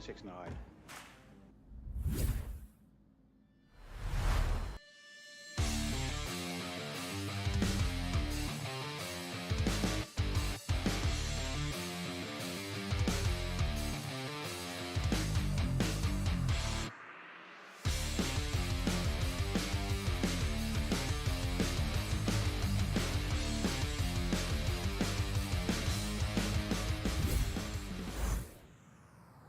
969.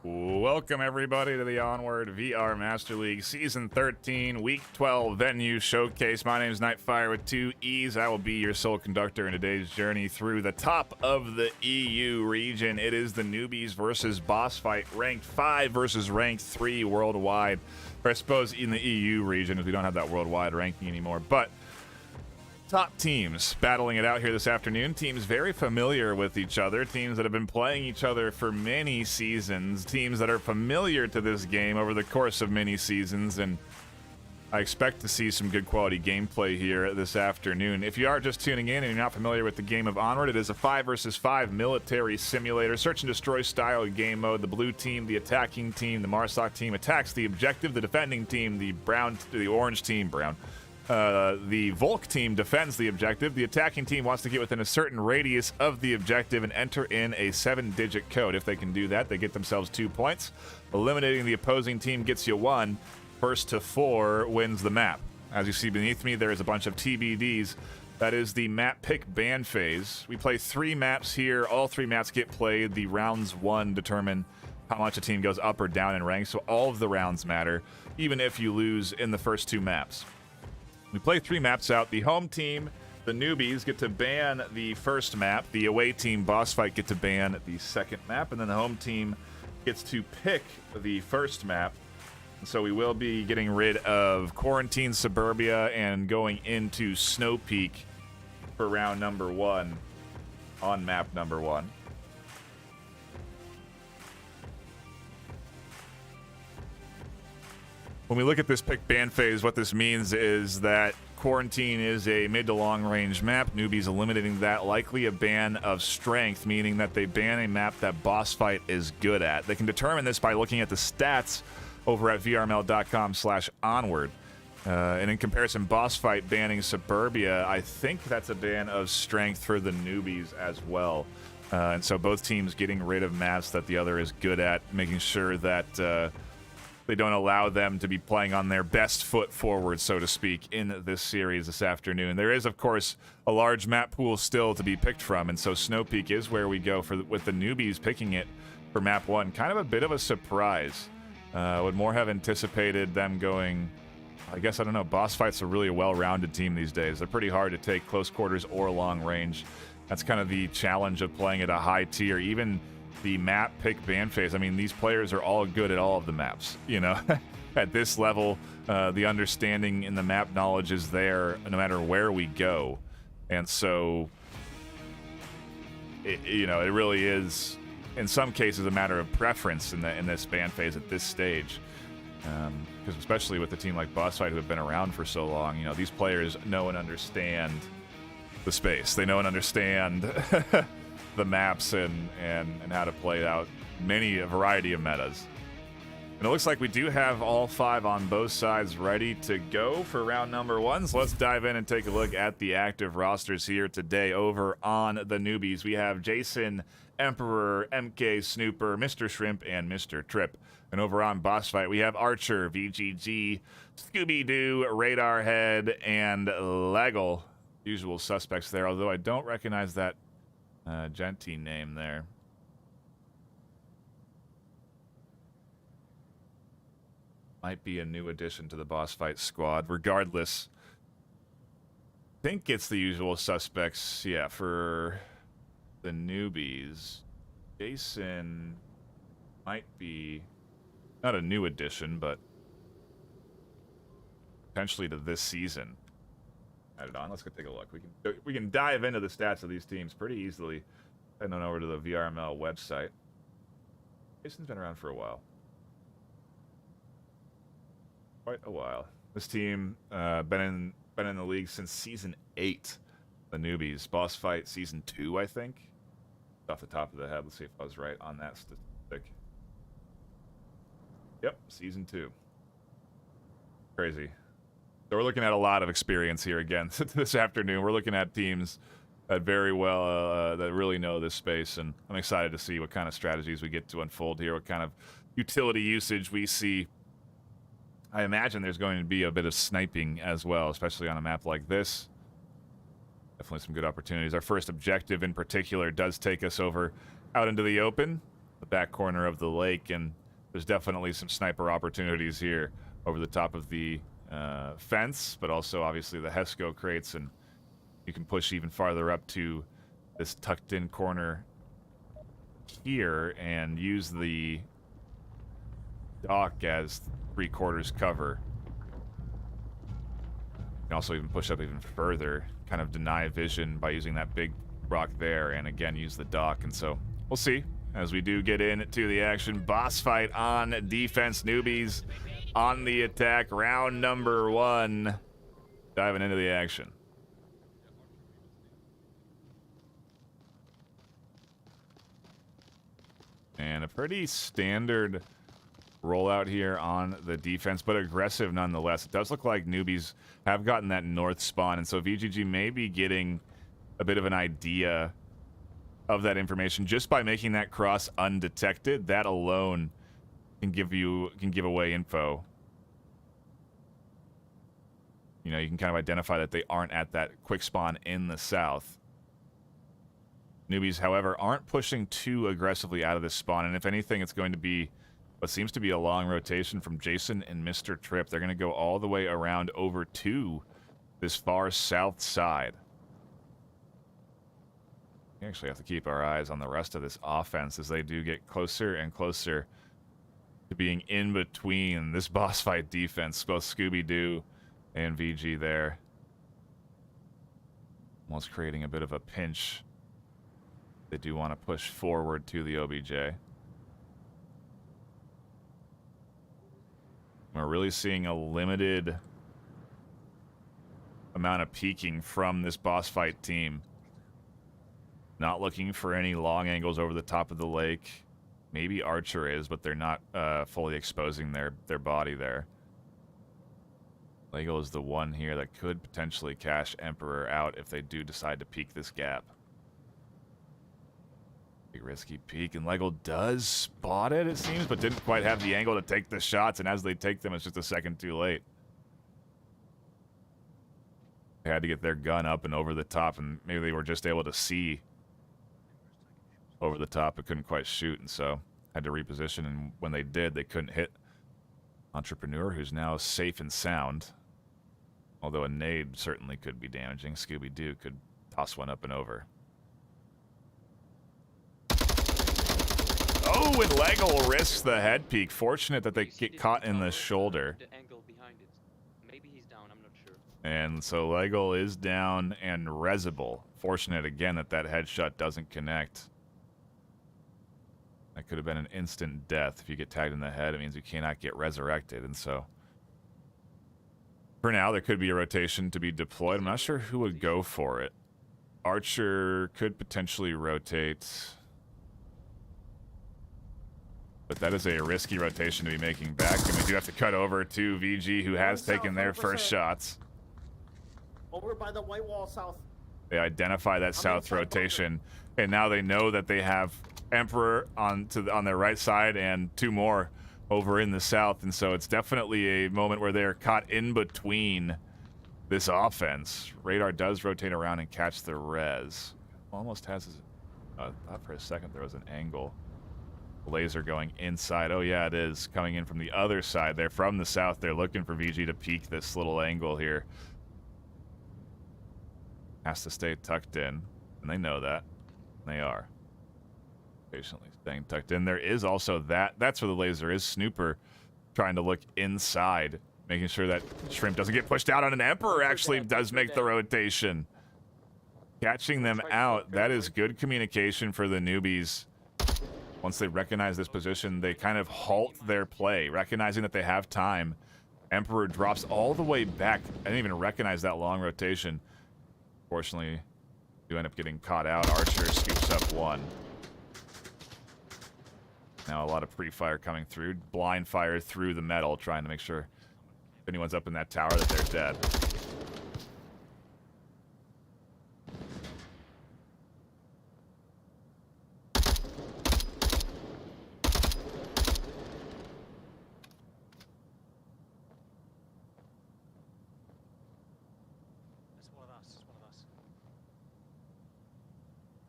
Welcome, everybody, to the Onward VR Master League Season 13, Week 12 Venue Showcase. My name is Nightfire with 2 E's. I will be your sole conductor in today's journey through the top of the EU region. It is the newbies versus boss fight, ranked 5 versus ranked 3 worldwide. Or I suppose in the EU region, as we don't have that worldwide ranking anymore. But top teams battling it out here this afternoon. Teams very familiar with each other. Teams that have been playing each other for many seasons. Teams that are familiar to this game over the course of many seasons. And I expect to see some good quality gameplay here this afternoon. If you are just tuning in and you're not familiar with the game of Onward, it is a 5 versus 5 military simulator. Search and destroy style game mode. The blue team, the attacking team, the Marsoc team attacks the objective. The defending team, the orange team, the Volk team defends the objective. The attacking team wants to get within a certain radius of the objective and enter in a 7-digit code. If they can do that, they get themselves 2 points. Eliminating the opposing team gets you 1. First to 4 wins the map. As you see beneath me, there is a bunch of TBDs. That is the map pick ban phase. We play 3 maps here. All 3 maps get played. The rounds 1 determine how much a team goes up or down in rank, so all of the rounds matter, even if you lose in the first 2 maps. We play 3 maps out. The home team, the newbies, get to ban the first map. The away team, boss fight, get to ban the second map. And then the home team gets to pick the first map. And so we will be getting rid of Quarantine Suburbia and going into Snow Peak for round number 1 on map number 1. When we look at this pick ban phase, what this means is that Quarantine is a mid to long range map. Newbies eliminating that. Likely a ban of strength, meaning that they ban a map that boss fight is good at. They can determine this by looking at the stats over at vrml.com/onward. And in comparison, boss fight banning Suburbia, I think that's a ban of strength for the newbies as well. And so both teams getting rid of maps that the other is good at, making sure that they don't allow them to be playing on their best foot forward, so to speak, in this series this afternoon. There is, of course, a large map pool still to be picked from, and so Snow Peak is where we go with the newbies picking it for map 1. Kind of a bit of a surprise. Would more have anticipated them going, I guess, I don't know, boss fight's a really well-rounded team these days. They're pretty hard to take close quarters or long range. That's kind of the challenge of playing at a high tier. Even the map pick ban phase, I mean, these players are all good at all of the maps, you know. At this level, the understanding and the map knowledge is there no matter where we go. And so it really is in some cases a matter of preference in this ban phase at this stage, because especially with a team like Boss Fight who have been around for so long, you know, these players know and understand the space. They know and understand the maps and how to play out a variety of metas. And it looks like we do have all 5 on both sides ready to go for round number 1. So let's dive in and take a look at the active rosters here today over on the newbies. We have Jason, Emperor, MK, Snooper, Mr. Shrimp, and Mr. Trip. And over on Boss Fight, we have Archer, VGG, Scooby-Doo, Radar Head, and Leggle. Usual suspects there, although I don't recognize that Genty name there. Might be a new addition to the Boss Fight squad. Regardless, I think it's the usual suspects, yeah, for the newbies. Jason might be not a new addition, but potentially to this season. Added on. Let's go take a look. We can dive into the stats of these teams pretty easily. Heading on over to the VRML website. Jason's been around for a while. Quite a while. This team been in the league since season 8. The newbies. Boss Fight season 2, I think. Off the top of the head. Let's see if I was right on that statistic. Yep, season 2. Crazy. So we're looking at a lot of experience here again this afternoon. We're looking at teams that very well, that really know this space, and I'm excited to see what kind of strategies we get to unfold here, what kind of utility usage we see. I imagine there's going to be a bit of sniping as well, especially on a map like this. Definitely some good opportunities. Our first objective in particular does take us over out into the open, the back corner of the lake, and there's definitely some sniper opportunities here over the top of the fence, but also obviously the HESCO crates, and you can push even farther up to this tucked in corner here and use the dock as 3/4 cover. You can also even push up even further, kind of deny vision by using that big rock there, and again use the dock. And so we'll see as we do get into the action. Boss fight on defense, newbies on the attack. Round number 1, diving into the action. And a pretty standard rollout here on the defense, but aggressive nonetheless. It does look like newbies have gotten that north spawn, and so VGG may be getting a bit of an idea of that information just by making that cross undetected. That alone can give away info. You know, you can kind of identify that they aren't at that quick spawn in the south. Newbies, however, aren't pushing too aggressively out of this spawn, and if anything, it's going to be what seems to be a long rotation from Jason and Mr. Tripp. They're going to go all the way around over to this far south side. We actually have to keep our eyes on the rest of this offense as they do get closer and closer to being in between this boss fight defense, both Scooby-Doo and VG there. Almost creating a bit of a pinch. They do want to push forward to the OBJ. We're really seeing a limited amount of peeking from this boss fight team. Not looking for any long angles over the top of the lake. Maybe Archer is, but they're not fully exposing their body there. Lego is the one here that could potentially cash Emperor out if they do decide to peek this gap. Big risky peek, and Lego does spot it, it seems, but didn't quite have the angle to take the shots, and as they take them, it's just a second too late. They had to get their gun up and over the top, and maybe they were just able to see over the top, but couldn't quite shoot, and so had to reposition, and when they did, they couldn't hit Entrepreneur, who's now safe and sound. Although a nade certainly could be damaging. Scooby-Doo could toss one up and over. Oh, and Lego risks the head peek. Fortunate that they get caught in the shoulder. The angle behind it. Maybe he's down, I'm not sure. And so Lego is down and resable. Fortunate again that that headshot doesn't connect. That could have been an instant death. If you get tagged in the head, it means you cannot get resurrected. And so, for now, there could be a rotation to be deployed. I'm not sure who would go for it. Archer could potentially rotate. But that is a risky rotation to be making back. And we do have to cut over to VG, who has taken their first shots. Over by the white wall south. They identify that south rotation. And now they know that they have Emperor on their right side and 2 more over in the south, and so it's definitely a moment where they're caught in between this offense. Radar does rotate around and catch the res. Almost has his, thought for a second there was an angle. Laser going inside. Oh yeah, it is coming in from the other side there from the south. They're looking for VG to peek this little angle here. Has to stay tucked in, and they know that. They are patiently staying tucked in. There is also that's where the laser is. Snooper trying to look inside, making sure that Shrimp doesn't get pushed out on an Emperor. Actually does make the rotation, catching them out. That is good communication for the newbies. Once they recognize this position, they kind of halt their play, recognizing that they have time. Emperor drops all the way back. I didn't even recognize that long rotation. Fortunately, you end up getting caught out. Archer scoops up 1. Now a lot of pre-fire coming through. Blind fire through the metal, trying to make sure if anyone's up in that tower that they're dead.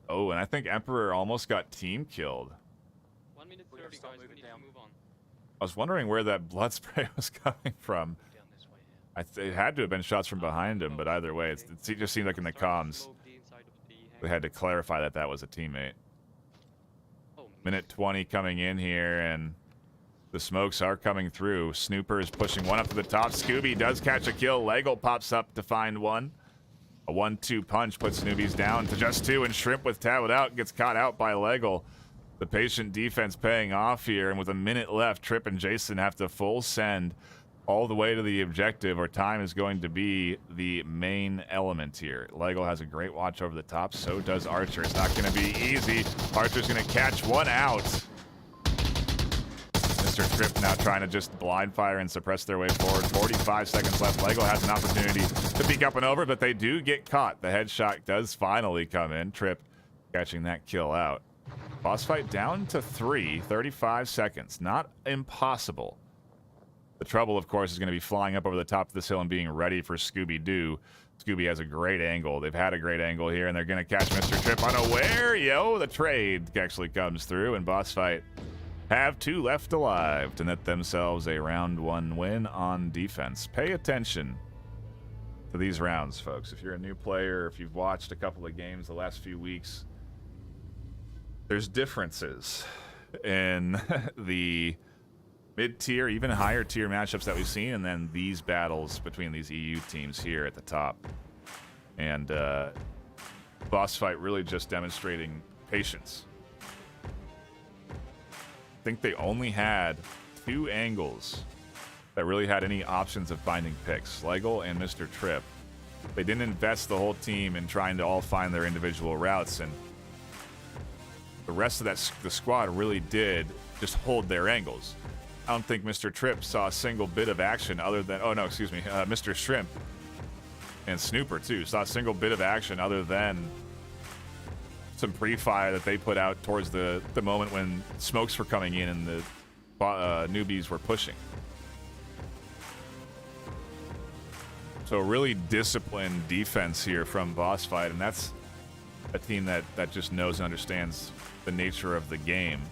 Oh, and I think Emperor almost got team killed. 1 minute 30, guys. We need to move on. I was wondering where that blood spray was coming from. It had to have been shots from behind him, but either way, it just seemed like in the comms they had to clarify that that was a teammate. Minute 20 coming in here, and the smokes are coming through. Snooper is pushing one up to the top. Scooby does catch a kill. Lego pops up to find one. A 1-2 punch puts Newbies down to just 2, and Shrimp with Tablet out gets caught out by Lego. The patient defense paying off here, and with a minute left, Trip and Jason have to full send all the way to the objective, or time is going to be the main element here. Lego has a great watch over the top, so does Archer. It's not going to be easy. Archer's going to catch one out. Mr. Trip now trying to just blind fire and suppress their way forward. 45 seconds left. Lego has an opportunity to peek up and over, but they do get caught. The headshot does finally come in. Trip catching that kill out. Boss fight down to 3, 35 seconds. Not impossible. The trouble, of course, is going to be flying up over the top of this hill and being ready for Scooby-Doo. Scooby has a great angle. They've had a great angle here, and they're going to catch Mr. Trip unaware. Yo, the trade actually comes through, and Boss Fight have 2 left alive to net themselves a round 1 win on defense. Pay attention to these rounds, folks. If you're a new player, if you've watched a couple of games the last few weeks, there's differences in the mid-tier, even higher tier matchups that we've seen, and then these battles between these EU teams here at the top. And Boss Fight really just demonstrating patience. I think they only had 2 angles that really had any options of finding picks, Lego and Mr. Trip. They didn't invest the whole team in trying to all find their individual routes, and the rest of the squad really did just hold their angles. I don't think Mr. Trip saw a single bit of action other than, oh no, excuse me, Mr. Shrimp and Snooper too, saw a single bit of action other than some pre-fire that they put out towards the moment when smokes were coming in and the newbies were pushing. So really disciplined defense here from Boss Fight, and that's a team that just knows and understands the nature of the game.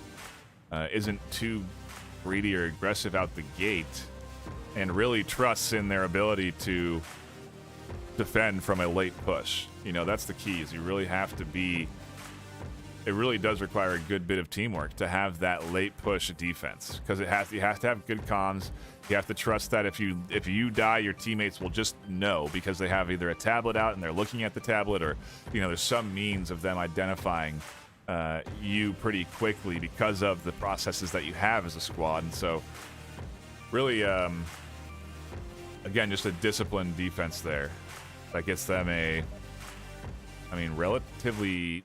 Isn't too greedy or aggressive out the gate, and really trusts in their ability to defend from a late push. You know, that's the key, is you really have to be, it really does require a good bit of teamwork to have that late push defense, because you have to have good comms. You have to trust that if you die, your teammates will just know, because they have either a tablet out and they're looking at the tablet, or there's some means of them identifying you pretty quickly because of the processes that you have as a squad. And so really again, just a disciplined defense there that gets them relatively,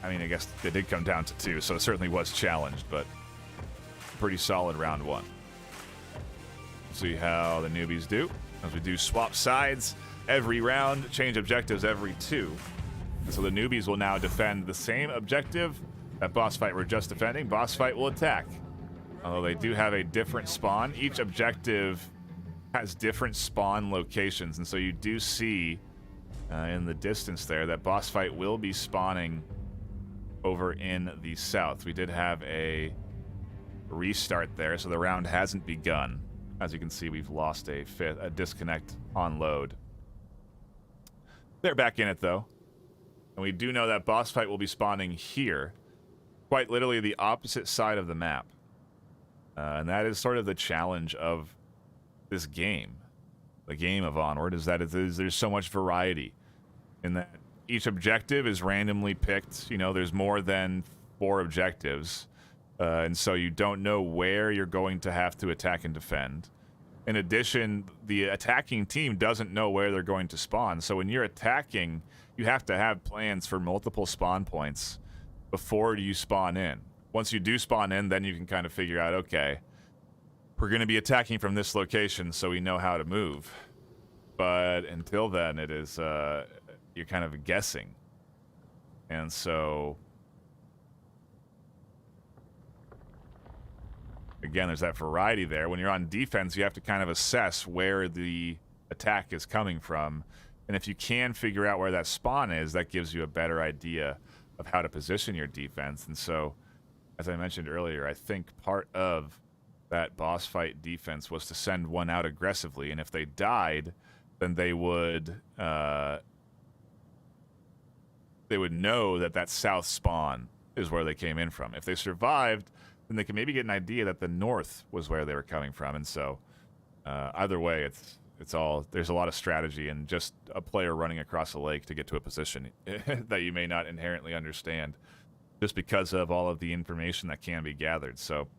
I guess they did come down to 2, so it certainly was challenged, but pretty solid round 1. See how the newbies do as we do swap sides every round, change objectives every 2. And so the newbies will now defend the same objective that Boss Fight were just defending. Boss Fight will attack, although they do have a different spawn. Each objective has different spawn locations, and so you do see in the distance there that Boss Fight will be spawning over in the south. We did have a restart there, so the round hasn't begun. As you can see, we've lost a disconnect on load. They're back in it, though. And we do know that Boss Fight will be spawning here, quite literally the opposite side of the map. And that is sort of the challenge of this game, the game of Onward, is that there's so much variety in that each objective is randomly picked. There's more than 4 objectives. And so you don't know where you're going to have to attack and defend. In addition, the attacking team doesn't know where they're going to spawn. So when you're attacking, you have to have plans for multiple spawn points before you spawn in. Once you do spawn in, then you can kind of figure out, okay, we're going to be attacking from this location, so we know how to move. But until then, it is, you're kind of guessing. And so, again, there's that variety there. When you're on defense, you have to kind of assess where the attack is coming from. And if you can figure out where that spawn is, that gives you a better idea of how to position your defense. And so, as I mentioned earlier, I think part of that boss fight defense was to send one out aggressively. And if they died, then they would know that that south spawn is where they came in from. If they survived, then they can maybe get an idea that the north was where they were coming from. And so either way, it's all, there's a lot of strategy and just a player running across a lake to get to a position that you may not inherently understand just because of all of the information that can be gathered. So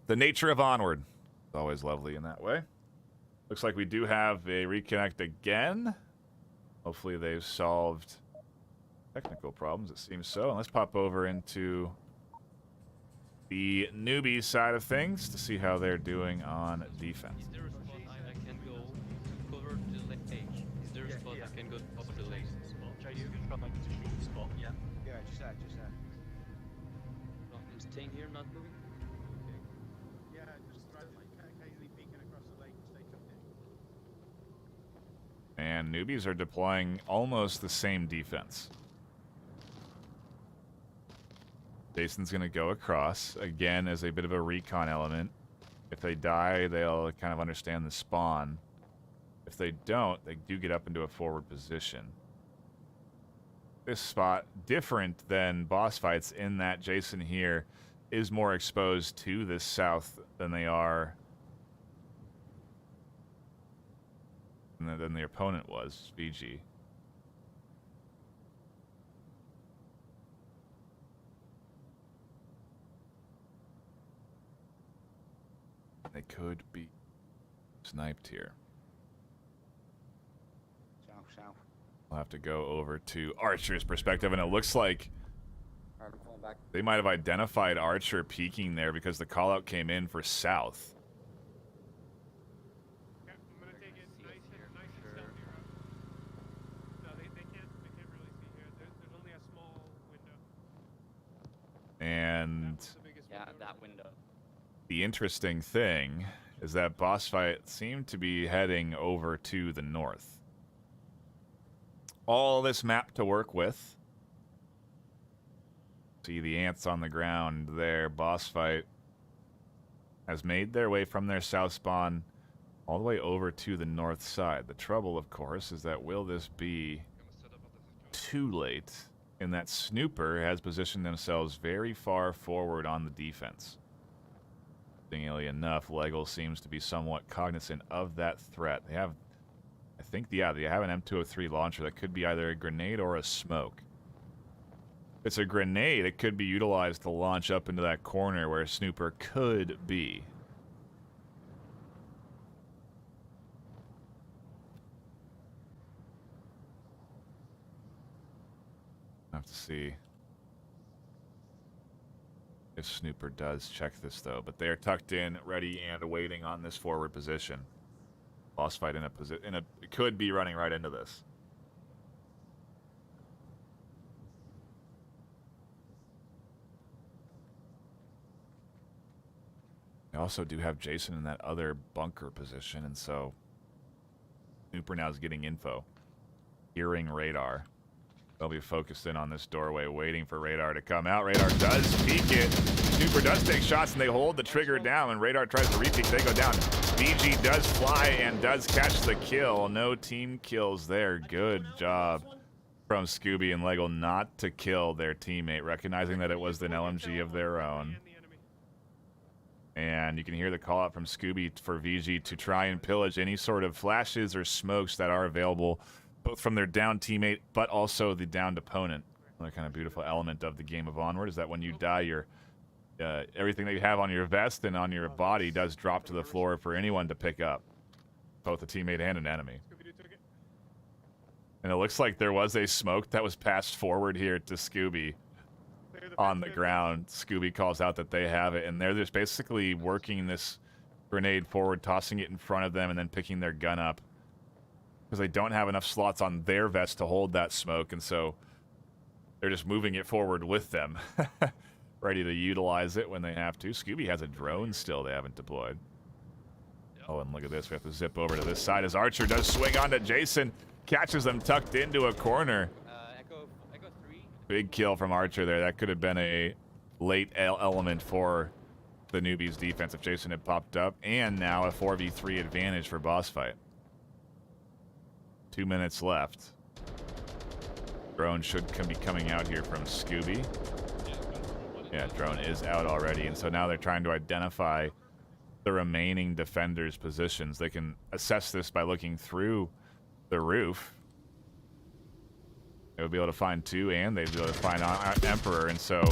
the nature of Onward is always lovely in that way. Looks like we do have a reconnect again. Hopefully they've solved technical problems. It seems so. And let's pop over into the newbie side of things to see how they're doing on defense. Is there a spot I can go to cover the lake? Is there a spot I can go to cover the lake? Spot, yeah. Yeah, just there. No, I'm staying here, not moving. Yeah, just occasionally peeking across the lake and stay tucked in. And newbies are deploying almost the same defense. Jason's going to go across, again, as a bit of a recon element. If they die, they'll kind of understand the spawn. If they don't, they do get up into a forward position. This spot, different than boss fights in that Jason here is more exposed to this south than they are, than the opponent was, VG. They could be sniped here. South. We'll have to go over to Archer's perspective, and it looks like Alright, I'm falling back. they might have identified Archer peeking there because the callout came in for south. Okay, I'm gonna take it nice and stealthy route. No, they can't really see here. There's only a small window. And That's the biggest Yeah, window. that window. the interesting thing is that boss fight seemed to be heading over to the north. All this map to work with. See the ants on the ground there. Boss fight has made their way from their south spawn all the way over to the north side. The trouble, of course, is that will this be too late in that Snooper has positioned themselves very far forward on the defense. Interestingly enough, Legel seems to be somewhat cognizant of that threat. They have, I think, yeah, they have an M203 launcher that could be either a grenade or a smoke. If it's a grenade, it could be utilized to launch up into that corner where Snooper could be. I have to see if Snooper does check this, though. But they are tucked in, ready, and awaiting on this forward position. Boss fight in a position, it could be running right into this. They also do have Jason in that other bunker position, and so Snooper now is getting info. Hearing radar. They'll be focused in on this doorway, waiting for Radar to come out. Radar does peek it. Snooper does take shots, and they hold the trigger down. When Radar tries to repeat, they go down. BG does fly and does catch the kill. No team kills there. Good job from Scooby and Legel not to kill their teammate, recognizing that it was an LMG of their own. And you can hear the call out from Scooby for VG to try and pillage any sort of flashes or smokes that are available, both from their down teammate, but also the downed opponent. Another kind of beautiful element of the game of Onward is that when you die, your everything that you have on your vest and on your body does drop to the floor for anyone to pick up, both a teammate and an enemy. And it looks like there was a smoke that was passed forward here to Scooby. on the ground. Scooby calls out that they have it, and they're just basically working this grenade forward, tossing it in front of them, and then picking their gun up. Because they don't have enough slots on their vest to hold that smoke, and so they're just moving it forward with them. Ready to utilize it when they have to. Scooby has a drone still they haven't deployed. Oh, and look at this. We have to zip over to this side as Archer does swing onto Jason. Catches them tucked into a corner. Echo 3. Big kill from Archer there. That could have been a late element for the newbies defense if Jason had popped up. And now a 4v3 advantage for boss fight. 2 minutes left. Drone should be coming out here from Scooby. Yeah, drone is out already. And so now they're trying to identify the remaining defenders' positions. They can assess this by looking through the roof. They would be able to find 2, and they'd be able to find Emperor, and so...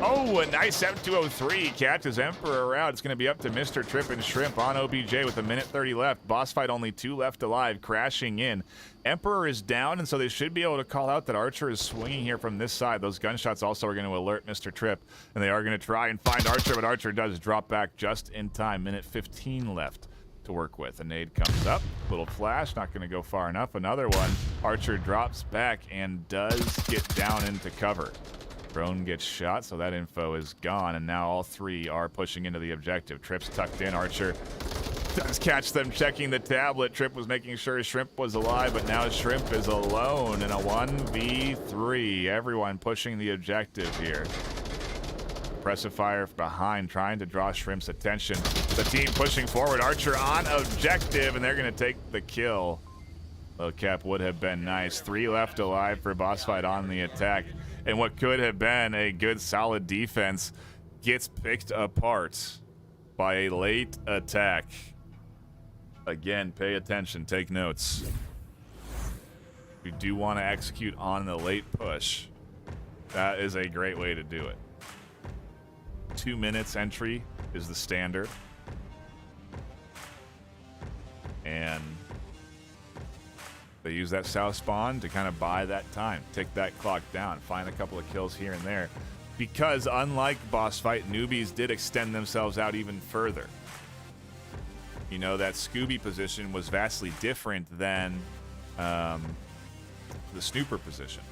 Oh, a nice M203 catches Emperor out. It's going to be up to Mr. Trip and Shrimp on OBJ with 1:30 left. Boss fight, only 2 left alive, crashing in. Emperor is down, and so they should be able to call out that Archer is swinging here from this side. Those gunshots also are going to alert Mr. Trip, and they are going to try and find Archer, but Archer does drop back just in time. 1:15 left to work with. A nade comes up, little flash, not going to go far enough. Another one. Archer drops back and does get down into cover. Drone gets shot, so that info is gone, and now all 3 are pushing into the objective. Trip's tucked in. Archer does catch them checking the tablet. Trip was making sure Shrimp was alive, but now Shrimp is alone in a 1v3. Everyone pushing the objective here. Suppressive fire behind, trying to draw Shrimp's attention. The team pushing forward. Archer on objective, and they're going to take the kill. Low cap would have been nice. 3 left alive for boss fight on the attack. And what could have been a good, solid defense gets picked apart by a late attack. Again, pay attention. Take notes. You do want to execute on the late push. That is a great way to do it. 2 minutes entry is the standard. And they use that south spawn to kind of buy that time, tick that clock down, find a couple of kills here and there. Because unlike boss fight, newbies did extend themselves out even further. You know, that Scooby position was vastly different than the snooper position.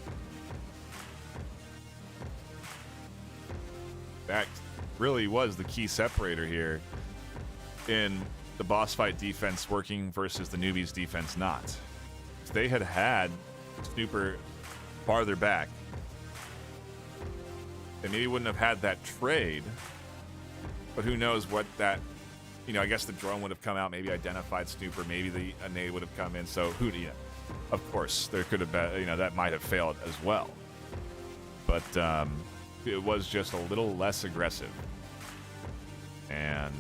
That really was the key separator here in the boss fight defense working versus the newbies defense not. If they had snooper farther back, they maybe wouldn't have had that trade, but who knows what that, you know, I guess the drone would have come out, maybe identified snooper, maybe a nade would have come in, so who do you know? Of course, there could have been, you know, that might have failed as well. But it was just a little less aggressive. And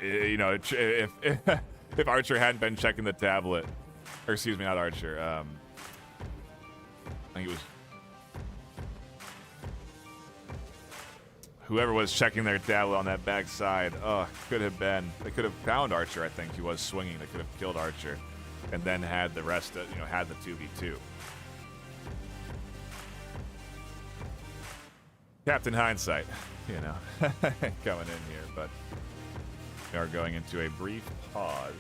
you know, if Archer hadn't been checking the tablet, or excuse me, not Archer, I think it was whoever was checking their tablet on that back side. Oh, could have been. They could have found Archer, I think, who was swinging. They could have killed Archer and then had the rest of, you know, had the 2v2. Captain Hindsight, you know, coming in here, but we are going into a brief pause.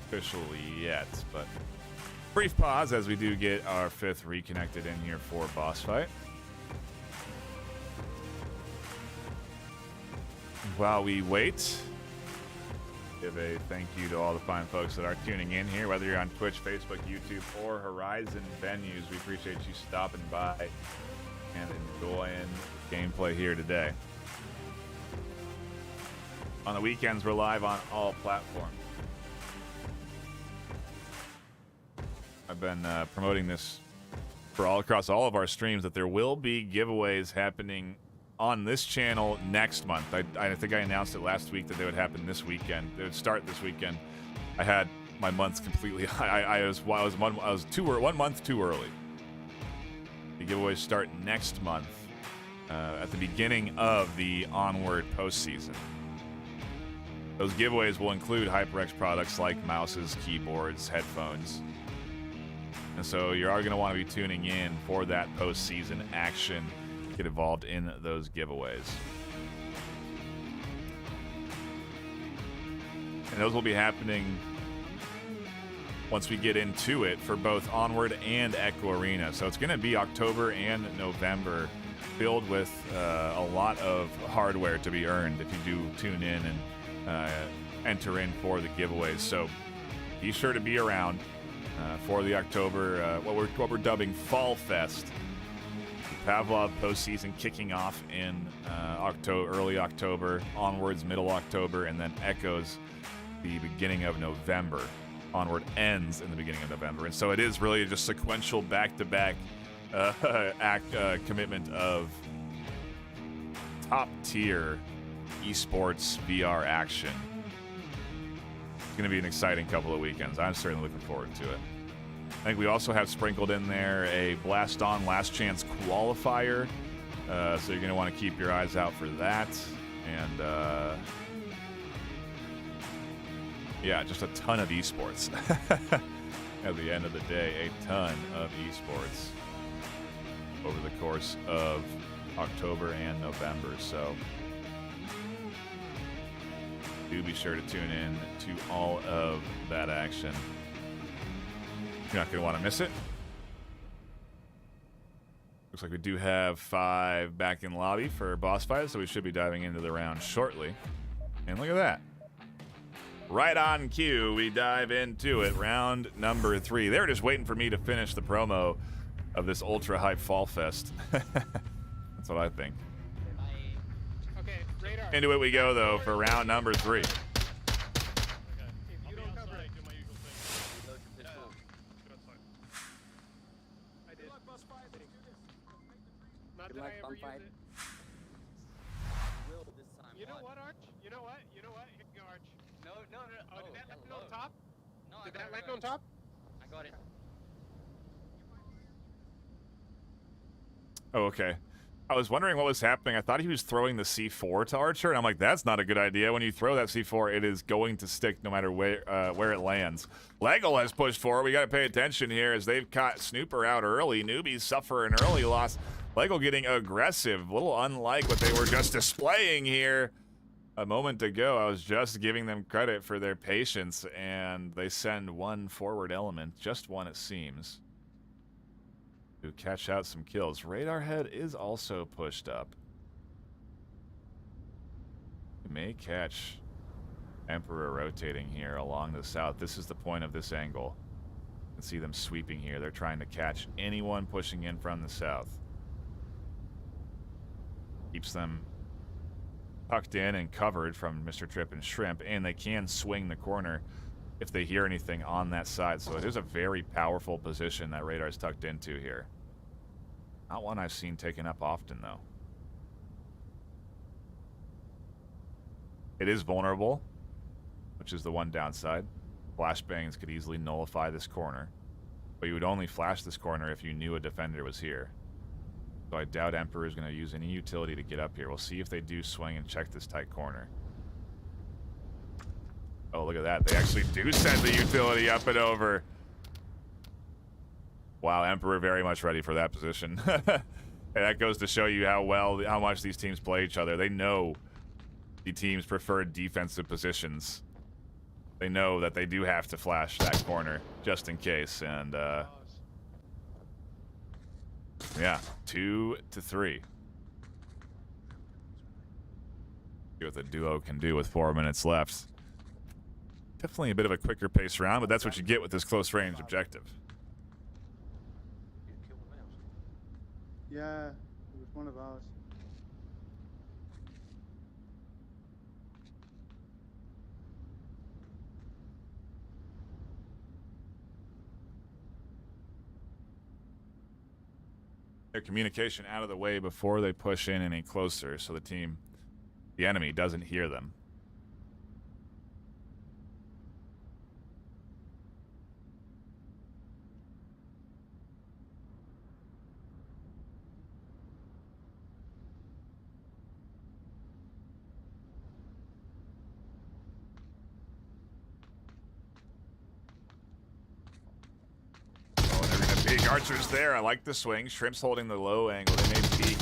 Officially yet, but brief pause as we do get our 5th reconnected in here for boss fight. While we wait, give a thank you to all the fine folks that are tuning in here, whether you're on Twitch, Facebook, YouTube, or Horizon venues. We appreciate you stopping by and enjoying gameplay here today. On the weekends, we're live on all platforms. I've been promoting this for all across all of our streams that there will be giveaways happening on this channel next month. I think I announced it last week that they would happen this weekend. They would start this weekend. I had my months completely. I was 1 month too early. The giveaways start next month at the beginning of the Onward postseason. Those giveaways will include HyperX products like mouses, keyboards, headphones. And so you are going to want to be tuning in for that postseason action. Get involved in those giveaways. And those will be happening once we get into it for both Onward and Echo Arena. So it's going to be October and November, filled with a lot of hardware to be earned if you do tune in and enter in for the giveaways. So be sure to be around for the October, what we're dubbing Fall Fest. Pavlov postseason kicking off in early October, Onward's middle October, and then Echoes the beginning of November. Onward ends in the beginning of November. And so it is really just sequential back-to-back commitment of top-tier esports VR action. It's going to be an exciting couple of weekends. I'm certainly looking forward to it. I think we also have sprinkled in there a Blast On Last Chance qualifier. So you're going to want to keep your eyes out for that. And yeah, just a ton of esports. At the end of the day, a ton of esports over the course of October and November. So do be sure to tune in to all of that action. You're not going to want to miss it. Looks like we do have 5 back in lobby for boss fights, so we should be diving into the round shortly. And look at that. Right on cue, we dive into it. Round number 3. They were just waiting for me to finish the promo of this ultra hype Fall Fest. That's what I think. Okay, radar. Into it we go, though, for round number 3. If you don't cover it, do my usual thing. That's fine. I did. Not Good that luck, I ever use Bonfire. it. Will this time. You know Watch. what, Arch? You know what? You know what? Here you go, Arch. No. Oh, did that land hello. on top? No, Did I that got land it. on top? I got it. Oh, okay. I was wondering what was happening. I thought he was throwing the C4 to Archer, and I'm like, that's not a good idea. When you throw that C4, it is going to stick no matter where it lands. Lego has pushed forward. We got to pay attention here as they've caught Snooper out early. Newbies suffer an early loss. Lego getting aggressive, a little unlike what they were just displaying here a moment ago. I was just giving them credit for their patience, and they send one forward element, just one it seems, to catch out some kills. Radar head is also pushed up. We may catch Emperor rotating here along the south. This is the point of this angle. You can see them sweeping here. They're trying to catch anyone pushing in from the south. Keeps them tucked in and covered from Mr. Trip and Shrimp, and they can swing the corner if they hear anything on that side. So it is a very powerful position that Radar's tucked into here. Not one I've seen taken up often, though. It is vulnerable, which is the one downside. Flashbangs could easily nullify this corner, but you would only flash this corner if you knew a defender was here. So I doubt Emperor is going to use any utility to get up here. We'll see if they do swing and check this tight corner. Oh, look at that. They actually do send the utility up and over. Wow, Emperor very much ready for that position. And that goes to show you how much these teams play each other. They know the team's preferred defensive positions. They know that they do have to flash that corner just in case. And yeah, 2-3. See what the duo can do with 4 minutes left. Definitely a bit of a quicker pace round, but that's what you get with this close range objective. Yeah, it was one of ours. Their communication out of the way before they push in any closer, so the enemy doesn't hear them. Archer's there. I like the swing. Shrimp's holding the low angle. They may peek.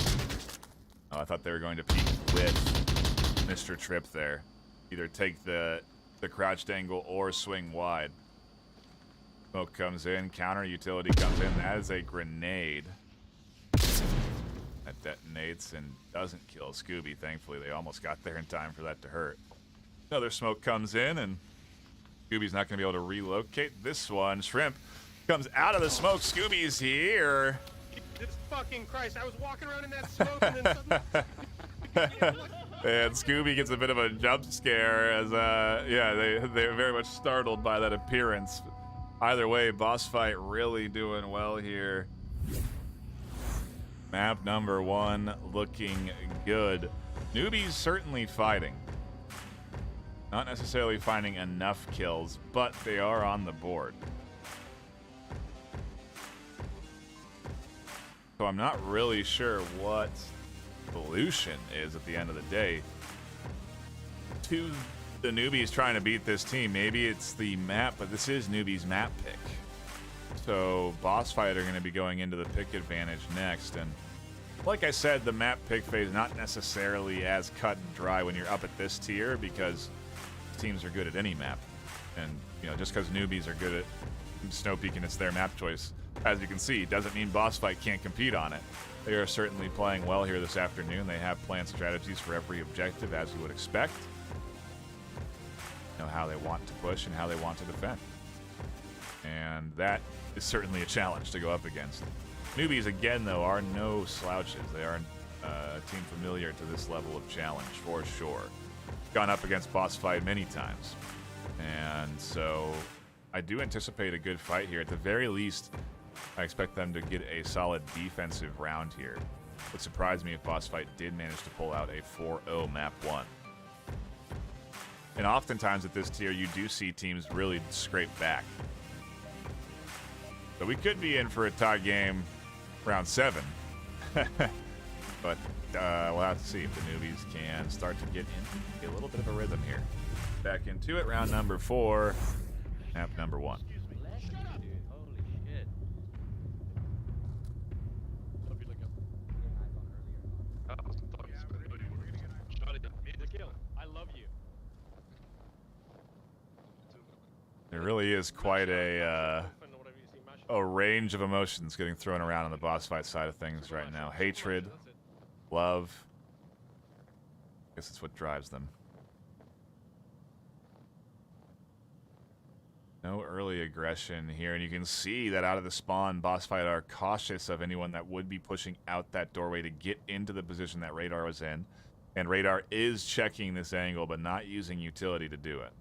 Oh, I thought they were going to peek with Mr. Trip there. Either take the crouched angle or swing wide. Smoke comes in. Counter utility comes in. That is a grenade. That detonates and doesn't kill Scooby. Thankfully, they almost got there in time for that to hurt. Another smoke comes in, and Scooby's not going to be able to relocate this one. Shrimp comes out of the smoke. Scooby's here. Jesus fucking Christ, I was walking around in that smoke and then suddenly... And Scooby gets a bit of a jump scare as, yeah, they're very much startled by that appearance. Either way, boss fight really doing well here. Map number 1 looking good. Newbies certainly fighting. Not necessarily finding enough kills, but they are on the board. So I'm not really sure what solution is at the end of the day to the newbies trying to beat this team. Maybe it's the map, but this is newbies map pick. So boss fight are going to be going into the pick advantage next, and like I said, the map pick phase not necessarily as cut and dry when you're up at this tier, because teams are good at any map, and you know, just because newbies are good at Snow Peak and it's their map choice, as you can see, doesn't mean boss fight can't compete on it. They are certainly playing well here this afternoon. They have planned strategies for every objective, as you would expect. Know how they want to push and how they want to defend. And that is certainly a challenge to go up against. Newbies, again, though, are no slouches. They are a team familiar to this level of challenge, for sure. Gone up against boss fight many times. And so I do anticipate a good fight here. At the very least, I expect them to get a solid defensive round here. It would surprise me if boss fight did manage to pull out a 4-0 map 1. And oftentimes at this tier, you do see teams really scrape back. So we could be in for a tie game round 7. But we'll have to see if the newbies can start to get in a little bit of a rhythm here. Back into it, round number 4, map number 1. There really is quite a range of emotions getting thrown around on the boss fight side of things right now. Hatred, love. I guess it's what drives them. No early aggression here, and you can see that out of the spawn, boss fight are cautious of anyone that would be pushing out that doorway to get into the position that Radar was in. And Radar is checking this angle, but not using utility to do it.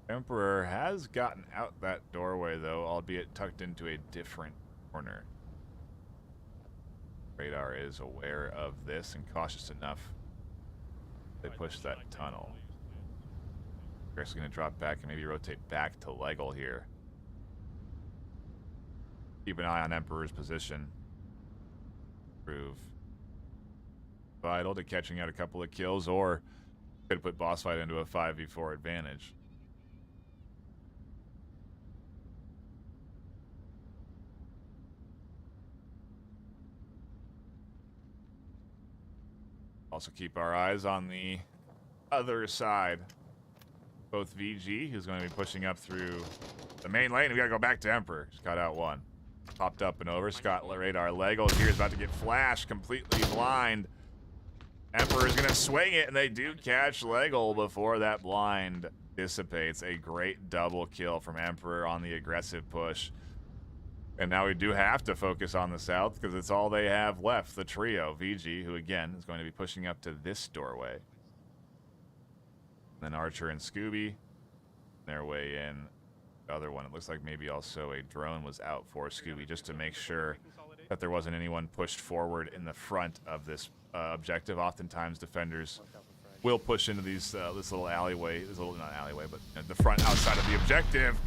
Emperor has gotten out that doorway, though, albeit tucked into a different corner. Radar is aware of this and cautious enough. They push that tunnel. Chris is going to drop back and maybe rotate back to Legal here. Keep an eye on Emperor's position. Prove vital to catching out a couple of kills, or could put boss fight into a 5v4 advantage. Also keep our eyes on the other side. Both VG, who's going to be pushing up through the main lane. We got to go back to Emperor. Just got out one. Popped up and over. Scott Radar Legos here is about to get flashed. Completely blind. Emperor is going to swing it, and they do catch Legal before that blind dissipates. A great double kill from Emperor on the aggressive push. And now we do have to focus on the south because it's all they have left. The trio, VG, who again is going to be pushing up to this doorway. Then Archer and Scooby, their way in. The other one, it looks like maybe also a drone was out for Scooby just to make sure that there wasn't anyone pushed forward in the front of this objective. Oftentimes defenders will push into these this little alleyway, this little, not alleyway, but the front outside of the objective.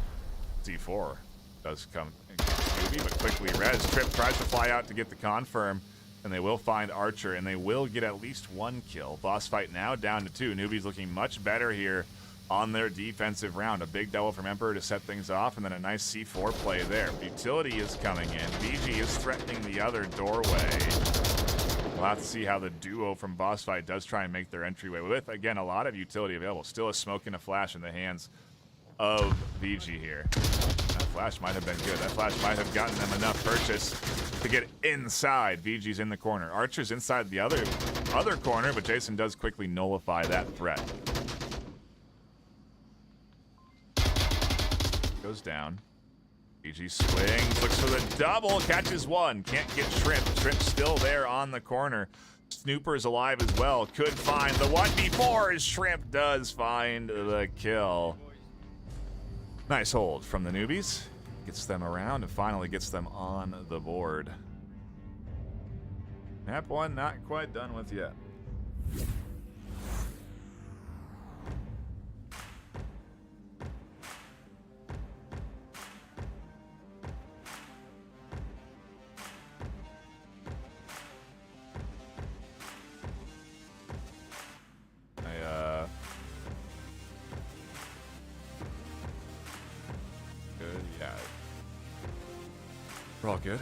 C4 does come Scooby, but quickly res. Trip tries to fly out to get the confirm, and they will find Archer, and they will get at least one kill. Boss fight now down to 2. Newbie's looking much better here on their defensive round. A big double from Emperor to set things off, and then a nice C4 play there. Utility is coming in. VG is threatening the other doorway. We'll have to see how the duo from Boss Fight does try and make their entryway with, again, a lot of utility available. Still a smoke and a flash in the hands of VG here. That flash might have been good. That flash might have gotten them enough purchase to get inside. VG's in the corner. Archer's inside the other corner, but Jason does quickly nullify that threat. Goes down. VG swings, looks for the double, catches one. Can't get Shrimp. Shrimp still there on the corner. Snooper's alive as well. Could find the 1v4 as Shrimp does find the kill. Nice hold from the newbies. Gets them around and finally gets them on the board. Map 1 not quite done with yet. We're all good.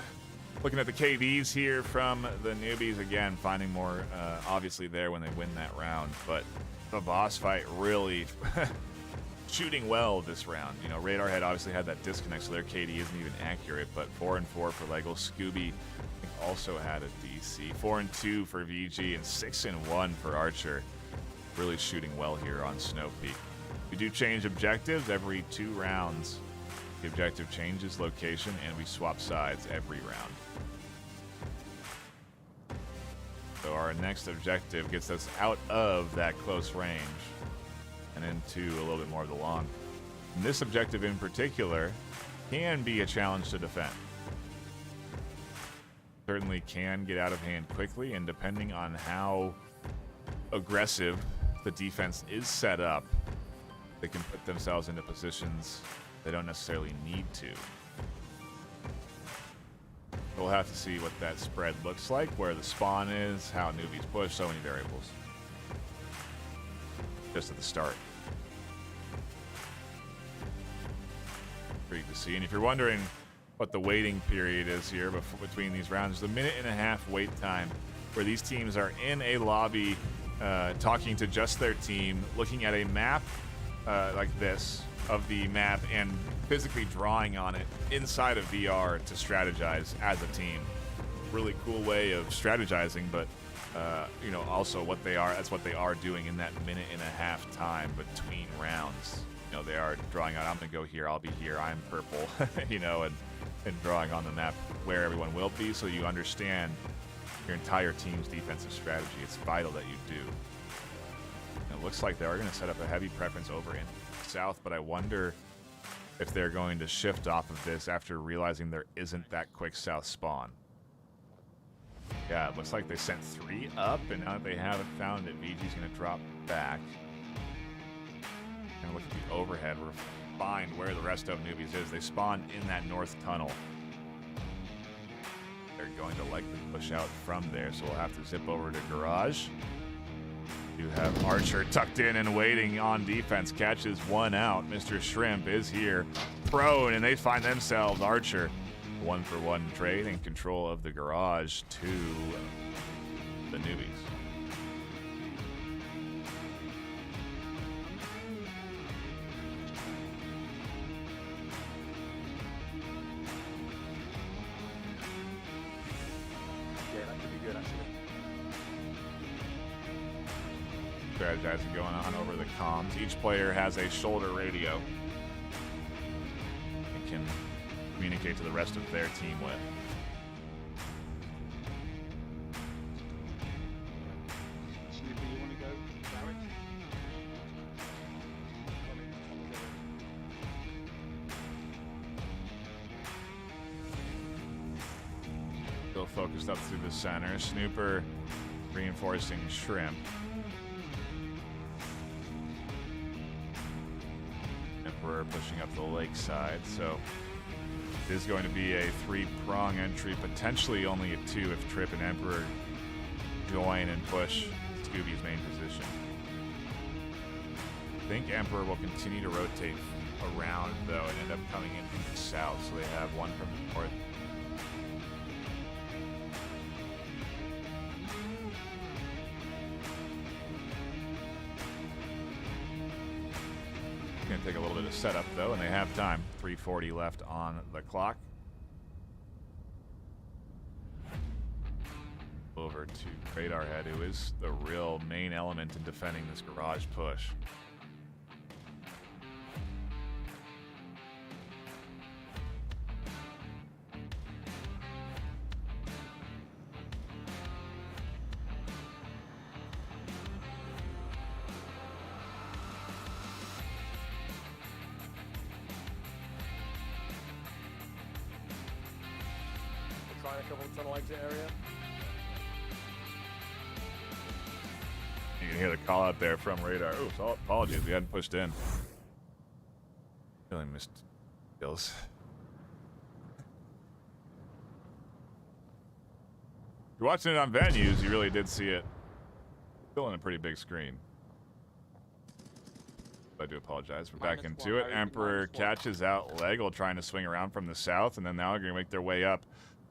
Looking at the KDs here from the newbies, again, finding more obviously there when they win that round. But the Boss Fight really shooting well this round. You know, Radarhead obviously had that disconnect, so their KD isn't even accurate. But 4 and 4 for Lego. Scooby I think also had a DC. 4 and 2 for VG, and 6 and 1 for Archer. Really shooting well here on Snow Peak. We do change objectives every 2 rounds. The objective changes location, and we swap sides every round. So our next objective gets us out of that close range and into a little bit more of the long. And this objective in particular can be a challenge to defend. Certainly can get out of hand quickly, and depending on how aggressive the defense is set up, they can put themselves into positions they don't necessarily need to. We'll have to see what that spread looks like, where the spawn is, how newbies push, so many variables. Just at the start. Intrigued to see. And if you're wondering what the waiting period is here between these rounds, there's a 1.5-minute wait time where these teams are in a lobby talking to just their team, looking at a map like this of the map and physically drawing on it inside of VR to strategize as a team. Really cool way of strategizing, but you know, also what they are, that's what they are doing in that 1.5-minute time between rounds. You know, they are drawing out, I'm gonna go here, I'll be here, I'm purple, you know, and drawing on the map where everyone will be, so you understand your entire team's defensive strategy. It's vital that you do. And it looks like they are gonna set up a heavy preference over in south, but I wonder if they're going to shift off of this after realizing there isn't that quick south spawn. Yeah, it looks like they sent 3 up, and now that they haven't found it, VG's going to drop back. And look at the overhead. We're find where the rest of newbies is. They spawn in that north tunnel. They're going to likely push out from there, so we'll have to zip over to garage. You have Archer tucked in and waiting on defense. Catches one out. Mr. Shrimp is here. Prone, and they find themselves Archer. 1-for-1 trade in control of the garage to the newbies. Yeah, that could be good, actually. Strategizing going on over the comms. Each player has a shoulder radio and can communicate to the rest of their team with. Snoopy, you want to go direct? Still focused up through the center. Snooper reinforcing Shrimp. Emperor pushing up the lake side, so it is going to be a 3-prong entry, potentially only a 2 if Trip and Emperor join and push Scooby's main position. think Emperor will continue to rotate around, though, and end up coming in from the south, so they have one from the north. It's going to take a little bit of setup, though, and they have time. 3:40 left on the clock. Over to Radar Head, who is the real main element in defending this garage push. We're trying a couple of tunnel exit area. You can hear the call out there from Radar. Oh, so apologies, we hadn't pushed in. Really missed kills. If you're watching it on venues, you really did see it. Still on a pretty big screen. I do apologize. We're back into it. Emperor catches out Lego trying to swing around from the south, and then now they're going to make their way up.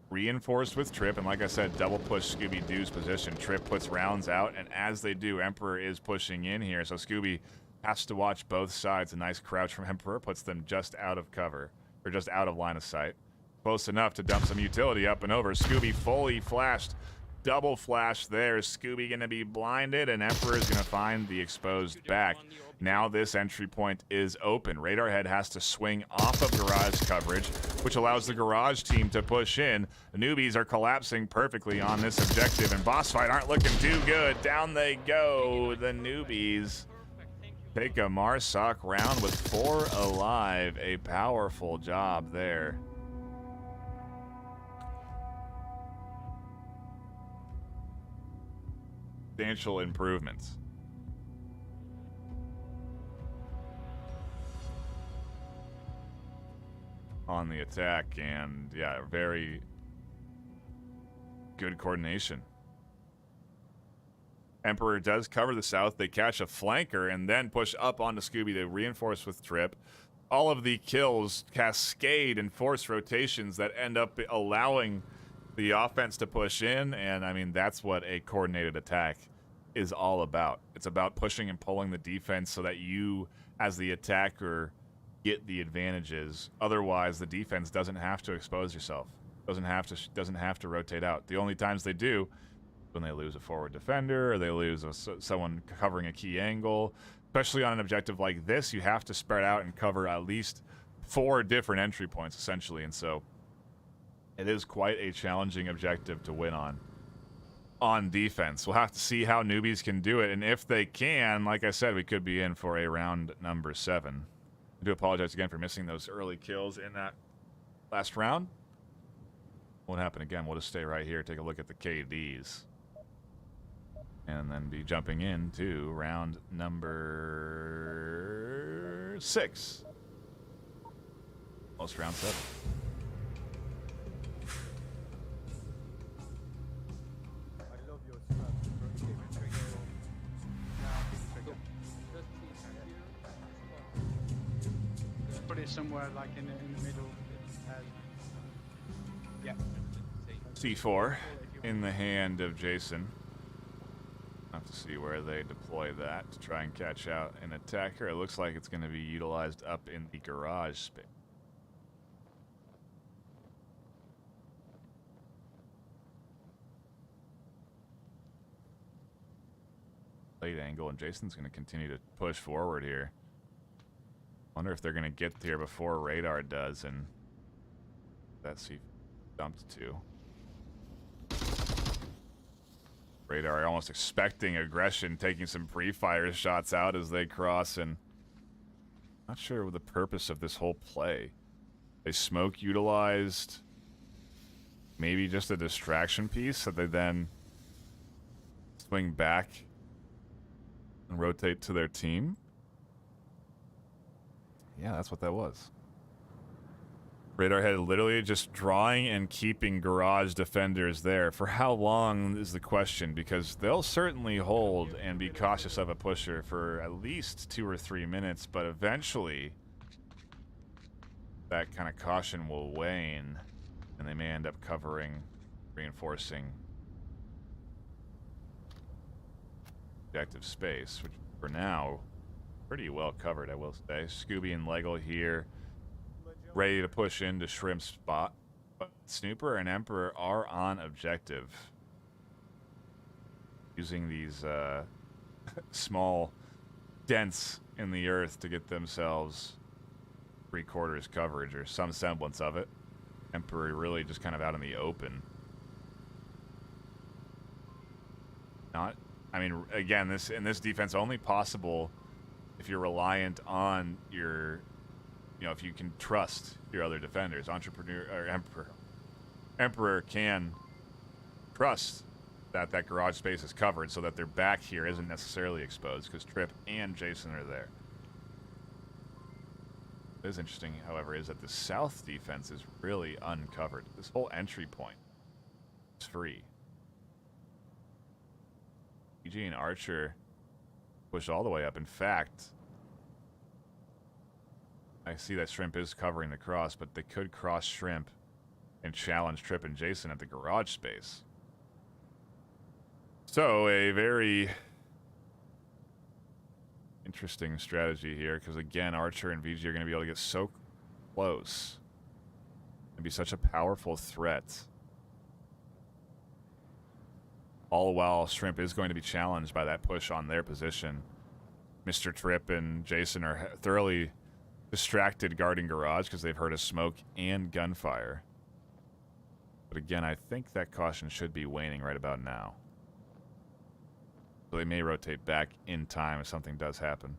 Reinforced with Trip, and like I said, double push Scooby-Doo's position. Trip puts rounds out, and as they do, Emperor is pushing in here, so Scooby has to watch both sides. A nice crouch from Emperor puts them just out of cover, or just out of line of sight. Close enough to dump some utility up and over. Scooby fully flashed, double flash there. Scooby going to be blinded, and Emperor is going to find the exposed back. Now this entry point is open. Radar Head has to swing off of garage coverage, which allows the garage team to push in. The newbies are collapsing perfectly on this objective, and boss fight aren't looking too good. Down they go. The newbies take a Marsoc round with 4 alive. A powerful job there. Substantial improvements. On the attack, and yeah, very good coordination. Emperor does cover the south. They catch a flanker and then push up onto Scooby to reinforce with Trip. All of the kills cascade and force rotations that end up allowing the offense to push in, and I mean, that's what a coordinated attack is all about. It's about pushing and pulling the defense so that you, as the attacker, get the advantages. Otherwise, the defense doesn't have to expose yourself. Doesn't have to rotate out. The only times they do, when they lose a forward defender or they lose someone covering a key angle. Especially on an objective like this, you have to spread out and cover at least 4 different entry points, essentially. And so it is quite a challenging objective to win on defense. We'll have to see how newbies can do it. And if they can, like I said, we could be in for a round number 7. I do apologize again for missing those early kills in that last round. Won't happen again. We'll just stay right here, take a look at the KDs. And then be jumping into round number 6. Almost round 7. I love your stuff. Put it somewhere like in the middle. Yeah. C4 in the hand of Jason. Have to see where they deploy that to try and catch out an attacker. It looks like it's going to be utilized up in the garage space. Late angle, and Jason's going to continue to push forward here. Wonder if they're going to get here before Radar does, and that's he dumped to. Radar almost expecting aggression, taking some pre-fire shots out as they cross, and not sure the purpose of this whole play. They smoke utilized, maybe just a distraction piece that they then swing back and rotate to their team. Yeah, that's what that was. Radarhead literally just drawing and keeping garage defenders there. For how long is the question, because they'll certainly hold and be cautious of a pusher for at least 2 or 3 minutes, but eventually that kind of caution will wane and they may end up covering, reinforcing objective space, which for now pretty well covered, I will say. Scooby and Lego here, ready to push into Shrimp's spot. But Snooper and Emperor are on objective. Using these small dents in the earth to get themselves 3/4 coverage or some semblance of it. Emperor really just kind of out in the open. I mean, again, this defense only possible if you're reliant on your, if you can trust your other defenders. Emperor can trust that garage space is covered so that their back here isn't necessarily exposed because Trip and Jason are there. What is interesting, however, is that the south defense is really uncovered. This whole entry point is free. PG and Archer push all the way up. In fact, I see that Shrimp is covering the cross, but they could cross Shrimp and challenge Trip and Jason at the garage space. So a very interesting strategy here, because again, Archer and VG are going to be able to get so close and be such a powerful threat. All while Shrimp is going to be challenged by that push on their position. Mr. Trip and Jason are thoroughly distracted guarding garage because they've heard a smoke and gunfire. But again, I think that caution should be waning right about now. So they may rotate back in time if something does happen.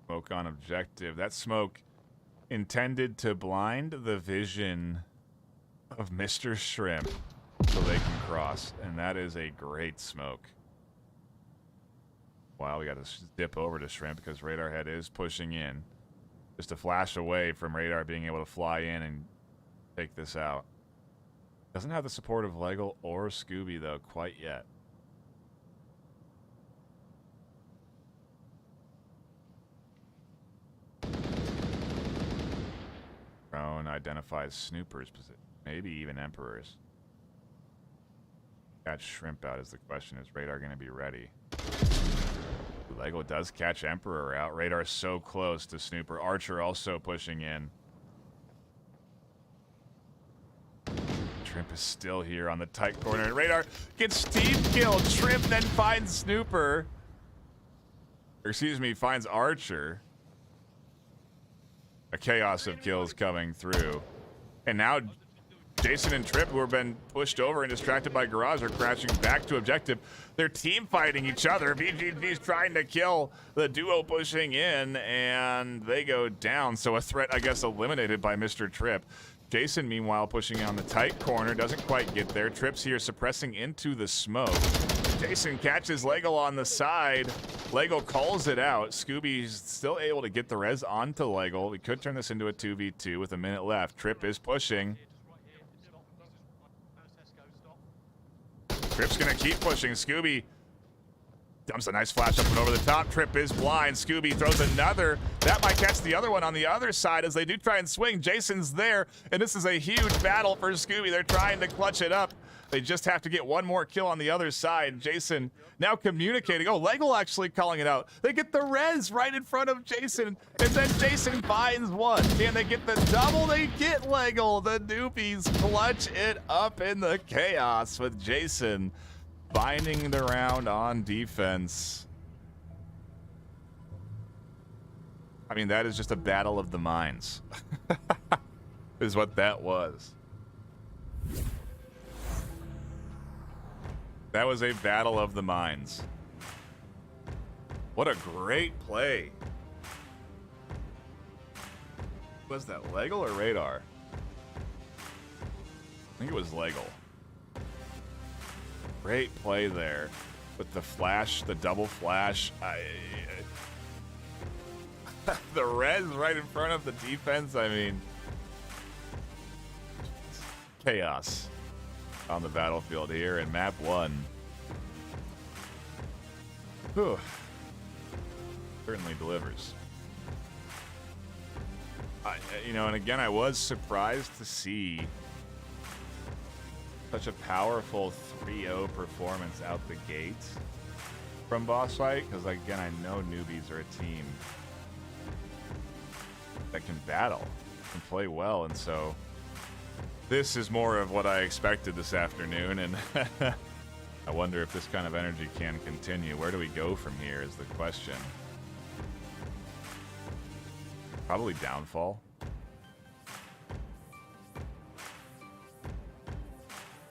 Smoke on objective. That smoke intended to blind the vision of Mr. Shrimp so they can cross, and that is a great smoke. Wow, we got to dip over to Shrimp because Radarhead is pushing in. Just a flash away from Radar being able to fly in and take this out. Doesn't have the support of Lego or Scooby, though, quite yet. Drone identifies Snooper's position. Maybe even Emperor's. Catch Shrimp out is the question. Is Radar going to be ready? Lego does catch Emperor out. Radar so close to Snooper. Archer also pushing in. Shrimp is still here on the tight corner. And Radar gets team killed. Shrimp then finds Snooper. Or excuse me, finds Archer. A chaos of kills coming through. And now Jason and Trip, who have been pushed over and distracted by Garage, are crashing back to objective. They're team fighting each other. VGG's trying to kill the duo pushing in, and they go down. So a threat, I guess, eliminated by Mr. Trip. Jason, meanwhile, pushing on the tight corner, doesn't quite get there. Trip's here suppressing into the smoke. Jason catches Lego on the side. Lego calls it out. Scooby's still able to get the res onto Lego. We could turn this into a 2v2 with a minute left. Trip is pushing. Trip's gonna keep pushing. Scooby dumps a nice flash up and over the top. Trip is blind. Scooby throws another. That might catch the other one on the other side as they do try and swing. Jason's there, and this is a huge battle for Scooby. They're trying to clutch it up. They just have to get one more kill on the other side. Jason now communicating. Oh, Lego actually calling it out. They get the res right in front of Jason, and then Jason finds one. Can they get the double? They get Lego. The Doopies clutch it up in the chaos with Jason binding the round on defense. I mean, that is just a battle of the minds. Is what that was. That was a battle of the minds. What a great play Was that Legal or Radar? I think it was Legal. Great play there with the flash, the double flash. The res right in front of the defense. I mean, chaos on the battlefield here in map 1. Whew. Certainly delivers. You know, and again, I was surprised to see such a powerful 3-0 performance out the gate from Boss Fight, because again, I know newbies are a team that can battle, can play well, and so this is more of what I expected this afternoon, and I wonder if this kind of energy can continue. Where do we go from here is the question. Probably downfall.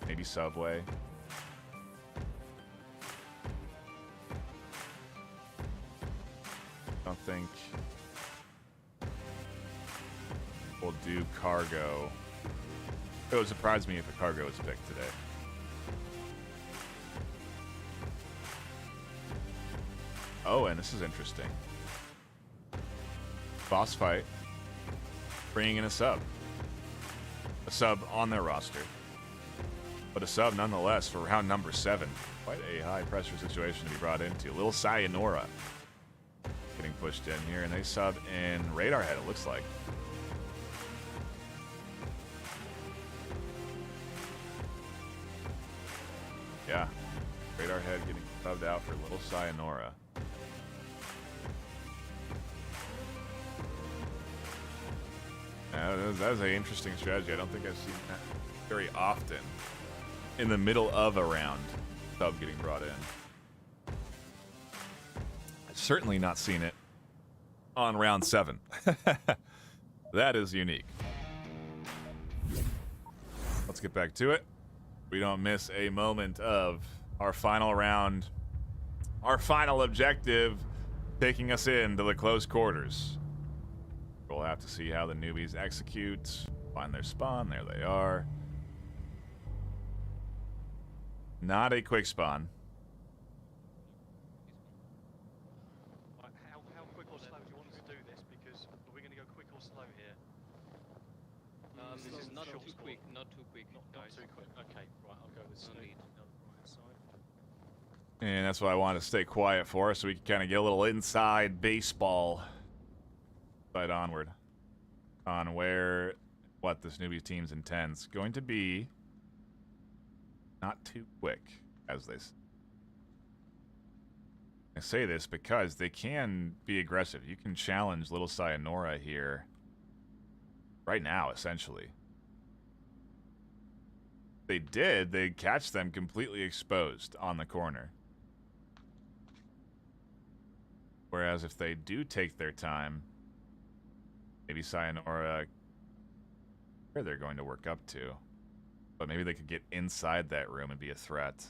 Maybe Subway. Don't think we'll do Cargo. It would surprise me if a Cargo was picked today. Oh, and this is interesting. Boss Fight bringing in a sub. A sub on their roster. But a sub nonetheless for round number 7. Quite a high pressure situation to be brought into. Little Sayonara getting pushed in here, and they sub in Radar Head, it looks like. Yeah. Radar Head getting subbed out for Little Sayonara. That's an interesting strategy. I don't think I've seen that very often. In the middle of a round, sub getting brought in. I've certainly not seen it on round 7. That is unique. Let's get back to it. We don't miss a moment of our final round, our final objective, taking us into the close quarters. We'll have to see how the newbies execute, find their spawn. There they are. Not a quick spawn. Right, how quick or slow do you want us to do this? Because are we going to go quick or slow here? This is not too quick, not too quick, Not guys. too quick. Okay, right, I'll go with No slow. need. And that's why I wanted to stay quiet for, so we can kind of get a little inside baseball side Onward on what this newbie team's intents. Going to be not too quick, as they say. I say this because they can be aggressive. You can challenge Little Sayonara here right now, essentially. They'd catch them completely exposed on the corner. Whereas if they do take their time, maybe Sayonara, where they're going to work up to. But maybe they could get inside that room and be a threat.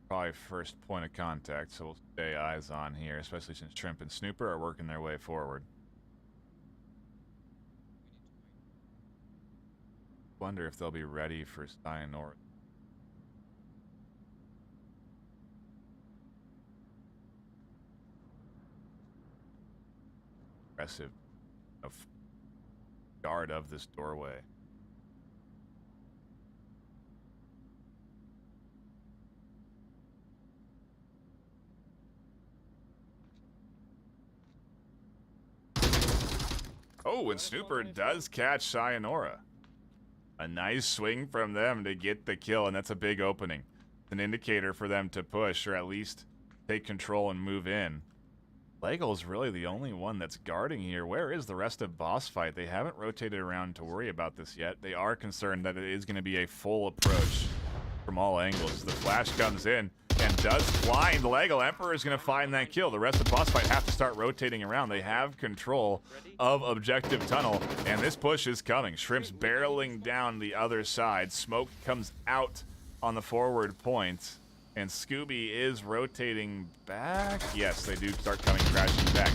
Probably first point of contact, so we'll stay eyes on here, especially since Shrimp and Snooper are working their way forward. Wonder if they'll be ready for Sayonara. Aggressive guard of this doorway. Oh, and Snooper does catch Sayonara. A nice swing from them to get the kill, and that's a big opening. It's an indicator for them to push, or at least take control and move in. Legal's really the only one that's guarding here. Where is the rest of Boss Fight? They haven't rotated around to worry about this yet. They are concerned that it is going to be a full approach from all angles. The flash comes in, and does blind Lego. Emperor is going to find that kill. The rest of the boss fight have to start rotating around. They have control of objective tunnel, and this push is coming. Shrimp's barreling down the other side. Smoke comes out on the forward point, and Scooby is rotating back. Yes, they do start coming crashing back.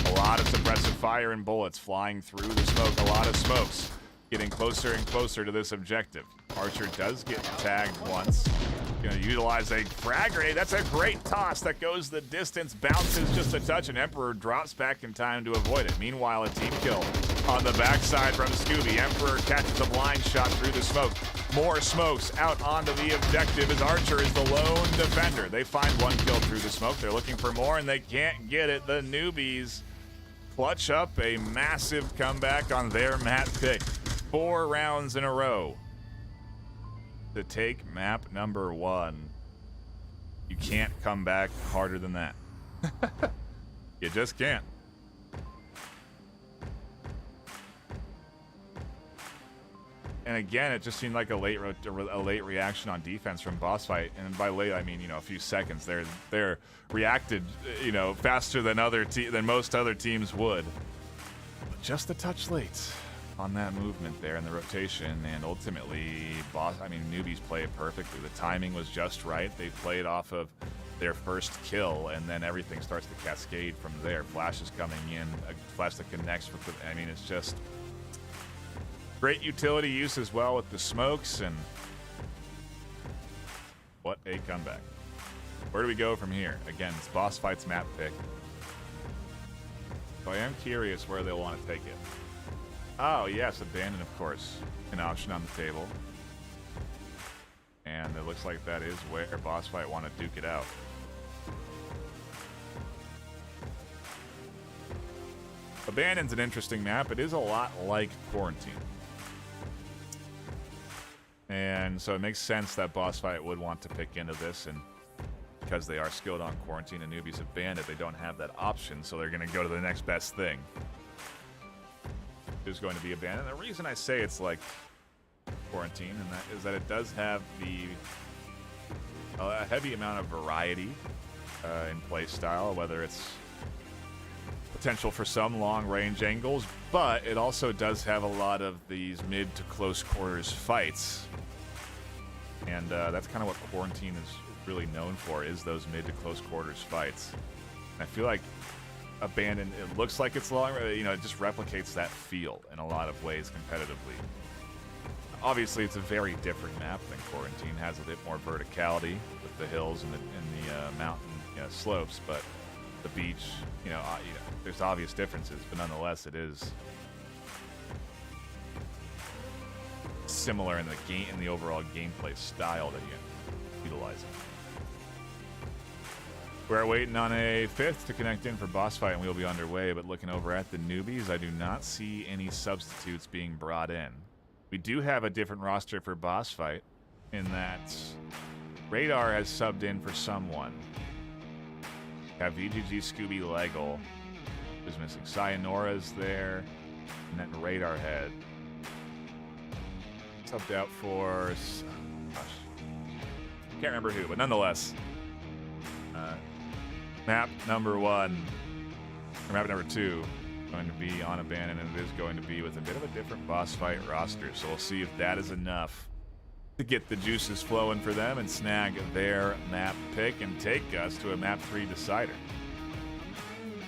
A lot of suppressive fire and bullets flying through the smoke. A lot of smokes getting closer and closer to this objective. Archer does get tagged once. Gonna utilize a frag grenade. That's a great toss that goes the distance, bounces just a touch, and Emperor drops back in time to avoid it. Meanwhile, a team kill on the backside from Scooby. Emperor catches a blind shot through the smoke. More smokes out onto the objective as Archer is the lone defender. They find one kill through the smoke. They're looking for more, and they can't get it. The newbies clutch up a massive comeback on their map pick. 4 rounds in a row to take map number 1. You can't come back harder than that. You just can't. And again, it just seemed like a late reaction on defense from boss fight. And by late, I mean, you know, a few seconds. They're reacted, you know, faster than most other teams would. But just a touch late on that movement there in the rotation, and ultimately, newbies play it perfectly. The timing was just right. They played off of their first kill, and then everything starts to cascade from there. Flash is coming in, a flash that connects with the, it's just great utility use as well with the smokes, and what a comeback. Where do we go from here? Again, it's boss fight's map pick. So I am curious where they'll want to take it. Oh, yes, abandon, of course, an option on the table. And it looks like that is where boss fight want to duke it out. Abandon's an interesting map. It is a lot like Quarantine. And so it makes sense that boss fight would want to pick into this, and because they are skilled on Quarantine and newbies have banned it, they don't have that option, so they're going to go to the next best thing. Is going to be abandoned. The reason I say it's like Quarantine and that is that it does have a heavy amount of variety in play style, whether it's potential for some long range angles, but it also does have a lot of these mid to close quarters fights, and that's kind of what Quarantine is really known for, is those mid to close quarters fights. And I feel like Abandon, it looks like it's long, it just replicates that feel in a lot of ways competitively. Obviously, it's a very different map than Quarantine. Has a bit more verticality with the hills and the mountain slopes, but the beach, there's obvious differences, but nonetheless, it is similar in the overall gameplay style that you're utilizing. We're waiting on a 5th to connect in for boss fight, and we'll be underway, but looking over at the newbies, I do not see any substitutes being brought in. We do have a different roster for boss fight, in that Radar has subbed in for someone. Have VGG, Scooby, Lego, who's missing. Sayanora's there, and then Radar Head. Subbed out for, can't remember who, but nonetheless, map number 1, or map number 2, going to be on Abandon, and it is going to be with a bit of a different boss fight roster. So we'll see if that is enough to get the juices flowing for them and snag their map pick and take us to a map 3 decider.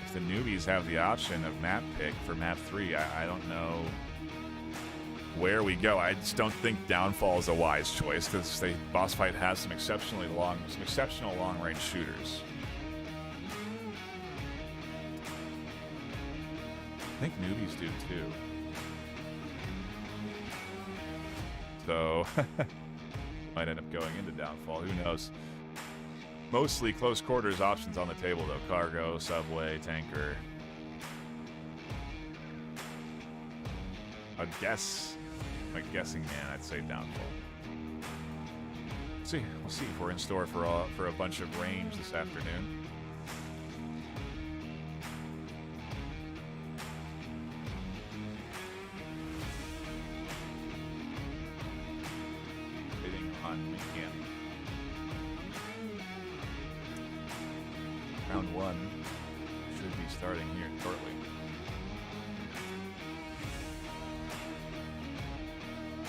If the newbies have the option of map pick for map 3, I don't know where we go. I just don't think Downfall is a wise choice, because boss fight has some exceptional long range shooters. I think newbies do too. So might end up going into Downfall. Who knows? Mostly close quarters options on the table though. Cargo, subway, tanker. I'm a guessing man, I'd say Downfall. We'll see if we're in store for a bunch of range this afternoon. round one should be starting here shortly.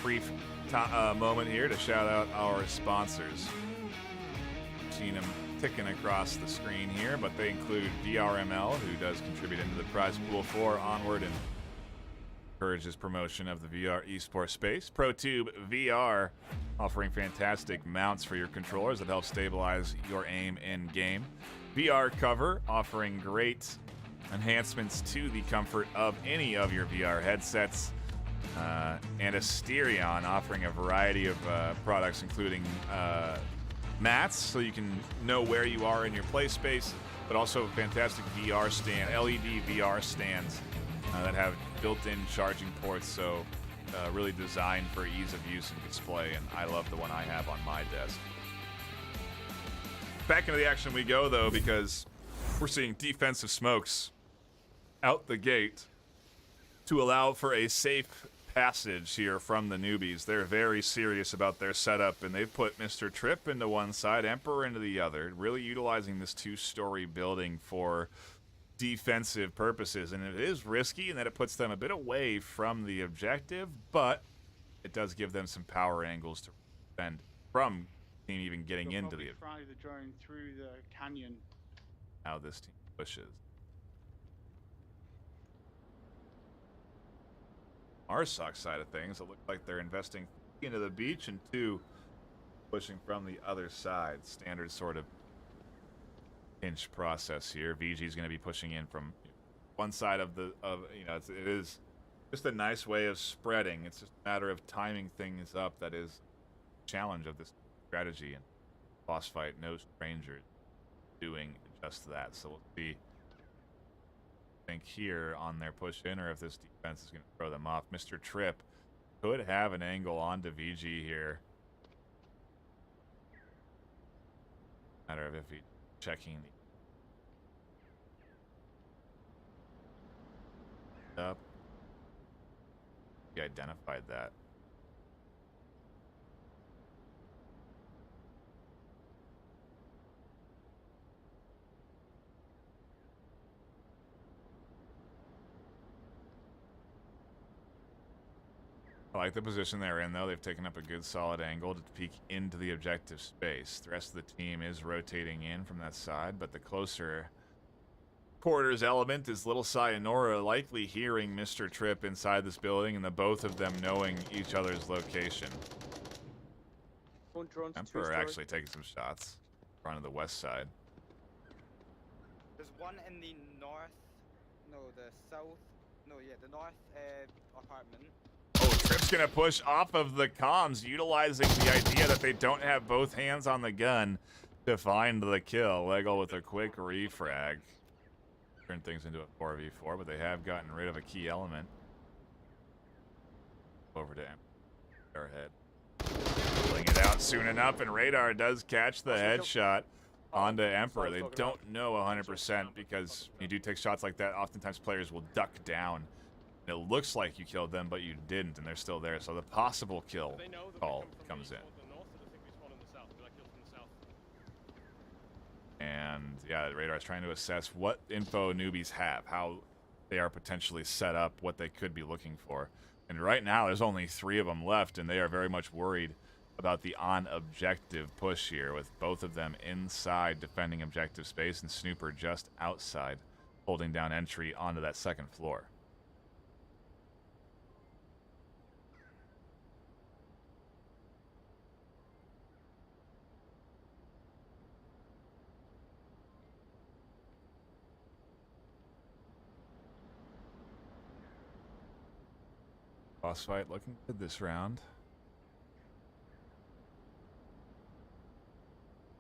Brief moment here to shout out our sponsors. Seen them ticking across the screen here, but they include VRML, who does contribute into the prize pool for Onward and encourages promotion of the VR esports space. ProTube VR, offering fantastic mounts for your controllers that help stabilize your aim in game. VR Cover, offering great enhancements to the comfort of any of your VR headsets. And Asterion, offering a variety of products, including mats, so you can know where you are in your play space, but also fantastic VR stand, LED VR stands that have built-in charging ports, so really designed for ease of use and display, and I love the one I have on my desk. Back into the action we go, though, because we're seeing defensive smokes out the gate to allow for a safe passage here from the newbies. They're very serious about their setup, and they've put Mr. Tripp into one side, Emperor into the other, really utilizing this two-story building for defensive purposes. And it is risky in that it puts them a bit away from the objective, but it does give them some power angles to defend from team even getting into the fly the drone through the canyon. How this team pushes. RSOC side of things, it looks like they're investing into the beach and two pushing from the other side. Standard sort of pinch process here. VG's going to be pushing in from one side of the it is just a nice way of spreading. It's just a matter of timing things up. That is the challenge of this strategy, and boss fight no stranger doing just that. So we'll see. Think here on their push in, or if this defense is going to throw them off. Mr. Tripp could have an angle onto VG here. Matter of if he's checking the up. He identified that. I like the position they're in, though. They've taken up a good solid angle to peek into the objective space. The rest of the team is rotating in from that side, but the closer quarters element is Little Sayonara likely hearing Mr. Tripp inside this building, and the both of them knowing each other's location. Emperor actually taking some shots in front of the west side. There's one in the north, the north apartment. Oh, Tripp's gonna push off of the comms, utilizing the idea that they don't have both hands on the gun to find the kill. Lego with a quick refrag. Turn things into a 4v4, but they have gotten rid of a key element. Over to Airhead. Pulling it out soon enough, and Radar does catch the headshot onto Emperor. They don't know 100% because when you do take shots like that, oftentimes players will duck down. It looks like you killed them, but you didn't, and they're still there. So the possible kill call comes in. And yeah, Radar is trying to assess what info newbies have, how they are potentially set up, what they could be looking for. And right now, there's only 3 of them left, and they are very much worried about the on-objective push here, with both of them inside defending objective space and Snooper just outside, holding down entry onto that second floor. Boss fight looking good this round.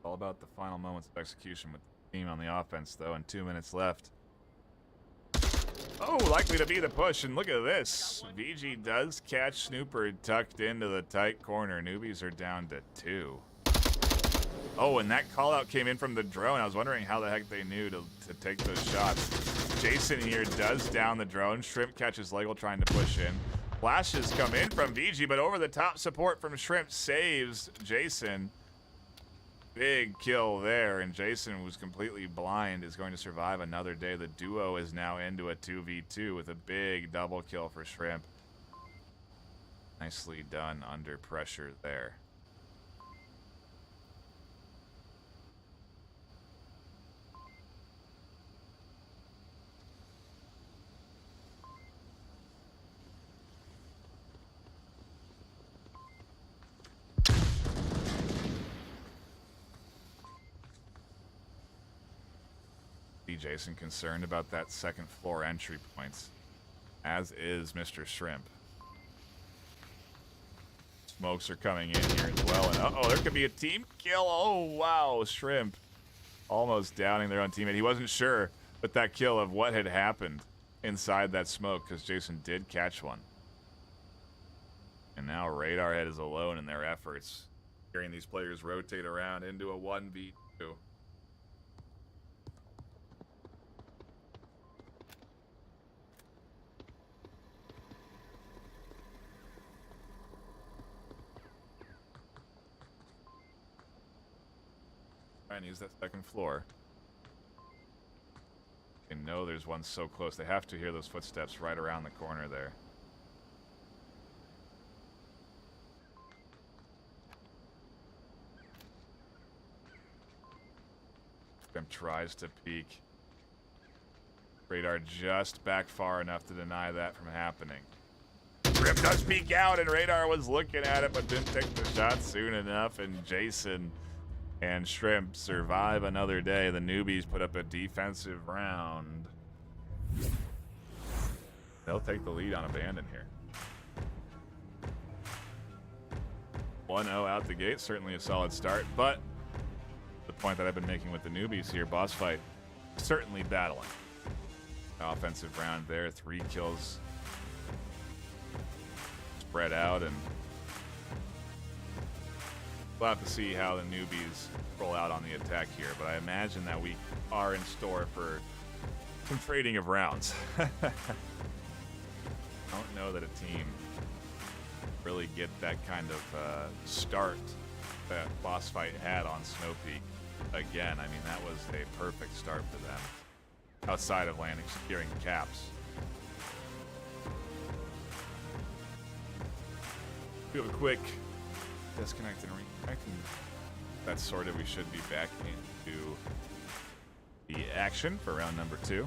All about the final moments of execution with the team on the offense, though, and 2 minutes left. Oh, likely to be the push, and look at this. VG does catch Snooper tucked into the tight corner. Newbies are down to 2. Oh, and that call out came in from the drone. I was wondering how the heck they knew to take those shots. Jason here does down the drone. Shrimp catches Lego trying to push in. Flashes come in from VG, but over the top support from Shrimp saves Jason. big kill there, and Jason, who's completely blind, is going to survive another day. The duo is now into a 2v2 with a big double kill for Shrimp. Nicely done under pressure there. Jason concerned about that second floor entry points, as is Mr. Shrimp. Smokes are coming in here as well, and uh-oh, there could be a team kill. Oh, wow, Shrimp almost downing their own teammate. He wasn't sure with that kill of what had happened inside that smoke, because Jason did catch one. And now Radarhead is alone in their efforts, hearing these players rotate around into a 1v2. Trying to use that second floor. They know there's one so close. They have to hear those footsteps right around the corner there. Shrimp tries to peek. Radar just back far enough to deny that from happening. Shrimp does peek out, and Radar was looking at it but didn't take the shot soon enough, and Jason and Shrimp survive another day. The newbies put up a defensive round. They'll take the lead on Abandon here. 1-0 out the gate, certainly a solid start, but the point that I've been making with the newbies here, boss fight, certainly battling. Offensive round there, 3 kills spread out, and we'll have to see how the newbies roll out on the attack here, but I imagine that we are in store for some trading of rounds. I don't know that a team really get that kind of start that Boss Fight had on Snow Peak. Again, I mean, that was a perfect start for them, outside of landing, securing caps. We have a quick disconnect and reconnect, and that's sorted. We should be back into the action for round number 2.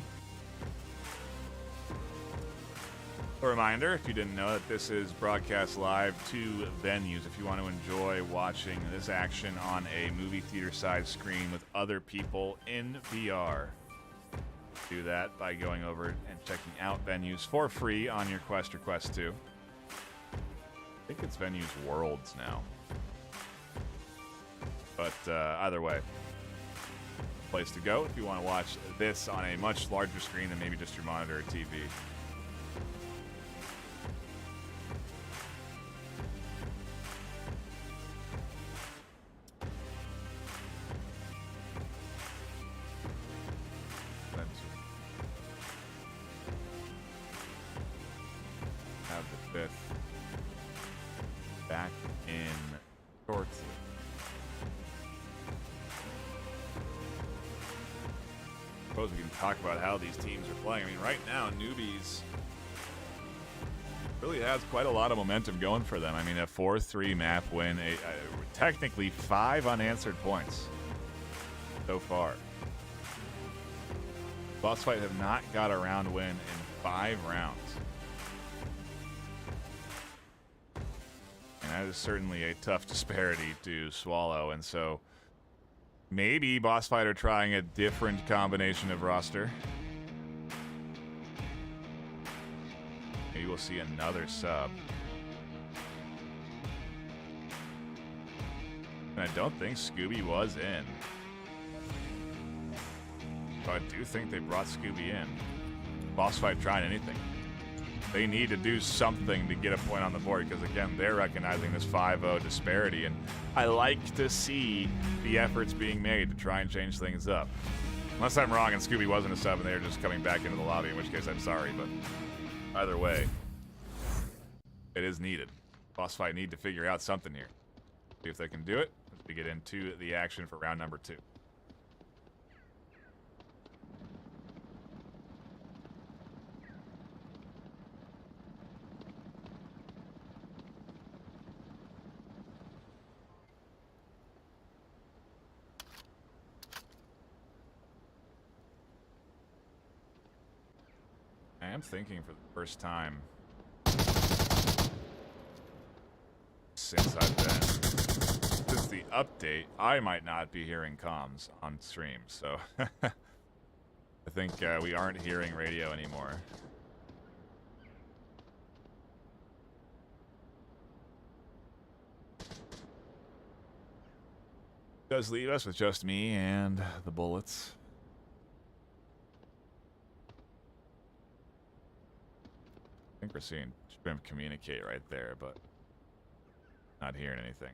A reminder, if you didn't know, that this is broadcast live to venues. If you want to enjoy watching this action on a movie theater size screen with other people in VR, do that by going over and checking out venues for free on your Quest or Quest 2. I think it's Venues Worlds now. But either way, place to go if you want to watch this on a much larger screen than maybe just your monitor or TV. Have the 5th back in shorts. I suppose we can talk about how these teams are playing. I mean, right now, Newbies really has quite a lot of momentum going for them. I mean, a 4-3 map win, technically 5 unanswered points so far. Boss Fight have not got a round win in 5 rounds. And that is certainly a tough disparity to swallow, and so maybe Boss Fight are trying a different combination of roster. Maybe we'll see another sub. And I don't think Scooby was in. But I do think they brought Scooby in. Boss Fight trying anything. They need to do something to get a point on the board because, again, they're recognizing this 5-0 disparity, and I like to see the efforts being made to try and change things up. Unless I'm wrong and Scooby wasn't a sub and they're just coming back into the lobby, in which case I'm sorry, but either way, it is needed. Boss Fight need to figure out something here. See if they can do it. It'd to get into the action for round number 2. I am thinking for the first time since the update, I might not be hearing comms on stream, so I think we aren't hearing radio anymore. Does leave us with just me and the bullets. I think we're seeing Shrimp communicate right there, but not hearing anything.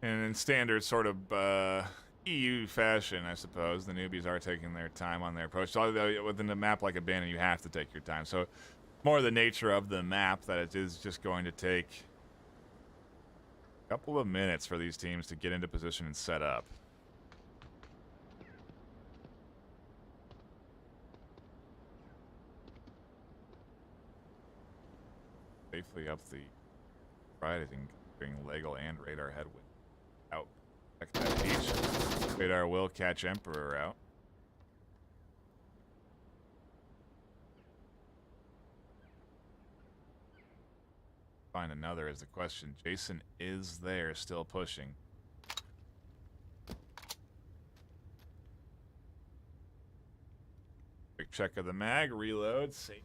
And in standard sort of EU fashion, I suppose, the newbies are taking their time on their approach. Although within a map like Abandon, you have to take your time. So more the nature of the map that it is just going to take a couple of minutes for these teams to get into position and set up. Safely up the right, I think, bring Legal and Radar headwind out. Check that beach. Radar will catch Emperor out. Find another is the question. Jason is there, still pushing. Quick check of the mag, reload, save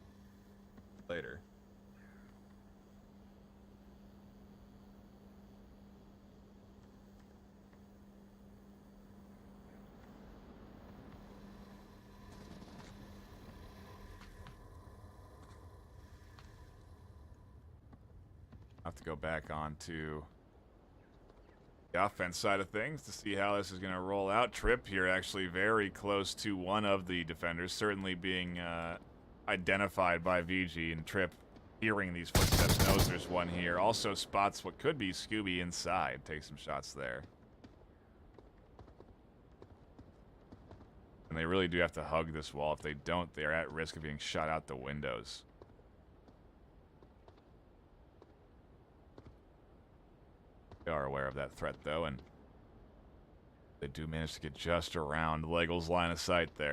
later. Have to go back on to the offense side of things to see how this is going to roll out. Trip here actually very close to one of the defenders, certainly being identified by VG, and Trip hearing these footsteps knows there's one here. Also spots what could be Scooby inside. Takes some shots there. And they really do have to hug this wall. If they don't, they're at risk of being shot out the windows. They are aware of that threat, though, and they do manage to get just around Legal's line of sight there.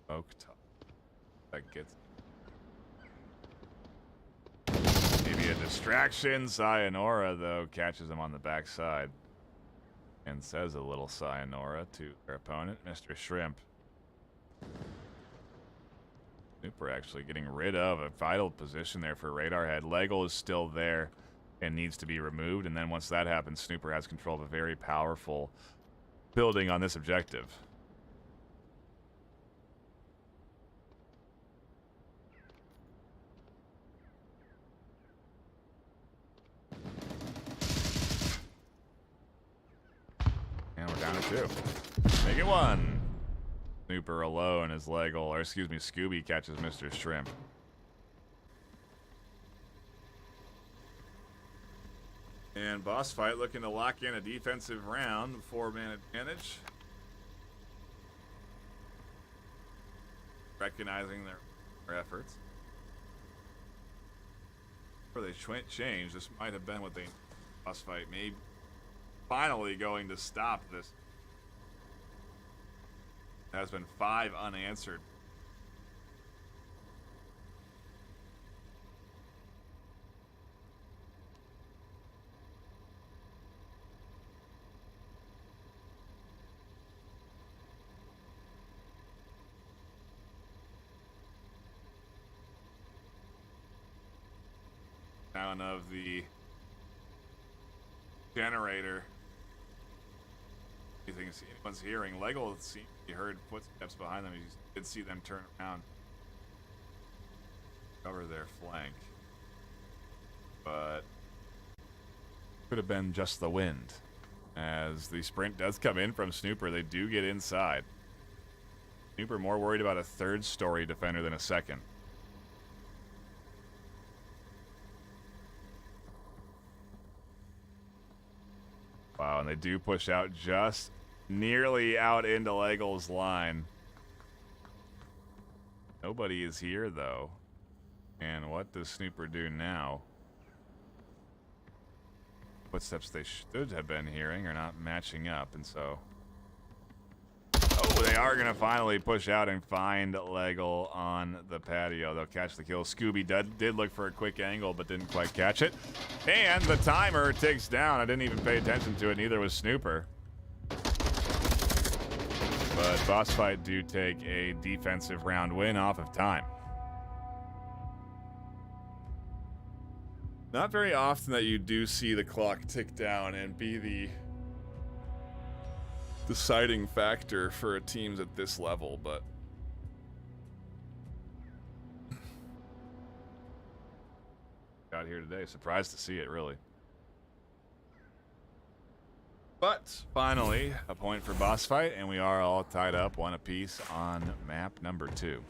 Oak top. That gets maybe a distraction. Sayonara, though, catches him on the backside. And says a little sayonara to their opponent, Mr. Shrimp. Snooper actually getting rid of a vital position there for Radar Head. Legal is still there and needs to be removed. And then once that happens, Snooper has control of a very powerful building on this objective. And we're down to 2. Make it 1. Snooper alone as Legal, or excuse me, Scooby catches Mr. Shrimp. And boss fight looking to lock in a defensive round, 4-man advantage. Recognizing their efforts. Before they change, this might have been what they boss fight. Maybe finally going to stop this. There has been 5 unanswered. Sound of the generator anyone's hearing. Lego he heard footsteps behind them. He did see them turn around, cover their flank, but could have been just the wind. As the sprint does come in from Snooper, they do get inside. Snooper more worried about a third-story defender than a second. Wow, and they do push out just nearly out into Legel's line. Nobody is here, though. And what does Snooper do now? Footsteps they should have been hearing are not matching up, and so... Oh, they are going to finally push out and find Legel on the patio. They'll catch the kill. Scooby did look for a quick angle, but didn't quite catch it. And the timer ticks down. I didn't even pay attention to it. Neither was Snooper. But Boss Fight do take a defensive round win off of time. Not very often that you do see the clock tick down and be the deciding factor for teams at this level, but got here today. Surprised to see it, really. But finally, a point for Boss Fight, and we are all tied up, one apiece on map number 2.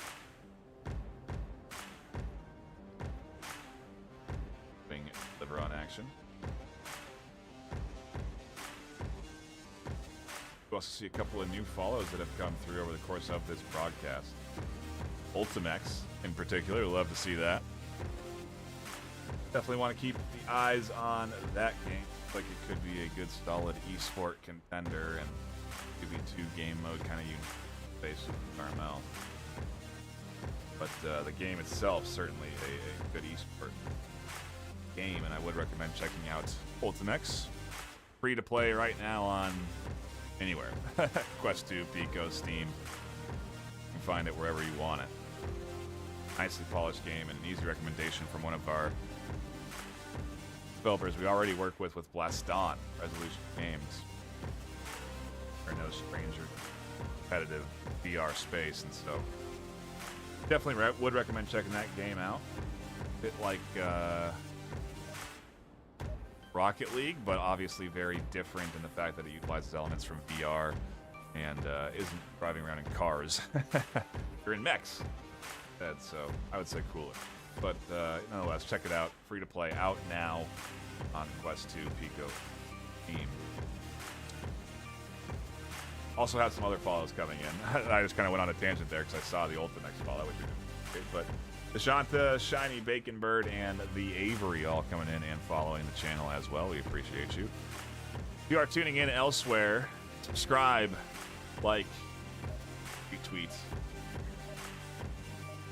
Liver on action. You also see a couple of new follows that have come through over the course of this broadcast. Ultimex, in particular, love to see that. Definitely want to keep the eyes on that game. Looks like it could be a good, solid esport contender, and could be 2 game mode kind of unique based with VRML. But the game itself certainly a good esport game, and I would recommend checking out Ultimex. Free to play right now on anywhere. Quest 2, Pico, Steam. You can find it wherever you want it. Nicely polished game and an easy recommendation from one of our developers we already work with Blaston, Resolution Games. They're no stranger to competitive VR space, and so definitely would recommend checking that game out. A bit like Rocket League, but obviously very different in the fact that it utilizes elements from VR and isn't driving around in cars. You're in mechs. So I would say cooler. But nonetheless, check it out. Free to play, out now on Quest 2 Pico Team. Also had some other follows coming in. I just kind of went on a tangent there because I saw the Ultimex follow, which is great. But Deshanta, Shiny Bacon Bird, and the Avery all coming in and following the channel as well. We appreciate you. If you are tuning in elsewhere, subscribe, like, retweet.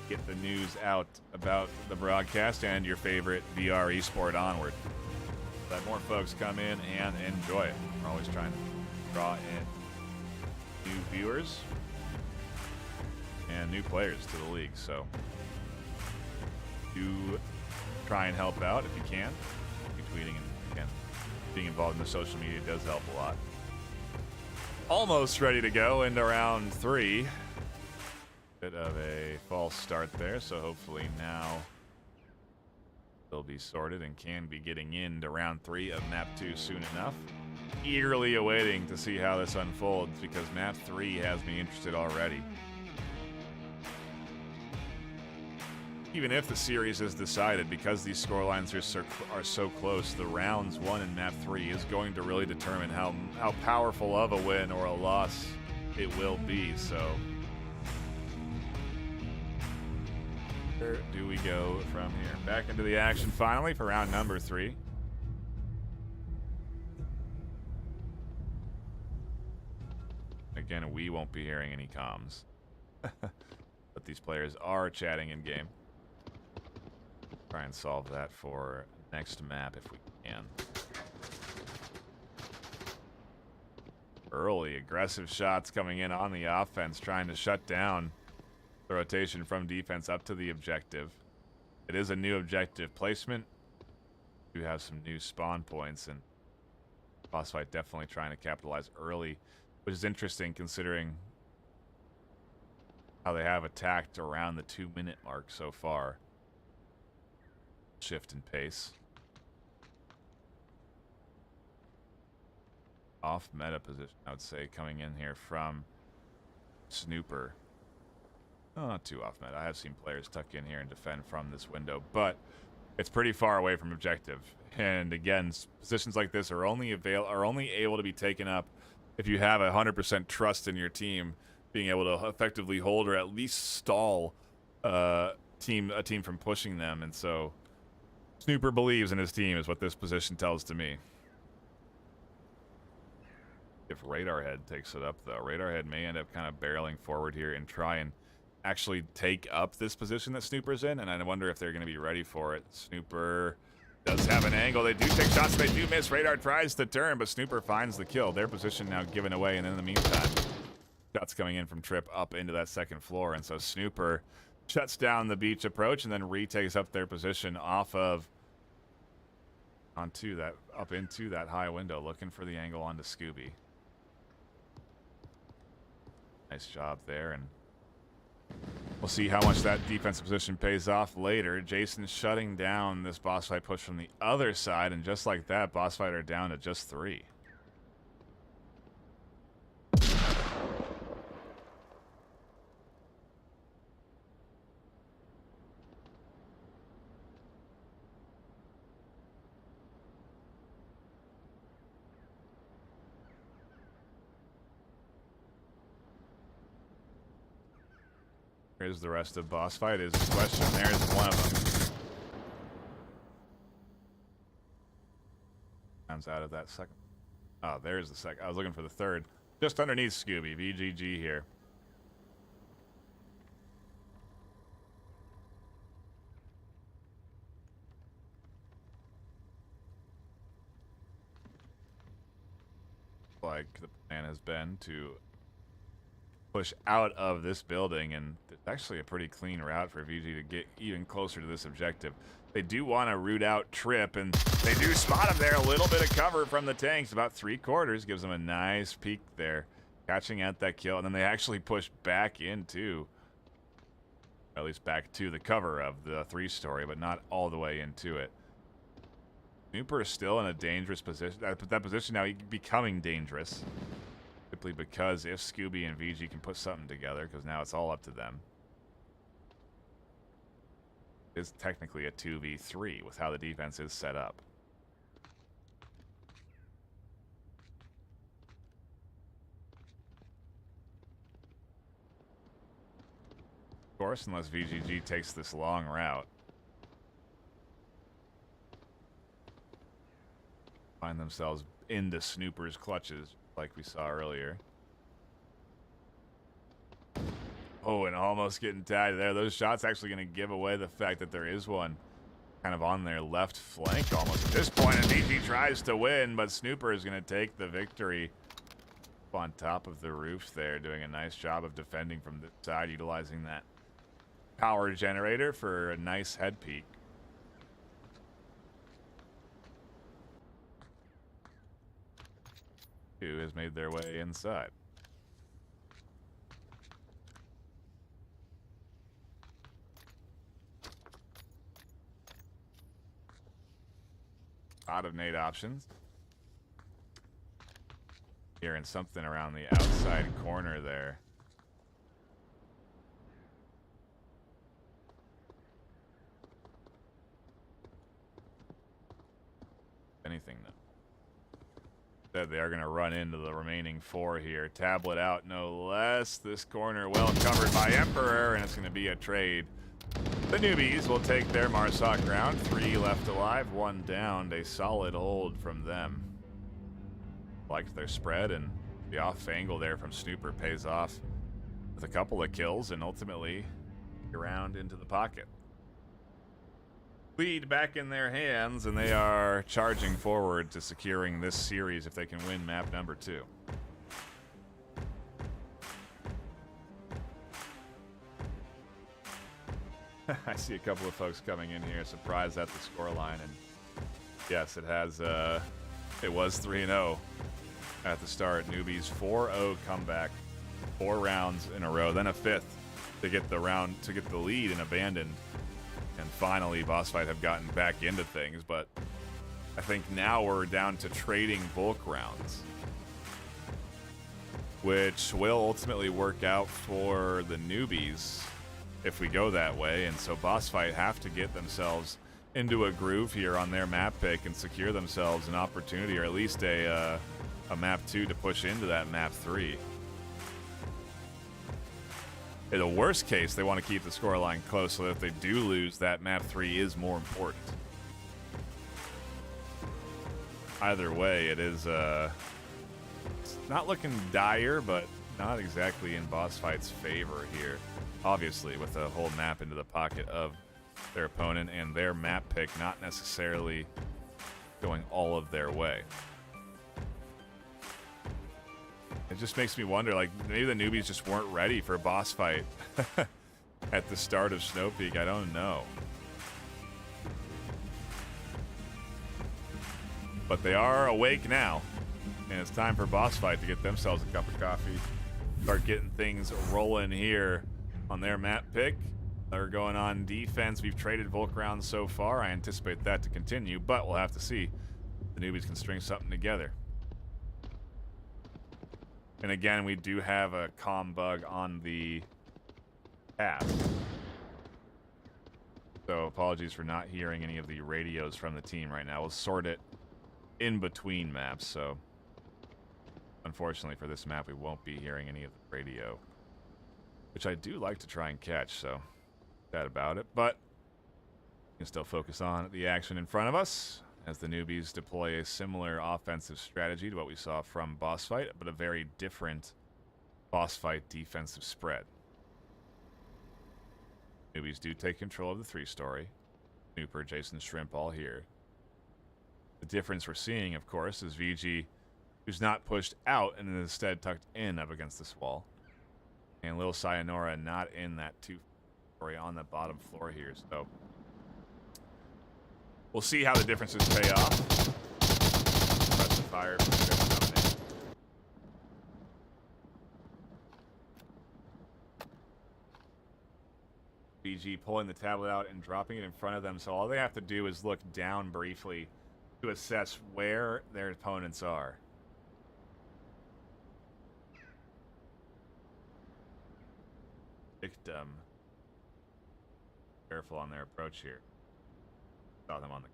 Get the news out about the broadcast and your favorite VR esport Onward. Let more folks come in and enjoy it. We're always trying to draw in new viewers and new players to the league, so do try and help out if you can. Retweeting and again, being involved in the social media does help a lot. Almost ready to go into round 3. Bit of a false start there, so hopefully now they'll be sorted and can be getting into round 3 of map 2 soon enough. Eagerly awaiting to see how this unfolds because map 3 has me interested already. Even if the series is decided, because these scorelines are so close, the rounds 1 in map 3 is going to really determine how powerful of a win or a loss it will be. So where do we go from here? Back into the action finally for round number 3. Again, we won't be hearing any comms, but these players are chatting in game. Try and solve that for next map if we can. Early aggressive shots coming in on the offense, trying to shut down the rotation from defense up to the objective. It is a new objective placement. We do have some new spawn points, and Boss Fight definitely trying to capitalize early which is interesting considering how they have attacked around the 2-minute mark so far. Shift in pace. Off meta position, I would say, coming in here from Snooper. Oh, not too off meta. I have seen players tuck in here and defend from this window, but it's pretty far away from objective. And again, positions like this are only able to be taken up if you have 100% trust in your team being able to effectively hold or at least stall a team from pushing them. And so Snooper believes in his team is what this position tells to me. If Radar Head takes it up, though, Radar Head may end up kind of barreling forward here and try and actually take up this position that Snooper's in, and I wonder if they're going to be ready for it. Snooper does have an angle. They do take shots. They do miss. Radar tries to turn, but Snooper finds the kill. Their position now given away, and in the meantime, shots coming in from Trip up into that second floor, and so Snooper shuts down the beach approach and then retakes up their position off of onto that, up into that high window, looking for the angle onto Scooby. Nice job there, and we'll see how much that defensive position pays off later. Jason shutting down this boss fight push from the other side, and just like that, boss fight are down to just 3. Here's the rest of boss fight is the question. There's one of them. Comes out of that second. Oh, there's the second. I was looking for the third. Just underneath Scooby. VGG here. Like the plan has been to push out of this building, and it's actually a pretty clean route for VG to get even closer to this objective. They do want to root out Trip, and they do spot him there. A little bit of cover from the tanks, about 3/4, gives them a nice peek there, catching at that kill, and then they actually push back into, or at least back to the cover of the 3-story, but not all the way into it. Snooper is still in a dangerous position. That position now becoming dangerous. Simply because if Scooby and VG can put something together, because now it's all up to them. It's technically a 2v3 with how the defense is set up. Of course, unless VGG takes this long route. Find themselves into Snooper's clutches, like we saw earlier. Oh, and almost getting tagged there. Those shots actually going to give away the fact that there is one kind of on their left flank almost at this point, and VG tries to win, but Snooper is going to take the victory on top of the roof there, doing a nice job of defending from the side, utilizing that power generator for a nice head peek. Who has made their way inside. Out of nade options. Hearing something around the outside corner there. Anything though. Said they are going to run into the remaining 4 here. Tablet out no less. This corner well covered by Emperor, and it's going to be a trade. The newbies will take their Marsoc ground. 3 left alive, 1 down. A solid hold from them. Liked their spread, and the off angle there from Snooper pays off with a couple of kills and ultimately around into the pocket. Lead back in their hands, and they are charging forward to securing this series if they can win map number 2. I see a couple of folks coming in here surprised at the scoreline, and yes, it has it was 3-0. at the start. Newbies 4-0 comeback, 4 rounds in a row, then a 5th to get the lead and abandoned. And finally, Boss Fight have gotten back into things, but I think now we're down to trading bulk rounds, which will ultimately work out for the newbies if we go that way. And so Boss Fight have to get themselves into a groove here on their map pick and secure themselves an opportunity, or at least a map 2 to push into that map 3. In the worst case, they want to keep the scoreline close so that if they do lose, that map 3 is more important. Either way, it is it's not looking dire, but not exactly in Boss Fight's favor here. Obviously, with the whole map into the pocket of their opponent and their map pick not necessarily going all of their way. It just makes me wonder, like, maybe the newbies just weren't ready for Boss Fight at the start of Snow Peak. I don't know. But they are awake now, and it's time for Boss Fight to get themselves a cup of coffee, start getting things rolling here on their map pick. They're going on defense. We've traded Volk rounds so far. I anticipate that to continue, but we'll have to see. The newbies can string something together. And again, we do have a comm bug on the app. So apologies for not hearing any of the radios from the team right now. We'll sort it in between maps, so unfortunately for this map, we won't be hearing any of the radio, which I do like to try and catch, so that about it. But we can still focus on the action in front of us as the newbies deploy a similar offensive strategy to what we saw from Boss Fight, but a very different Boss Fight defensive spread. Newbies do take control of the 3-story. Snooper, Jason, Shrimp all here. The difference we're seeing, of course, is VG, who's not pushed out and instead tucked in up against this wall. And Lil Sayonara not in that 2-story on the bottom floor here, so we'll see how the differences pay off. Press the fire from Shrimp coming in. VG pulling the tablet out and dropping it in front of them, so all they have to do is look down briefly to assess where their opponents are. Victim. Careful on their approach here. Saw them on the...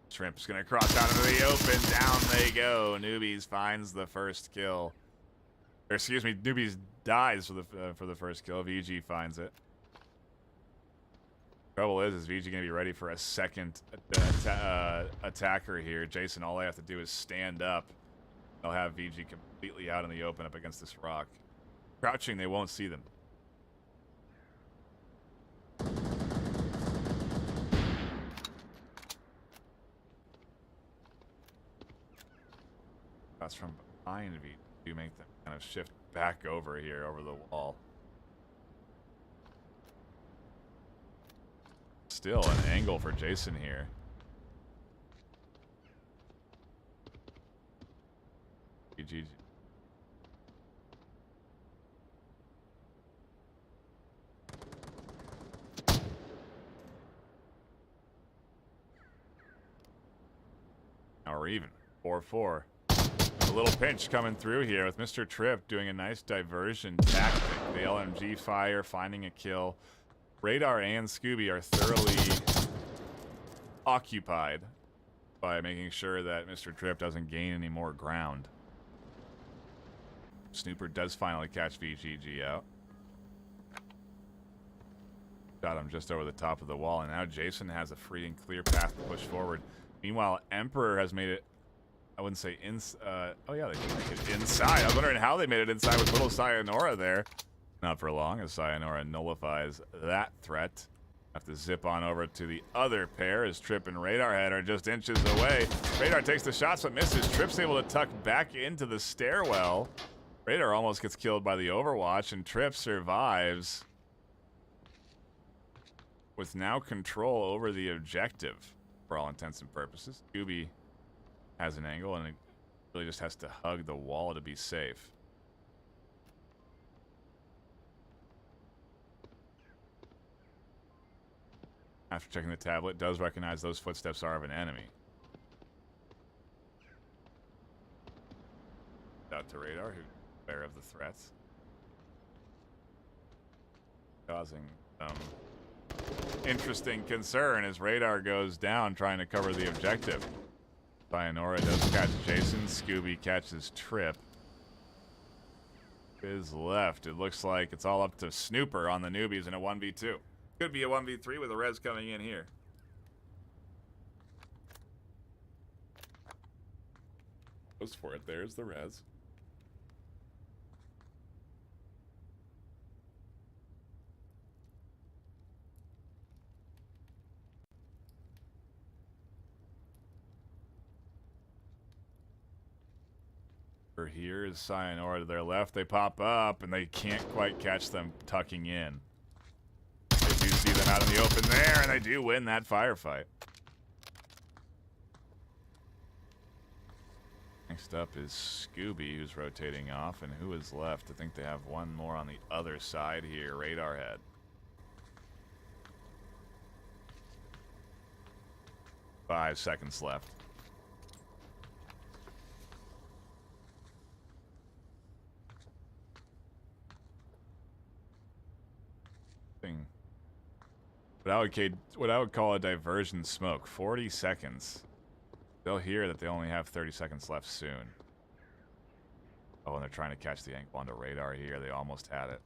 Shrimp's gonna cross out into the open. Down they go. Newbies finds the first kill. Or excuse me, Newbies dies for the first kill. VG finds it. Trouble is VG gonna be ready for a second attacker here. Jason, all they have to do is stand up. They'll have VG completely out in the open up against this rock. Crouching, they won't see them. That's from behind VG. Do make them kind of shift back over here, over the wall. Still an angle for Jason here. GG. Now we're even. 4-4. A little pinch coming through here with Mr. Trip doing a nice diversion tactic. The LMG fire, finding a kill. Radar and Scooby are thoroughly occupied by making sure that Mr. Trip doesn't gain any more ground. Snooper does finally catch VGG out. Got him just over the top of the wall, and now Jason has a free and clear path to push forward. Meanwhile, Emperor has made it, I wouldn't say oh yeah, they can make it inside. I was wondering how they made it inside with little Sayonara there. Not for long, as Sayonara nullifies that threat. Have to zip on over to the other pair as Trip and Radar Head are just inches away. Radar takes the shots but misses. Trip's able to tuck back into the stairwell. Radar almost gets killed by the Overwatch, and Trip survives. with now control over the objective for all intents and purposes. Scooby has an angle and it really just has to hug the wall to be safe. After checking the tablet, it does recognize those footsteps are of an enemy. Out to radar, who's aware of the threats. Causing interesting concern as radar goes down trying to cover the objective. Sayonara does catch Jason. Scooby catches Trip. Is left. It looks like it's all up to Snooper on the newbies in a 1v2. Could be a 1v3 with a res coming in here. Goes for it. There's the res. Here is Sayonara to their left. They pop up and they can't quite catch them tucking in. They do see them out in the open there, and they do win that firefight. Next up is Scooby, who's rotating off, and who is left? I think they have one more on the other side here. Radar head. Five seconds left. What I would call a diversion smoke. 40 seconds. They'll hear that they only have 30 seconds left soon. Oh, and they're trying to catch the angle onto radar here. They almost had it.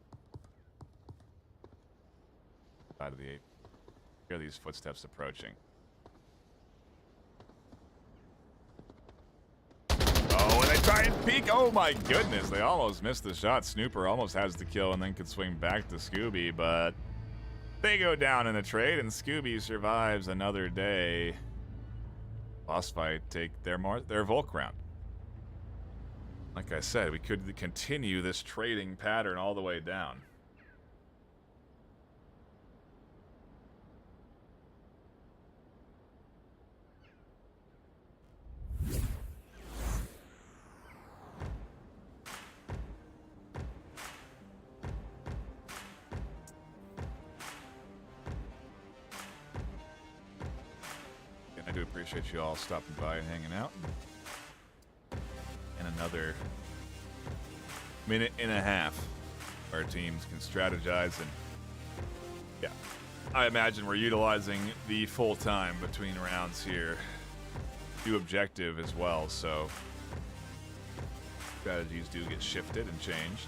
Side of the 8. Hear these footsteps approaching. Oh, and they try and peek. Oh my goodness, they almost missed the shot. Snooper almost has the kill and then could swing back to Scooby, but they go down in a trade, and Scooby survives another day. Boss fight take their Volk round. Like I said, we could continue this trading pattern all the way down. I do appreciate you all stopping by and hanging out. In another minute and a half, our teams can strategize, and yeah, I imagine we're utilizing the full time between rounds here. Do objective as well, so strategies do get shifted and changed.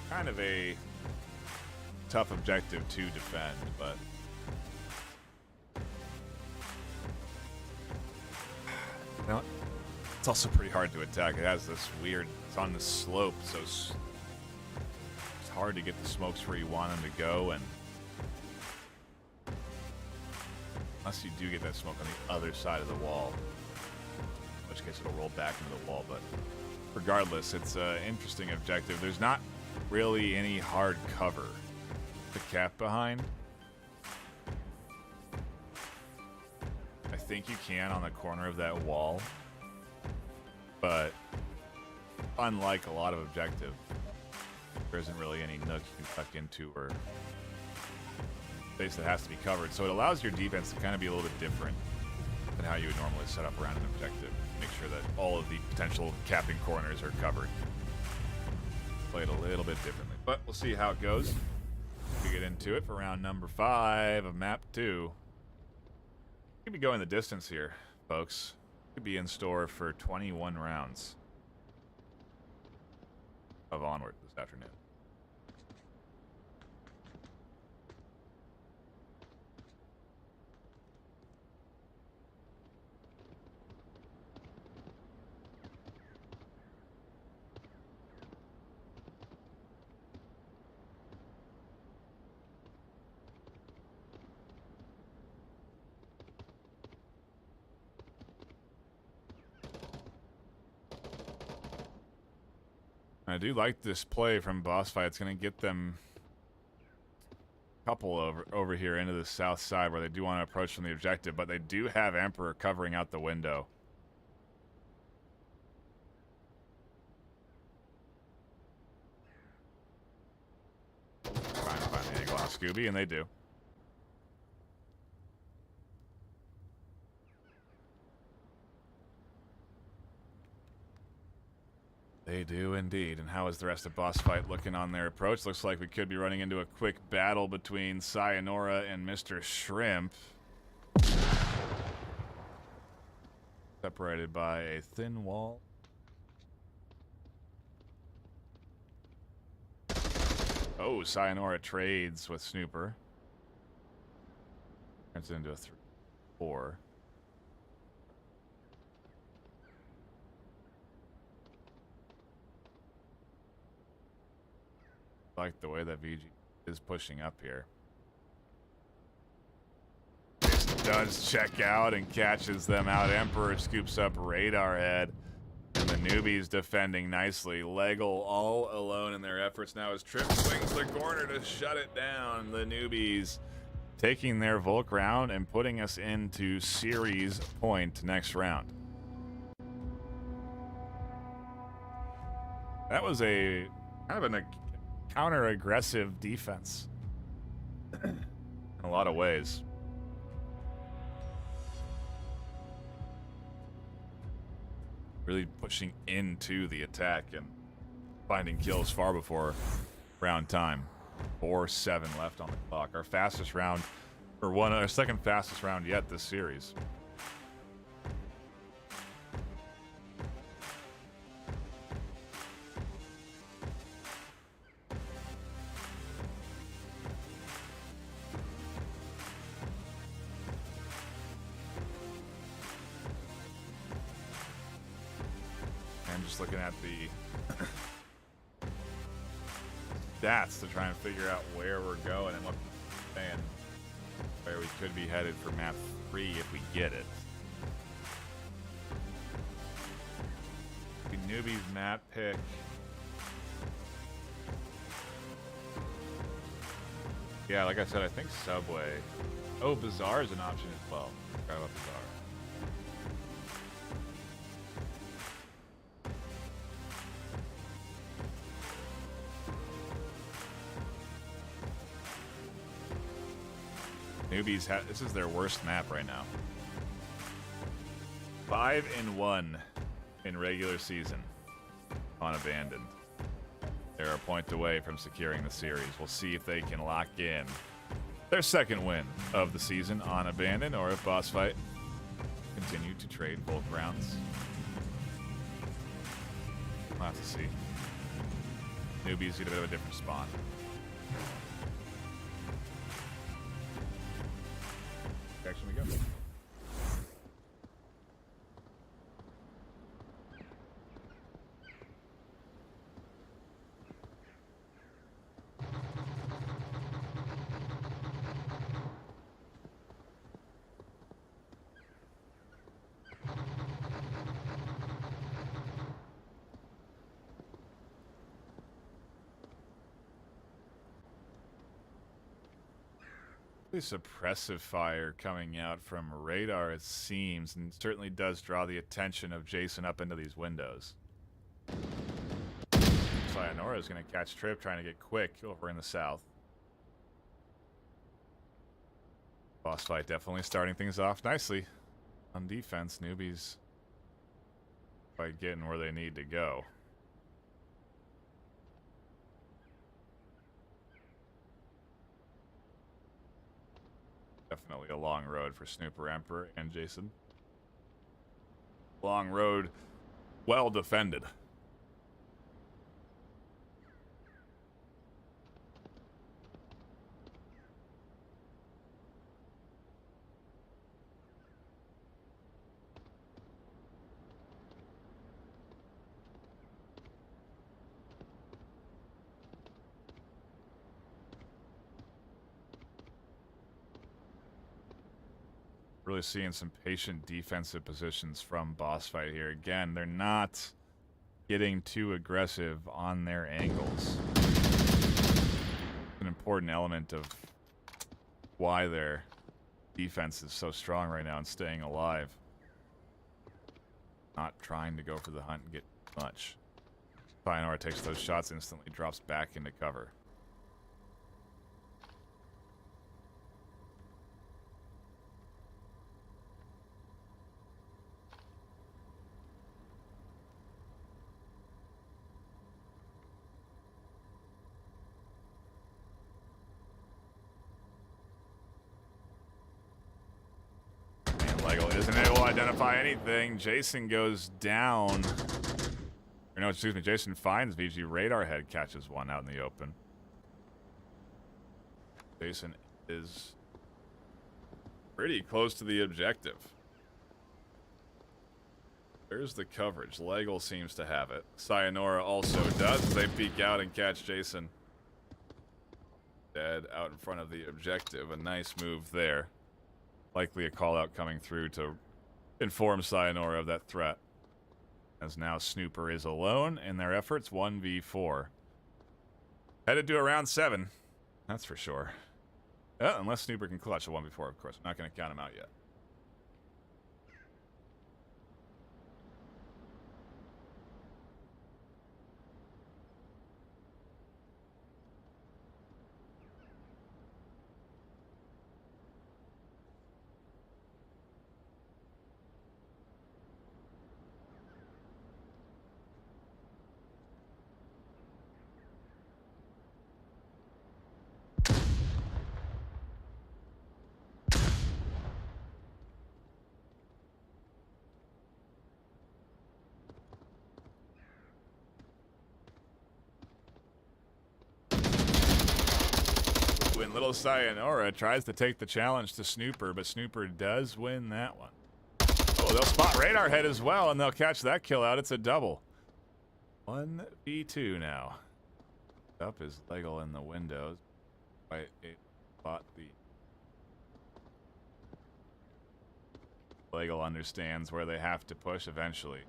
Kind of a tough objective to defend, but no, it's also pretty hard to attack. It has this weird, it's on the slope, so it's hard to get the smokes where you want them to go, and unless you do get that smoke on the other side of the wall, in which case it'll roll back into the wall. But regardless, it's an interesting objective. There's not really any hard cover to cap behind. I think you can on the corner of that wall, but unlike a lot of objective, there isn't really any nook you can tuck into or space that has to be covered. So it allows your defense to kind of be a little bit different than how you would normally set up around an objective. Make sure that all of the potential capping corners are covered. Play it a little bit differently, but we'll see how it goes. We get into it for round number 5 of map 2. Could be going the distance here, folks. Could be in store for 21 rounds of Onward this afternoon. I do like this play from Boss Fight. It's going to get them couple over here into the south side where they do want to approach from the objective, but they do have Emperor covering out the window. Trying to find the angle on Scooby, and they do. They do indeed. And how is the rest of Boss Fight looking on their approach? Looks like we could be running into a quick battle between Sayonara and Mr. Shrimp. Separated by a thin wall. Oh, Sayonara trades with Snooper. Turns it into a 3-4. Like the way that VG is pushing up here. Just does check out and catches them out. Emperor scoops up Radar Head. And the newbies defending nicely. Leggle all alone in their efforts now as Trip swings the corner to shut it down. The newbies taking their Volk round and putting us into series point next round. That was a kind of a counter-aggressive defense in a lot of ways. Really pushing into the attack and finding kills far before round time. 4-7 left on the clock. Our fastest round, or our second fastest round yet this series. Looking at the stats to try and figure out where we're going and what we're saying, where we could be headed for map 3 if we get it. The newbies map pick. Yeah, like I said, I think Subway. Oh, Bazaar is an option as well. Forgot about Bazaar. Newbies, this is their worst map right now. 5-1 in regular season on Abandoned. They're a point away from securing the series. We'll see if they can lock in their second win of the season on Abandoned, or if Boss Fight continue to trade both rounds. We'll have to see. Newbies get a bit of a different spawn. Direction we go. Suppressive fire coming out from Radar, it seems, and certainly does draw the attention of Jason up into these windows. Sayonara is going to catch Trip trying to get quick over in the south. Boss Fight definitely starting things off nicely on defense. Newbies by getting where they need to go. Definitely a long road for Snooper Emperor and Jason. Long road, well defended. Really seeing some patient defensive positions from Boss Fight here. Again, they're not getting too aggressive on their angles. An important element of why their defense is so strong right now and staying alive. Not trying to go for the hunt and get much. Cyanora takes those shots instantly, drops back into cover. Lego isn't able to identify anything. Jason goes down. Or no, excuse me. Jason finds VG. Radar head catches one out in the open. Jason is pretty close to the objective. There's the coverage. Lego seems to have it. Sayonara also does. They peek out and catch Jason dead out in front of the objective. A nice move there. Likely a call out coming through to inform Sayonara of that threat. As now Snooper is alone in their efforts, 1v4. Headed to around 7. That's for sure. Unless Snooper can clutch a 1v4, of course. I'm not going to count him out yet. When little Sayonara tries to take the challenge to Snooper, but Snooper does win that one. Oh, they'll spot Radar Head as well, and they'll catch that kill out. It's a double. 1v2 now. Up is Lego in the windows. Right, it spot the... Lego understands where they have to push eventually.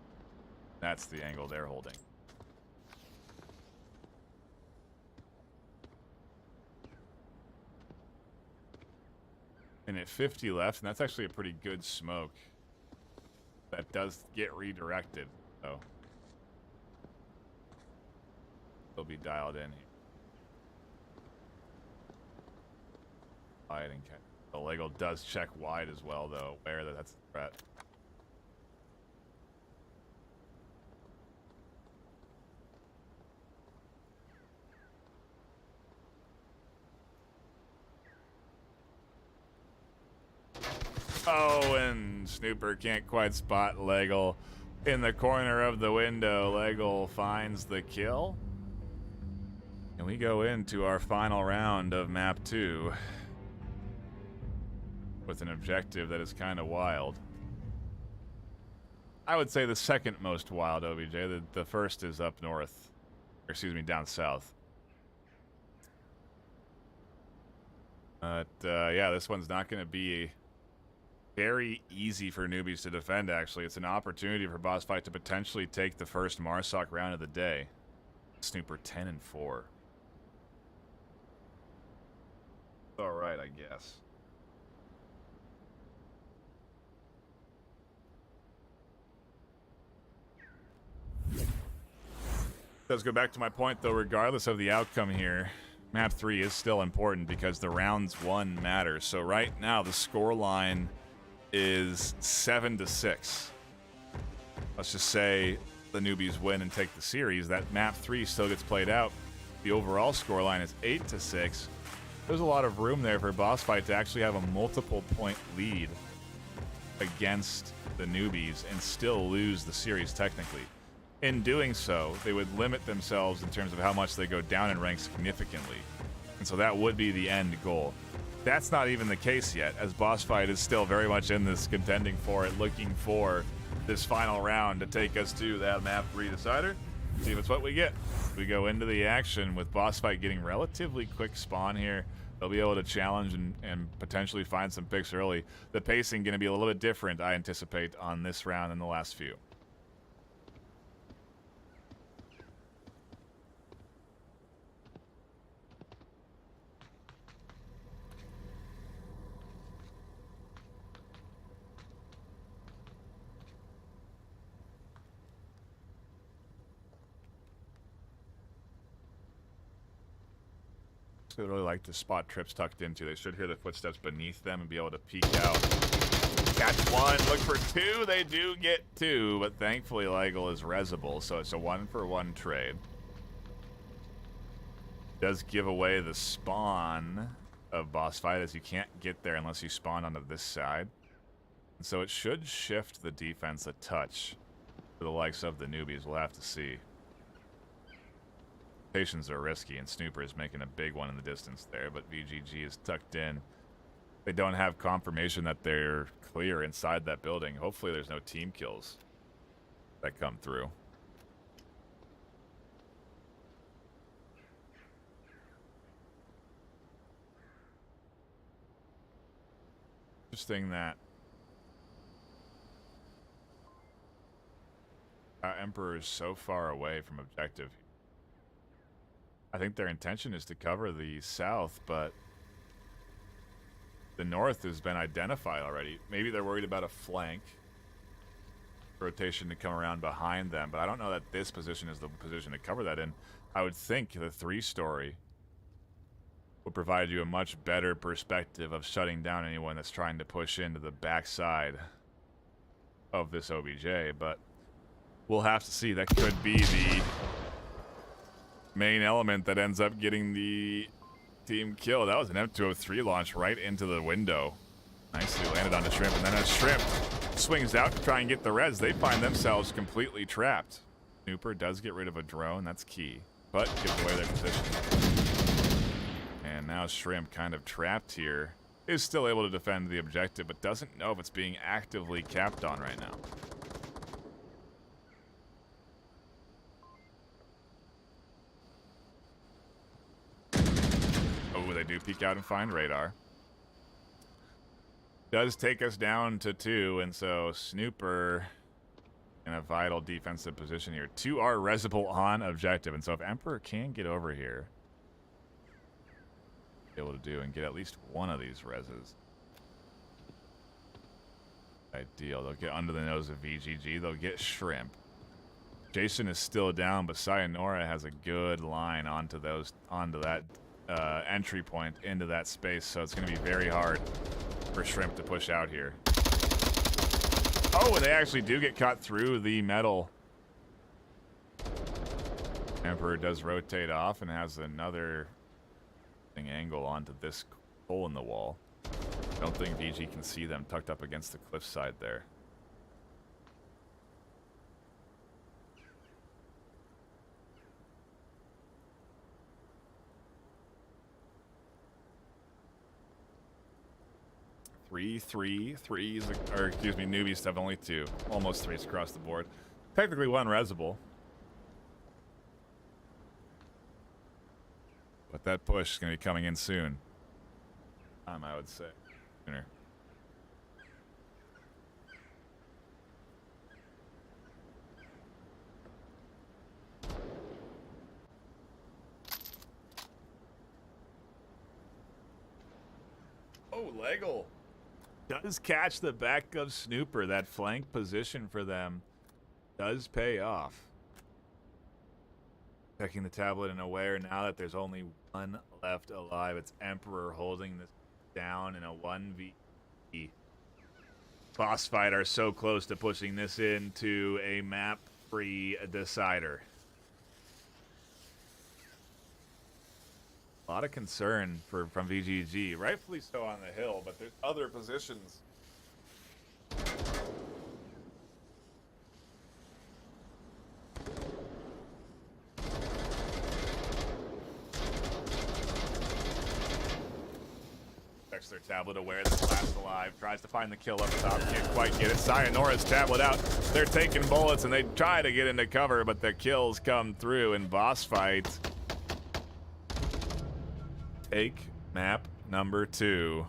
That's the angle they're holding. And at 50 left, and that's actually a pretty good smoke. That does get redirected, so they'll be dialed in here. Wide and the Lego does check wide as well, though, aware that that's a threat. Oh, and Snooper can't quite spot Lego in the corner of the window. Lego finds the kill. And we go into our final round of map 2 with an objective that is kind of wild. I would say the second most wild, OBJ. The first is up north. Or excuse me, down south. But yeah, this one's not going to be very easy for newbies to defend, actually. It's an opportunity for Boss Fight to potentially take the first Marsoc round of the day. Snooper 10-4. Alright, I guess. Does go back to my point, though, regardless of the outcome here, map 3 is still important because the rounds won matter. So right now, the score line is 7-6. Let's just say the newbies win and take the series. That map 3 still gets played out. The overall scoreline is 8-6. There's a lot of room there for Boss Fight to actually have a multiple point lead against the newbies and still lose the series technically. In doing so, they would limit themselves in terms of how much they go down in rank significantly. And so that would be the end goal. That's not even the case yet, as Boss Fight is still very much in this, contending for it, looking for this final round to take us to that map 3 decider. See if it's what we get. We go into the action with Boss Fight getting relatively quick spawn here. They'll be able to challenge and potentially find some picks early. The pacing going to be a little bit different, I anticipate, on this round than the last few. They really like to spot trips tucked into. They should hear the footsteps beneath them and be able to peek out. Catch one, look for two. They do get two, but thankfully Legal is resable, so it's a 1-for-1 trade. Does give away the spawn of boss fight, as you can't get there unless you spawn onto this side. And so it should shift the defense a touch for the likes of the newbies. We'll have to see. Patients are risky, and Snooper is making a big one in the distance there, but VGG is tucked in. They don't have confirmation that they're clear inside that building. Hopefully there's no team kills that come through. Interesting that Emperor is so far away from objective. I think their intention is to cover the south, but the north has been identified already. Maybe they're worried about a flank rotation to come around behind them, but I don't know that this position is the position to cover that in. I would think the 3-story will provide you a much better perspective of shutting down anyone that's trying to push into the backside of this OBJ, but we'll have to see. That could be the main element that ends up getting the team kill. That was an M203 launch right into the window. Nicely landed on the Shrimp, and then as Shrimp swings out to try and get the res, they find themselves completely trapped. Snooper does get rid of a drone, that's key, but gives away their position. And now Shrimp, kind of trapped here, is still able to defend the objective, but doesn't know if it's being actively capped on right now. Oh, they do peek out and find radar. Does take us down to 2, and so Snooper in a vital defensive position here. 2 are resible on objective, and so if Emperor can get over here, be able to do and get at least one of these reses. Ideal. They'll get under the nose of VGG. They'll get Shrimp. Jason is still down, but Sayonara has a good line onto that entry point into that space, so it's going to be very hard for Shrimp to push out here. Oh, and they actually do get caught through the metal. Emperor does rotate off and has another angle onto this hole in the wall. I don't think VG can see them tucked up against the cliffside there. Threes, or excuse me, newbies have only 2. Almost 3s across the board. Technically 1 resable. But that push is going to be coming in soon. I would say. Sooner. Oh, Legal does catch the back of Snooper. That flank position for them does pay off. Checking the tablet and aware now that there's only 1 left alive. It's Emperor holding this down in a 1v. Boss fight are so close to pushing this into a map-free decider. A lot of concern from VGG, rightfully so on the hill, but there's other positions. Checks their tablet, aware that the last alive, tries to find the kill up top, can't quite get it. Sayonara's tablet out. They're taking bullets and they try to get into cover, but the kills come through in boss fight. Take map number 2.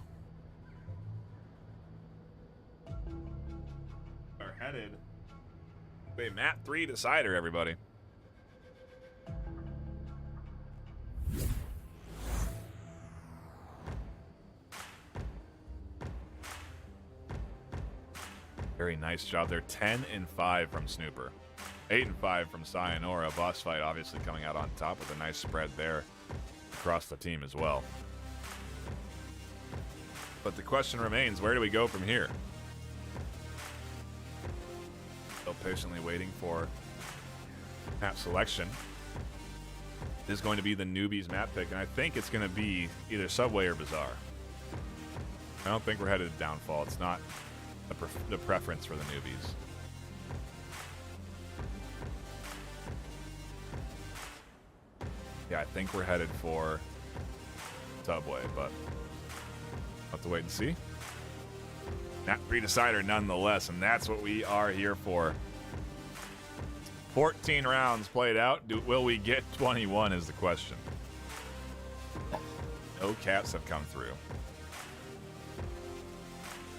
Are headed to a map 3 decider, everybody. Very nice job there. 10 and 5 from Snooper. 8 and 5 from Sayonara. Boss fight obviously coming out on top with a nice spread there. across the team as well. But the question remains, where do we go from here? Still patiently waiting for map selection. This is going to be the newbies map pick, and I think it's going to be either Subway or Bazaar. I don't think we're headed to Downfall. It's not the preference for the newbies. Yeah, I think we're headed for Subway, but we'll have to wait and see. Map 3 decider nonetheless, and that's what we are here for. 14 rounds played out. Will we get 21 is the question. No caps have come through.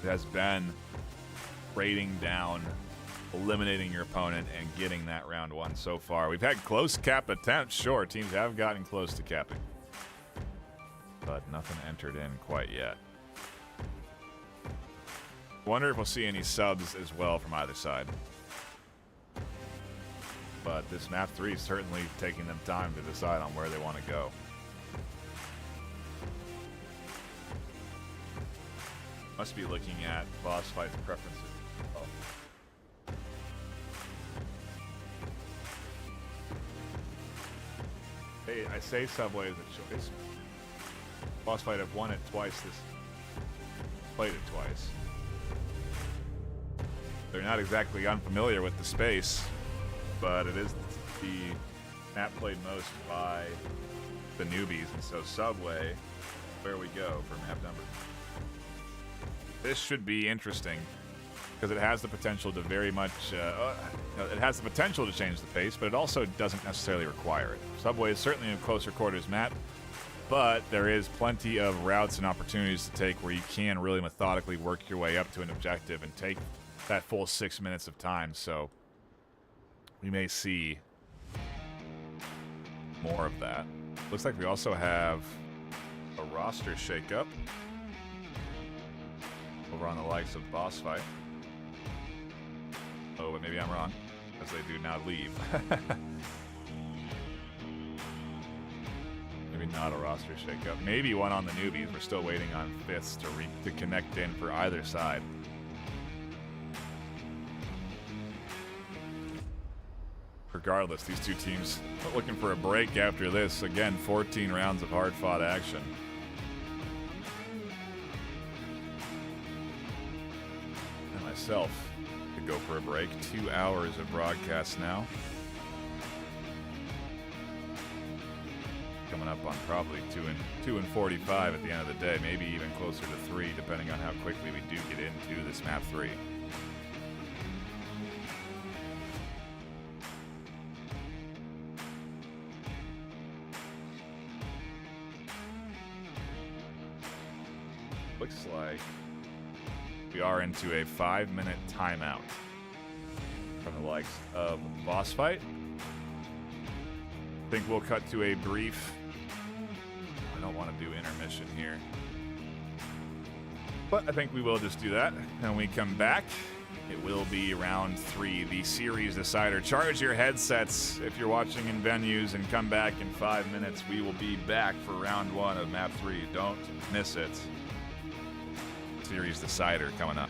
It has been raiding down, eliminating your opponent, and getting that round 1 so far. We've had close cap attempts. Sure, teams have gotten close to capping, but nothing entered in quite yet. Wonder if we'll see any subs as well from either side. But this map 3 is certainly taking them time to decide on where they want to go. Must be looking at boss fight preferences. Oh. Hey, I say Subway is a choice. Boss fight, I've won it twice. Played it twice. They're not exactly unfamiliar with the space, but it is the map played most by the newbies, and so Subway, where we go for map number. This should be interesting because it has the potential to very much. It has the potential to change the pace, but it also doesn't necessarily require it. Subway is certainly a closer quarters map, but there is plenty of routes and opportunities to take where you can really methodically work your way up to an objective and take that full 6 minutes of time. So we may see more of that. Looks like we also have a roster shakeup over on the likes of Boss Fight. Oh, but maybe I'm wrong, as they do now leave. Maybe not a roster shakeup. Maybe one on the newbies. We're still waiting on fifths to connect in for either side. Regardless, these two teams are looking for a break after this. Again, 14 rounds of hard-fought action. And myself could go for a break. 2 hours of broadcast now. Coming up on probably 2 and 45 at the end of the day, maybe even closer to 3, depending on how quickly we do get into this map 3. Looks like we are into a 5-minute timeout from the likes of Boss Fight. I think we'll cut to a brief. I don't want to do intermission here, but I think we will just do that. And when we come back, it will be round 3, the series decider. Charge your headsets if you're watching in venues and come back in 5 minutes. We will be back for round 1 of map 3. Don't miss it. Series decider coming up.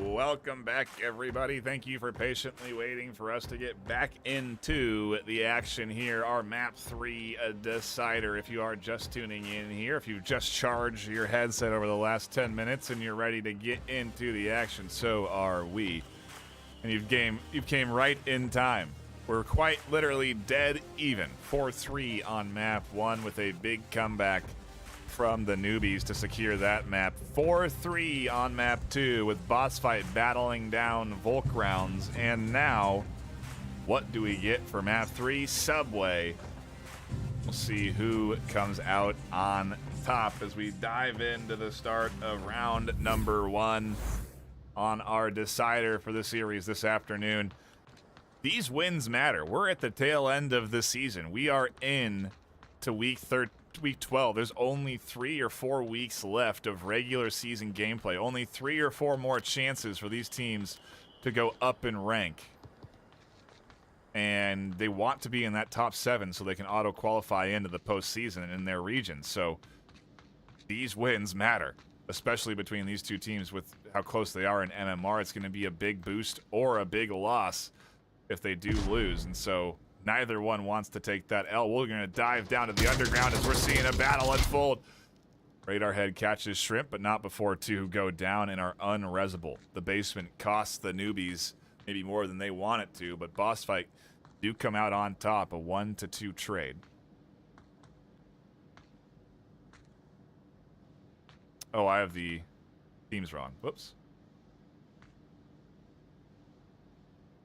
Welcome back, everybody. Thank you for patiently waiting for us to get back into the action here. Our Map 3 Decider. If you are just tuning in here, if you've just charged your headset over the last 10 minutes and you're ready to get into the action, so are we. And you came right in time. We're quite literally dead even. 4-3 on Map 1 with a big comeback from the newbies to secure that map. 4-3 on map 2 with boss fight battling down Volk rounds. And now, what do we get for map 3? Subway. We'll see who comes out on top as we dive into the start of round number 1 on our decider for the series this afternoon. These wins matter. We're at the tail end of the season. We are in to week 12. There's only 3 or 4 weeks left of regular season gameplay. Only 3 or 4 more chances for these teams to go up in rank. And they want to be in that top 7 so they can auto-qualify into the postseason in their region. So these wins matter, especially between these two teams with how close they are in MMR. It's going to be a big boost or a big loss if they do lose. And so neither one wants to take that L. We're going to dive down to the underground as we're seeing a battle unfold. Radarhead catches Shrimp, but not before 2 go down and are unresable. The basement costs the newbies maybe more than they want it to, but boss fight do come out on top, a 1-2 trade. Oh, I have the teams wrong. Whoops.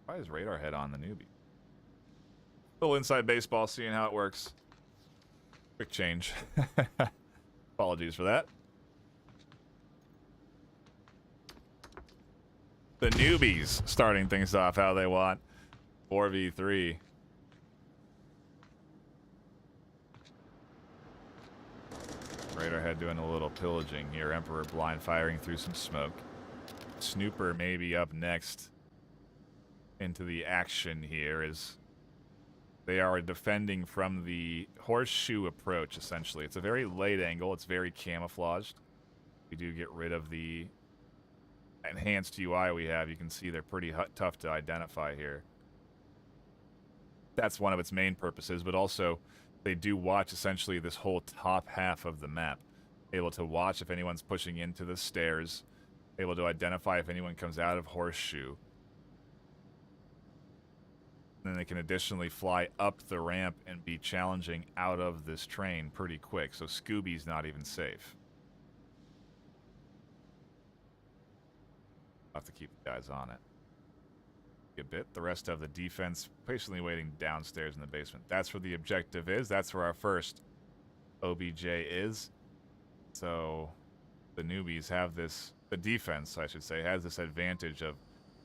Why is Radarhead on the newbie? Little inside baseball, seeing how it works. Quick change. Apologies for that. The newbies starting things off how they want. 4v3. Radarhead doing a little pillaging here. Emperor blind firing through some smoke. Snooper maybe up next into the action here as they are defending from the horseshoe approach, essentially. It's a very late angle. It's very camouflaged. We do get rid of the enhanced UI we have. You can see they're pretty tough to identify here. That's one of its main purposes, but also they do watch essentially this whole top half of the map. Able to watch if anyone's pushing into the stairs. Able to identify if anyone comes out of horseshoe. Then they can additionally fly up the ramp and be challenging out of this train pretty quick. So Scooby's not even safe. I'll have to keep the guys on it. A bit. The rest of the defense patiently waiting downstairs in the basement. That's where the objective is. That's where our first OBJ is. So the newbies have this, the defense, I should say, has this advantage of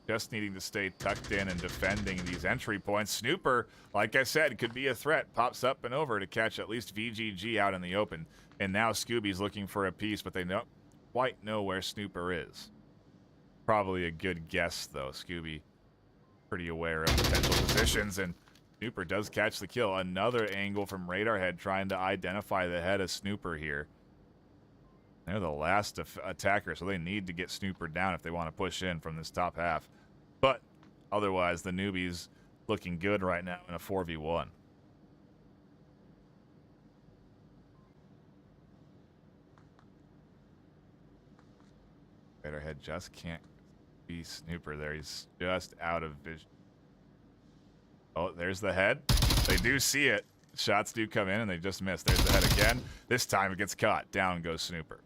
just needing to stay tucked in and defending these entry points. Snooper, like I said, could be a threat. Pops up and over to catch at least VGG out in the open. And now Scooby's looking for a piece, but they don't quite know where Snooper is. Probably a good guess, though. Scooby pretty aware of potential positions, and Snooper does catch the kill. Another angle from Radarhead trying to identify the head of Snooper here. They're the last attacker, so they need to get Snooper down if they want to push in from this top half. But otherwise, the newbies looking good right now in a 4v1. Radarhead just can't be Snooper there. He's just out of vision. Oh, there's the head. They do see it. Shots do come in, and they just miss. There's the head again. This time it gets caught. Down goes Snooper.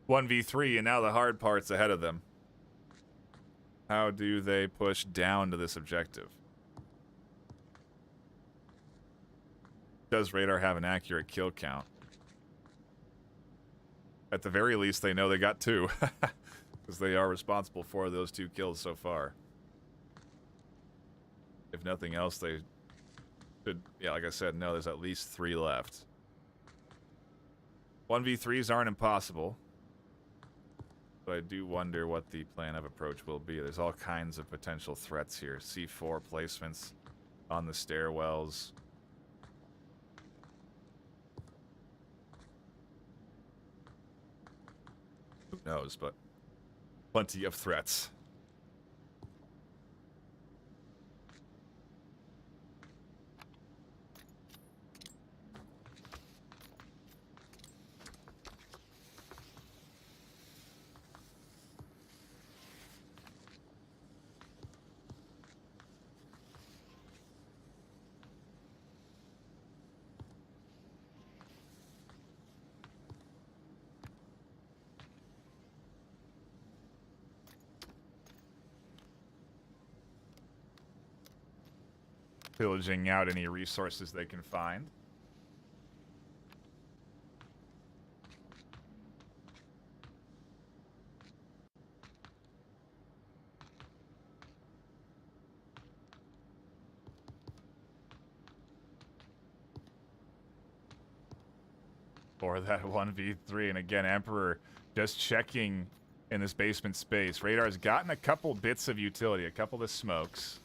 1v3, and now the hard part's ahead of them. How do they push down to this objective? Does Radar have an accurate kill count? At the very least, they know they got 2. Because they are responsible for those 2 kills so far. If nothing else, they should, yeah, like I said, no, there's at least 3 left. 1v3s aren't impossible. But I do wonder what the plan of approach will be. There's all kinds of potential threats here. C4 placements on the stairwells. Who knows, but Plenty of threats. Pillaging out any resources they can find. For that 1v3, and again, Emperor just checking in this basement space. Radar's gotten a couple bits of utility, a couple of smokes.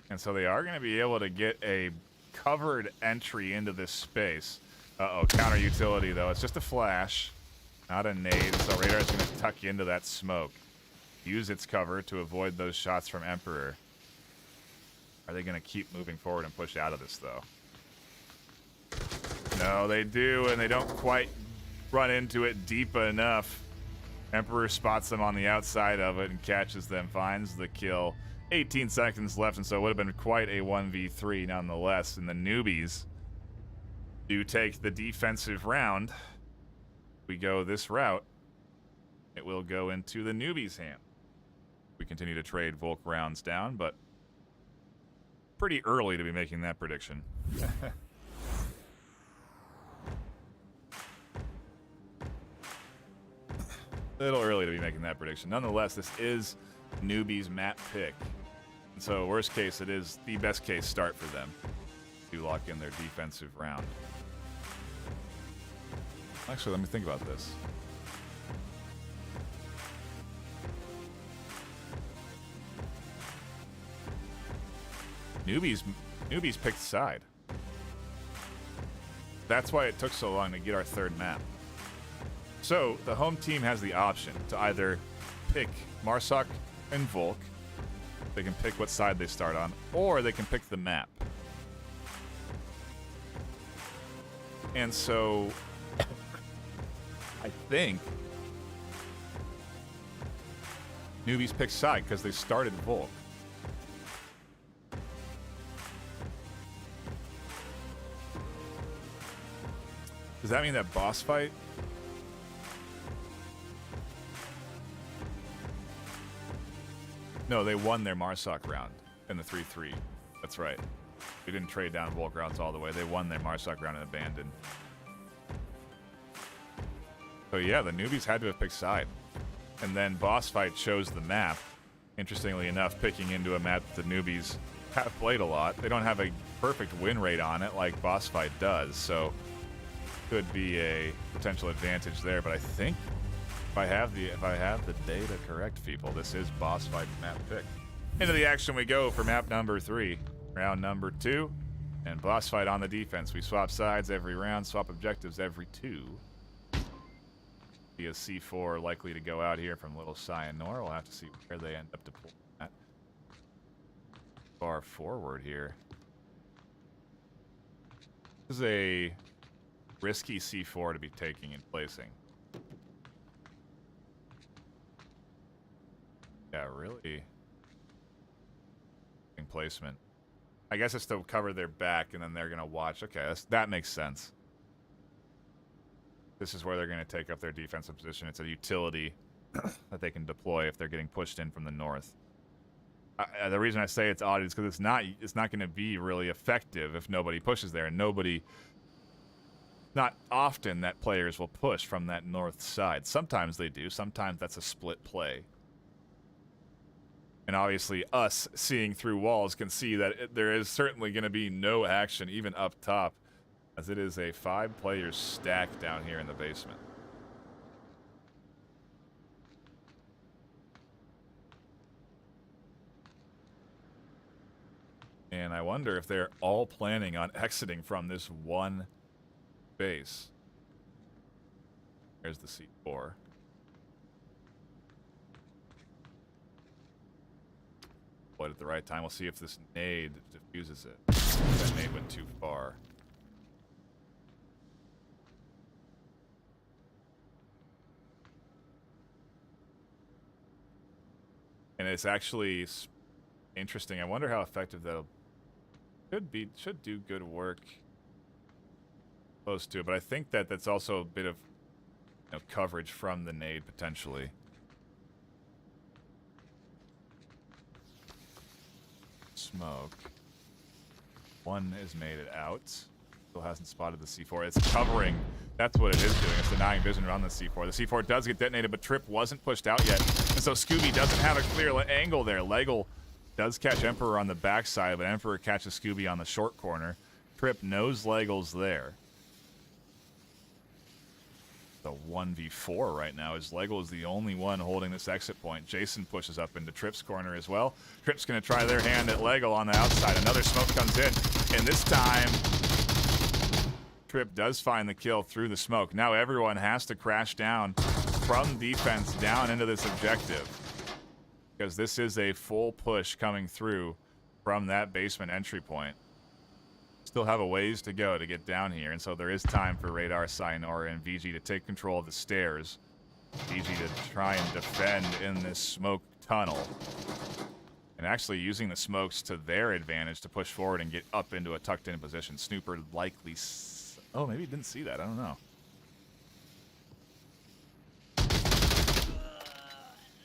And so they are going to be able to get a covered entry into this space. Uh-oh, counter utility, though. It's just a flash, not a nade. So Radar's going to tuck into that smoke. Use its cover to avoid those shots from Emperor. Are they going to keep moving forward and push out of this, though? No, they do, and they don't quite run into it deep enough. Emperor spots them on the outside of it and catches them, finds the kill. 18 seconds left, and so it would have been quite a 1v3 nonetheless. And the newbies do take the defensive round. We go this route. It will go into the newbies' hand. We continue to trade Volk rounds down, but pretty early to be making that prediction. Little early to be making that prediction. Nonetheless, this is newbies map pick. And so worst case, it is the best case start for them to lock in their defensive round. Actually, let me think about this. Newbies picked side. That's why it took so long to get our third map. So the home team has the option to either pick Marsoc and Volk. They can pick what side they start on, or they can pick the map. And so I think newbies pick side because they started Volk. Does that mean that boss fight? No, they won their Marsoc round in the 3-3. That's right. They didn't trade down Volk rounds all the way. They won their Marsoc round and abandoned. So yeah, the newbies had to have picked side. And then boss fight chose the map. Interestingly enough, picking into a map that the newbies have played a lot. They don't have a perfect win rate on it like boss fight does, so could be a potential advantage there. But I think if I have the data correct, people, this is boss fight map pick. Into the action we go for map number 3, round number 2, and boss fight on the defense. We swap sides every round, swap objectives every 2. Be a C4 likely to go out here from Little Cyanor. We'll have to see where they end up deploying that. Far forward here. This is a risky C4 to be taking and placing. Yeah, really. Placement. I guess it's to cover their back, and then they're going to watch. Okay, that makes sense. This is where they're going to take up their defensive position. It's a utility that they can deploy if they're getting pushed in from the north. The reason I say it's odd is because it's not going to be really effective if nobody pushes there, and not often that players will push from that north side. Sometimes they do. Sometimes that's a split play. And obviously us seeing through walls can see that there is certainly going to be no action even up top, as it is a 5-player stack down here in the basement. And I wonder if they're all planning on exiting from this one base. There's the C4. deployed at the right time. We'll see if this nade diffuses it. That nade went too far. And it's actually interesting. I wonder how effective that'll should do good work close to it, but I think that that's also a bit of coverage from the nade potentially. Smoke. One has made it out. Still hasn't spotted the C4. It's covering. That's what it is doing. It's denying vision around the C4. The C4 does get detonated, but Trip wasn't pushed out yet. And so Scooby doesn't have a clear angle there. Legel does catch Emperor on the backside, but Emperor catches Scooby on the short corner. Trip knows Legel's there. The 1v4 right now is Legel is the only one holding this exit point. Jason pushes up into Trip's corner as well. Trip's going to try their hand at Legel on the outside. Another smoke comes in, and this time Trip does find the kill through the smoke. Now everyone has to crash down from defense down into this objective, because this is a full push coming through from that basement entry point. Still have a ways to go to get down here, and so there is time for Radar, Cyanora, and VG to take control of the stairs. VG to try and defend in this smoke tunnel, and actually using the smokes to their advantage to push forward and get up into a tucked-in position. Snooper likely... Oh, maybe he didn't see that. I don't know.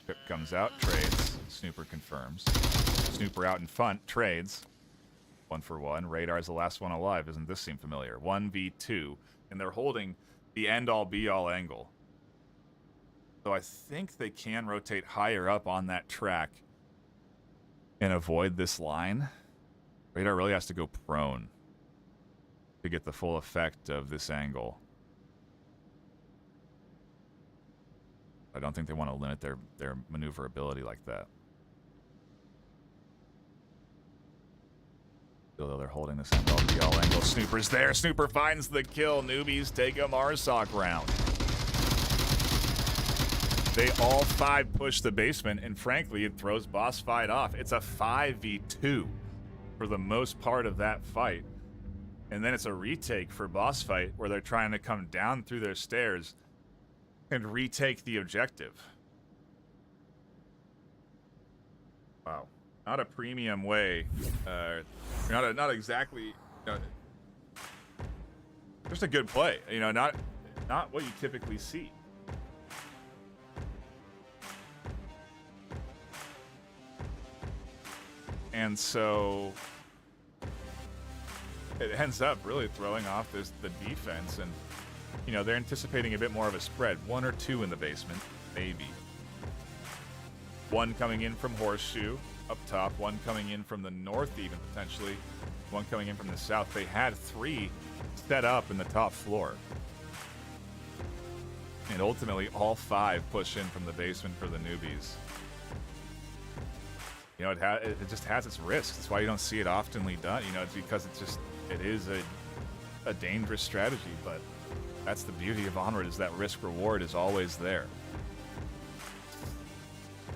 Trip comes out, trades. Snooper confirms. Snooper out in front, trades. 1-for-1. Radar's the last one alive. Doesn't this seem familiar? 1v2. And they're holding the end-all be-all angle. So I think they can rotate higher up on that track and avoid this line. Radar really has to go prone to get the full effect of this angle. I don't think they want to limit their maneuverability like that. Though they're holding this end all be all angle. Snooper's there. Snooper finds the kill. Newbies take a Marsoc round. They all 5 push the basement, and frankly, it throws boss fight off. It's a 5v2 for the most part of that fight. And then it's a retake for boss fight where they're trying to come down through their stairs and retake the objective. Wow. Not a premium way. Not exactly. Just a good play. Not what you typically see. And so it ends up really throwing off the defense, and they're anticipating a bit more of a spread. 1 or 2 in the basement, maybe. 1 coming in from Horseshoe up top, 1 coming in from the north, even potentially 1 coming in from the south. They had 3 set up in the top floor, and ultimately all 5 push in from the basement for the newbies. It just has its risks. That's why you don't see it oftenly done. It's because it is a dangerous strategy, but that's the beauty of Onward, is that risk reward is always there.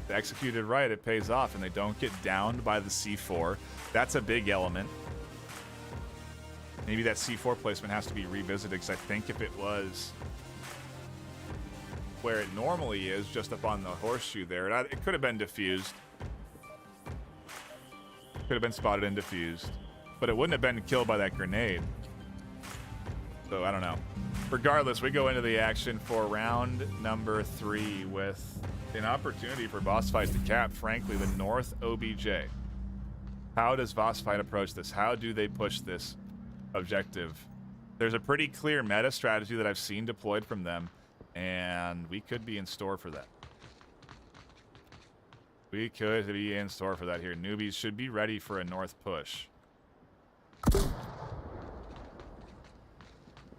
If executed right, it pays off, and they don't get downed by the C4. That's a big element. Maybe that C4 placement has to be revisited, because I think if it was where it normally is, just up on the Horseshoe there, it could have been diffused. Could have been spotted and diffused, but it wouldn't have been killed by that grenade. So I don't know. Regardless, we go into the action for round number 3 with an opportunity for boss fight to cap, frankly, the North OBJ. How does boss fight approach this? How do they push this objective? There's a pretty clear meta strategy that I've seen deployed from them, and we could be in store for that. We could be in store for that here. Newbies should be ready for a north push.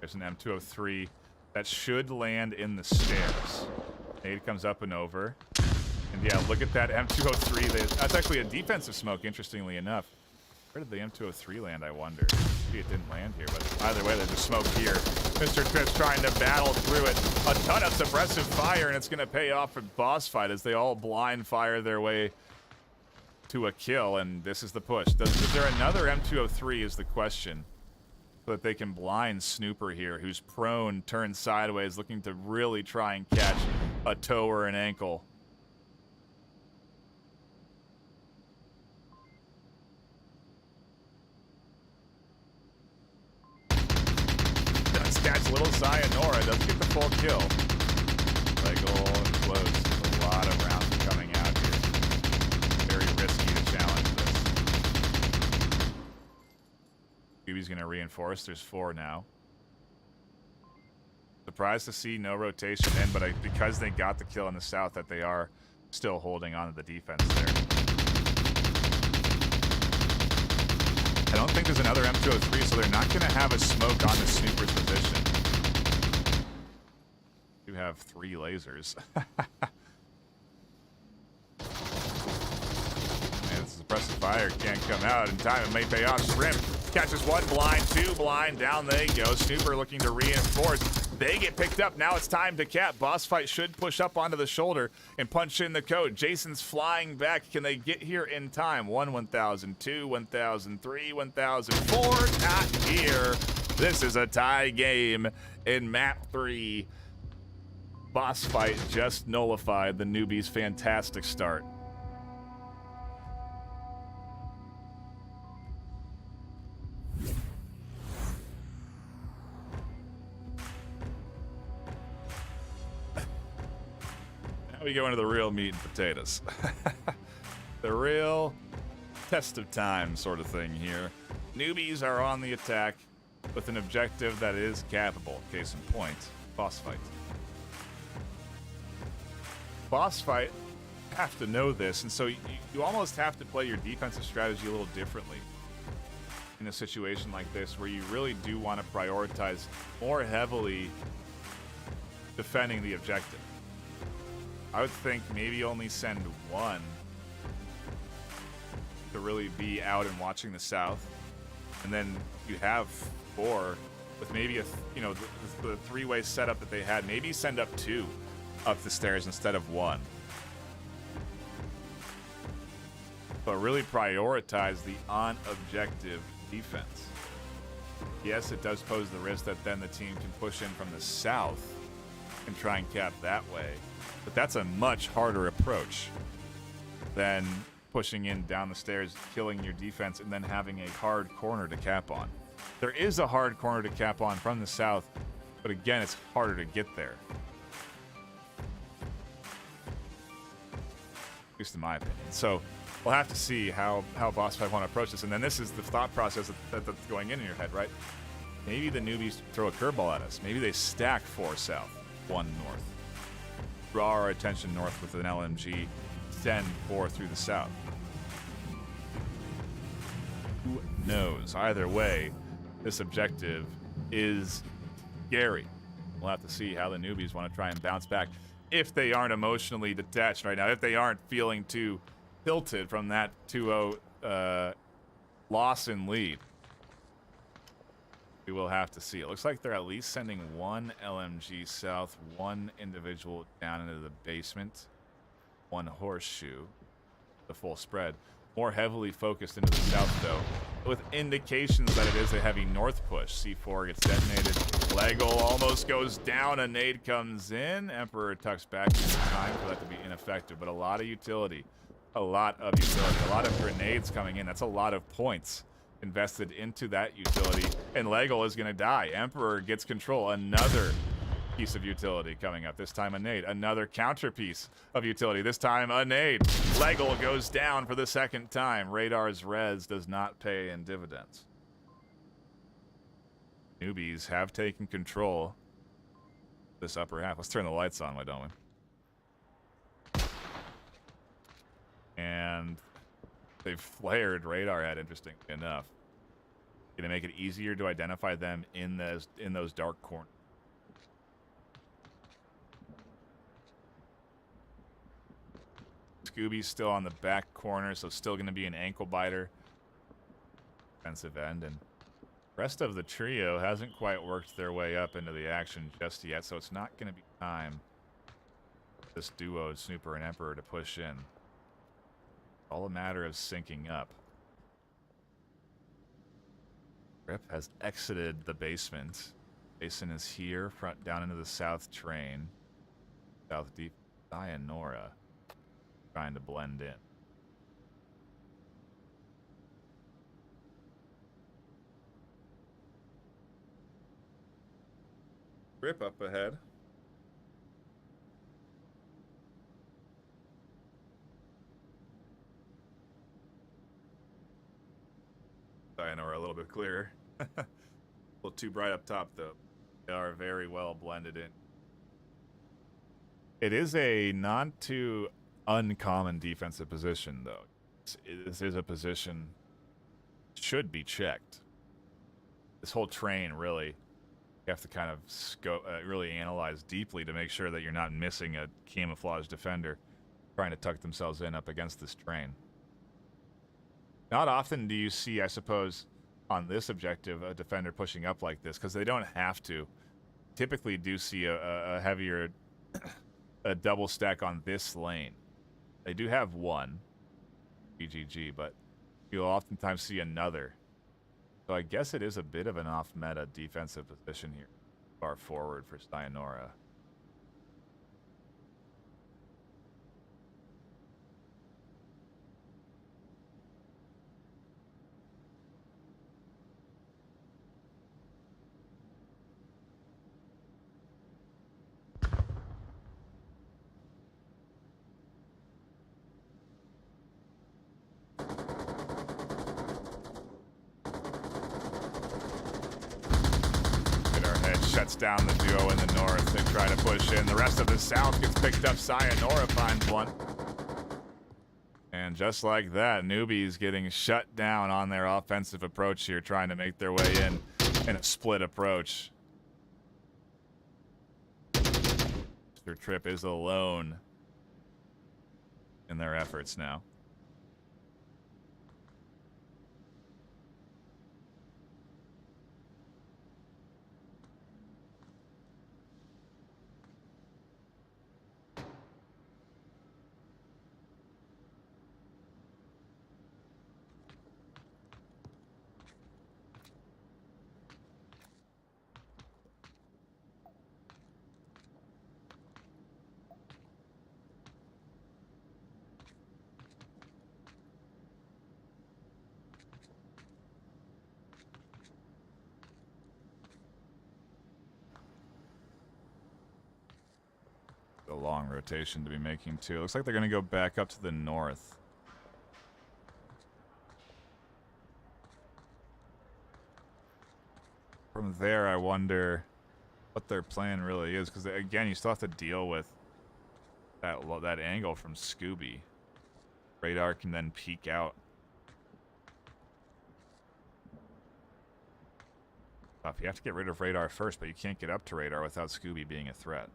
There's an M203 that should land in the stairs. Nade comes up and over. And yeah, look at that M203. That's actually a defensive smoke, interestingly enough. Where did the M203 land, I wonder? Maybe it didn't land here, but either way, there's a smoke here. Mr. Tripp's trying to battle through it. A ton of suppressive fire, and it's going to pay off for boss fight as they all blind fire their way to a kill, and this is the push. Is there another M203 is the question, so that they can blind Snooper here, who's prone, turned sideways, looking to really try and catch a toe or an ankle. Does catch little Sayonara, doesn't get the full kill. Legal and close. A lot of rounds are coming out here. Very risky to challenge this. Yubi's going to reinforce. There's 4 now. Surprised to see no rotation in, but because they got the kill in the south, that they are still holding on to the defense there. I don't think there's another M203, so they're not going to have a smoke on the Snooper's position. You have 3 lasers. And suppressive fire can't come out in time. It may pay off. Shrimp catches 1 blind, 2 blind. Down they go. Snooper looking to reinforce. They get picked up. Now it's time to cap. Boss Fight should push up onto the shoulder and punch in the code. Jason's flying back. Can they get here in time? 1, 1,000, 2, 1,000, 3, 1,000, 4. Not here. This is a tie game in map 3. Boss Fight just nullified the newbies' fantastic start. We go into the real meat and potatoes. The real test of time sort of thing here. Newbies are on the attack with an objective that is capable. Case in point, boss fight. Boss fight, have to know this, and so you almost have to play your defensive strategy a little differently in a situation like this, where you really do want to prioritize more heavily defending the objective. I would think maybe only send 1 to really be out and watching the south, and then you have 4 with maybe the 3-way setup that they had. Maybe send up 2 up the stairs instead of 1, but really prioritize the on-objective defense. Yes, it does pose the risk that then the team can push in from the south and try and cap that way. But that's a much harder approach than pushing in down the stairs, killing your defense, and then having a hard corner to cap on. There is a hard corner to cap on from the south, but again, it's harder to get there. At least in my opinion. So we'll have to see how Boss Fight want to approach this. And then this is the thought process that's going in your head, right? Maybe the newbies throw a curveball at us. Maybe they stack 4 south, 1 north. Draw our attention north with an LMG, send 4 through the south. Who knows? Either way, this objective is scary. We'll have to see how the newbies want to try and bounce back. If they aren't emotionally detached right now, if they aren't feeling too tilted from that 2-0 loss in lead. We will have to see. It looks like they're at least sending 1 LMG south, 1 individual down into the basement, 1 horseshoe, the full spread. More heavily focused into the south, though, with indications that it is a heavy north push. C4 gets detonated. Lego almost goes down. A nade comes in. Emperor tucks back in time for that to be ineffective, but a lot of utility. A lot of utility. A lot of grenades coming in. That's a lot of points invested into that utility, and Lego is going to die. Emperor gets control. Another piece of utility coming up. This time a nade. Another counter piece of utility. This time a nade. Lego goes down for the 2nd time. Radar's res does not pay in dividends. Newbies have taken control of this upper half. Let's turn the lights on, why don't we? And they've flared radar head, interestingly enough. Gonna make it easier to identify them in those dark corners. Scooby's still on the back corner, so still gonna be an ankle biter. Defensive end, and the rest of the trio hasn't quite worked their way up into the action just yet, so it's not gonna be time for this duo, Snooper and Emperor, to push in. All a matter of syncing up. Rip has exited the basement. Jason is here, front down into the south train. South deep. Sayonara. Trying to blend in. Rip up ahead. Sayonara a little bit clearer. A little too bright up top, though. They are very well blended in. It is a not too uncommon defensive position, though. This is a position should be checked. This whole train, really, you have to kind of really analyze deeply to make sure that you're not missing a camouflage defender trying to tuck themselves in up against this train. Not often do you see, I suppose, on this objective, a defender pushing up like this, because they don't have to. Typically do see a heavier a double stack on this lane. They do have one, BGG, but you'll oftentimes see another. So I guess it is a bit of an off-meta defensive position here, far forward for Sayonara. Shuts down the duo in the north. They try to push in. The rest of the south gets picked up. Sayonara finds one. And just like that, newbies getting shut down on their offensive approach here, trying to make their way in a split approach. Mr. Tripp is alone in their efforts now. A long rotation to be making too. Looks like they're going to go back up to the north. From there, I wonder what their plan really is, because again, you still have to deal with that angle from Scooby. Radar can then peek out. Tough. You have to get rid of radar first, but you can't get up to radar without Scooby being a threat.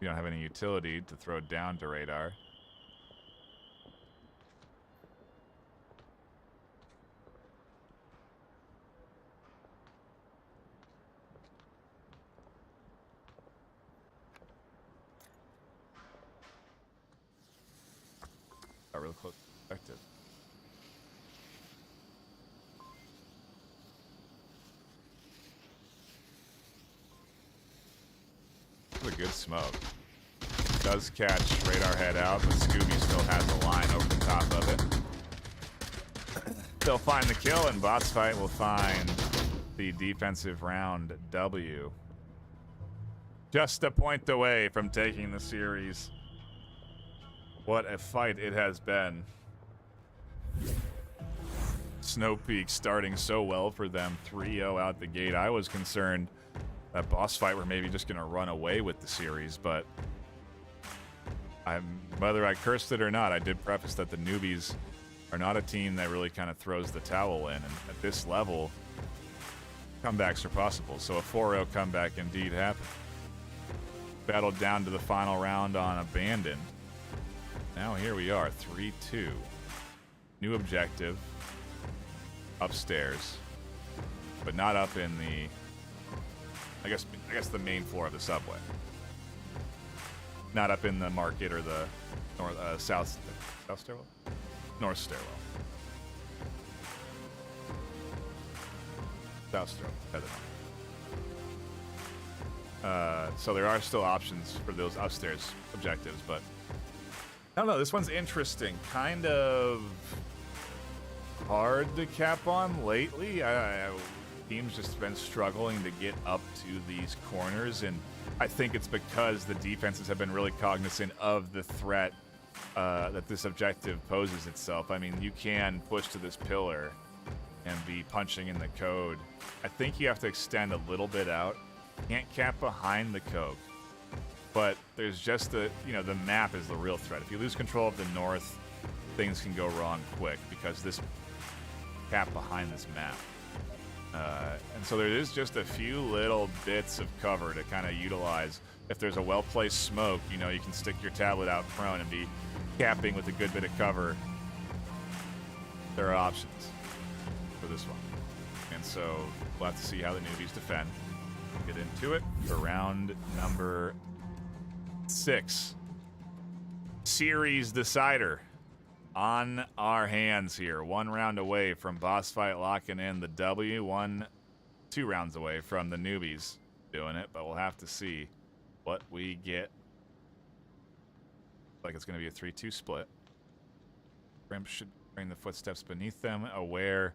You don't have any utility to throw down to radar. Got real close perspective. A good smoke. Does catch radar head out, but Scooby still has a line over the top of it. They'll find the kill, and Bots Fight will find the defensive round W. Just a point away from taking the series. What a fight it has been. Snow Peak starting so well for them, 3-0 out the gate. I was concerned that Boss Fight were maybe just going to run away with the series, but whether I cursed it or not, I did preface that the newbies are not a team that really kind of throws the towel in, and at this level, comebacks are possible. So a 4-0 comeback indeed happened. Battled down to the final round on Abandoned. Now here we are, 3-2. New objective, upstairs, but not up in the, I guess the main floor of the subway. Not up in the market or the north, south stairwell? North stairwell. South stairwell. Heather. So there are still options for those upstairs objectives, but I don't know. This one's interesting. Kind of hard to cap on lately. Team's just been struggling to get up to these corners, and I think it's because the defenses have been really cognizant of the threat that this objective poses itself. I mean, you can push to this pillar and be punching in the code. I think you have to extend a little bit out. Can't cap behind the coke, but there's just the map is the real threat. If you lose control of the north, things can go wrong quick because this cap behind this map. And so there is just a few little bits of cover to kind of utilize. If there's a well-placed smoke, you can stick your tablet out prone and be capping with a good bit of cover. There are options for this one. And so we'll have to see how the newbies defend. Get into it for round number 6. Series decider on our hands here. 1 round away from boss fight locking in the W. 2 rounds away from the newbies doing it, but we'll have to see what we get. Like it's going to be a 3-2 split. Grimp should bring the footsteps beneath them, aware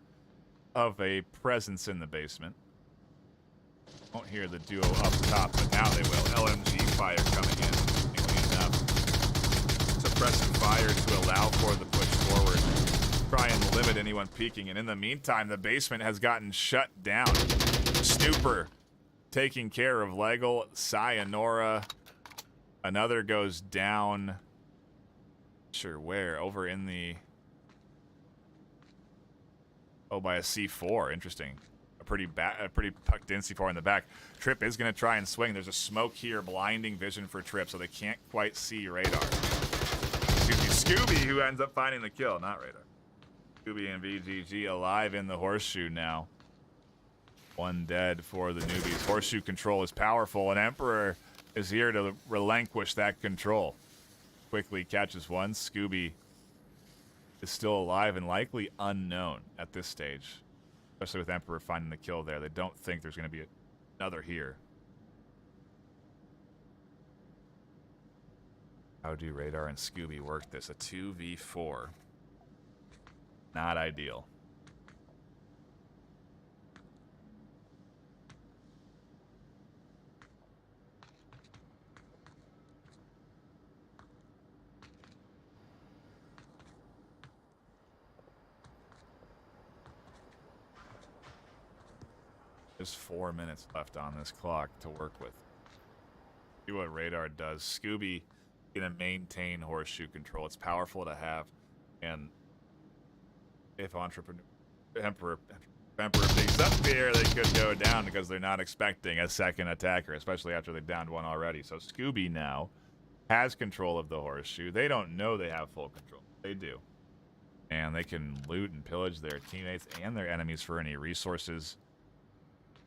of a presence in the basement. Won't hear the duo up top, but now they will. LMG fire coming in. Quickly enough. Suppressing fire to allow for the push forward. Try and limit anyone peeking. And in the meantime, the basement has gotten shut down. Snooper taking care of Legal. Sayonara. Another goes down. Sure where. Over in the... Oh, by a C4. Interesting. A pretty tucked in C4 in the back. Trip is going to try and swing. There's a smoke here, blinding vision for Trip, so they can't quite see Radar. Scooby who ends up finding the kill, not Radar. Scooby and VGG alive in the horseshoe now. 1 dead for the newbies. Horseshoe control is powerful, and Emperor is here to relinquish that control. Quickly catches one. Scooby is still alive and likely unknown at this stage. Especially with Emperor finding the kill there. They don't think there's going to be another here. How do Radar and Scooby work this? A 2v4. Not ideal. There's 4 minutes left on this clock to work with. See what Radar does. Scooby gonna maintain horseshoe control. It's powerful to have, and if Emperor picks up here, they could go down because they're not expecting a second attacker, especially after they downed one already. So Scooby now has control of the horseshoe. They don't know they have full control. They do, and they can loot and pillage their teammates and their enemies for any resources.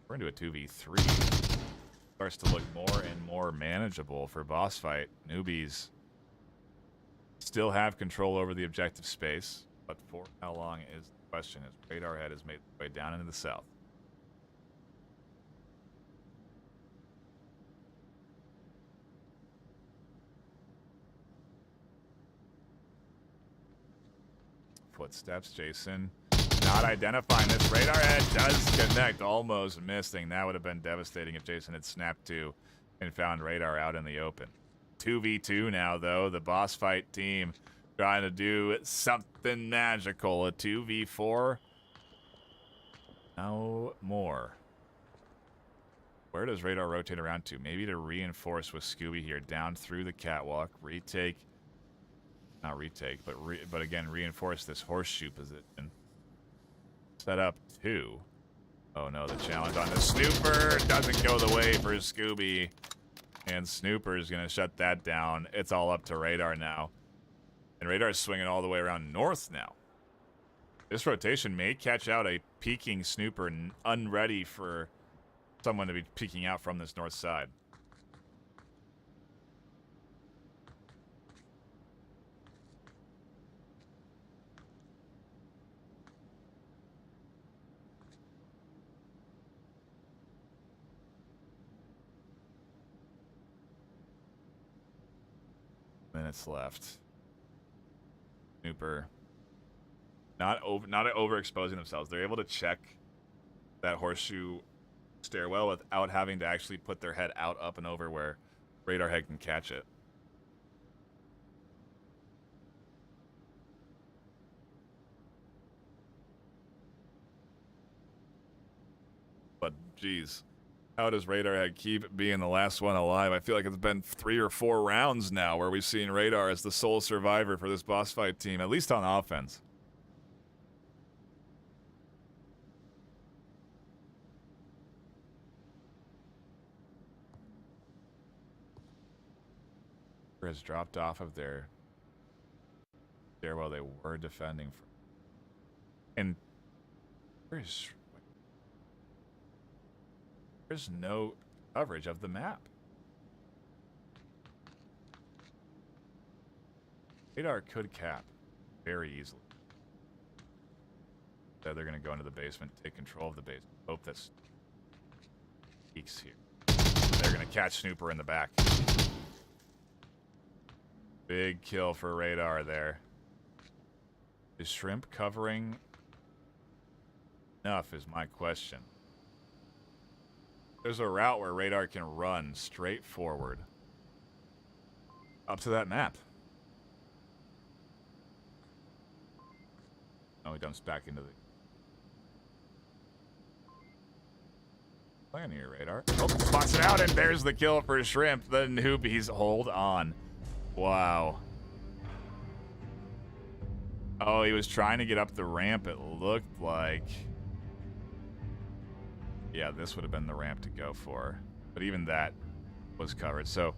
We're into a 2v3. Starts to look more and more manageable for boss fight. Newbies still have control over the objective space, but for how long is the question as Radar Head has made its way down into the south. Footsteps, Jason. Not identifying this. Radar Head does connect, almost missing. That would have been devastating if Jason had snapped 2 and found Radar out in the open. 2v2 now, though. The boss fight team trying to do something magical. A 2v4. No more. Where does Radar rotate around to? Maybe to reinforce with Scooby here. Down through the catwalk. Retake. Not retake, but again, reinforce this horseshoe position. Set up 2. Oh no, the challenge on the Snooper doesn't go the way for Scooby. And Snooper is going to shut that down. It's all up to Radar now. And Radar is swinging all the way around north now. This rotation may catch out a peeking Snooper, unready for someone to be peeking out from this north side. minutes left. Snooper. Not overexposing themselves. They're able to check that horseshoe stairwell without having to actually put their head out, up, and over where radar head can catch it. But, geez, how does Radarhead keep being the last one alive? I feel like it's been 3 or 4 rounds now where we've seen Radar as the sole survivor for this boss fight team, at least on offense. Has dropped off of their stairwell they were defending from. And there's no coverage of the map. Radar could cap very easily. So they're going to go into the basement, take control of the basement. Hope that's peeks here. They're going to catch Snooper in the back. Big kill for Radar there. Is Shrimp covering enough is my question. There's a route where Radar can run straight forward up to that map. Oh, he dumps back into the... Playing here, Radar. Oh, spots it out, and there's the kill for Shrimp. The newbies hold on. Wow. Oh, he was trying to get up the ramp, it looked like. Yeah, this would have been the ramp to go for. But even that was covered. So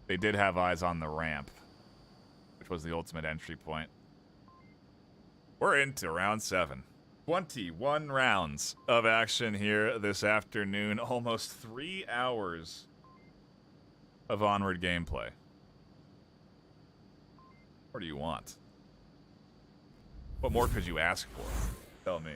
they did have eyes on the ramp, which was the ultimate entry point. We're into round 7. 21 rounds of action here this afternoon. Almost 3 hours of Onward gameplay. What do you want? What more could you ask for? Tell me.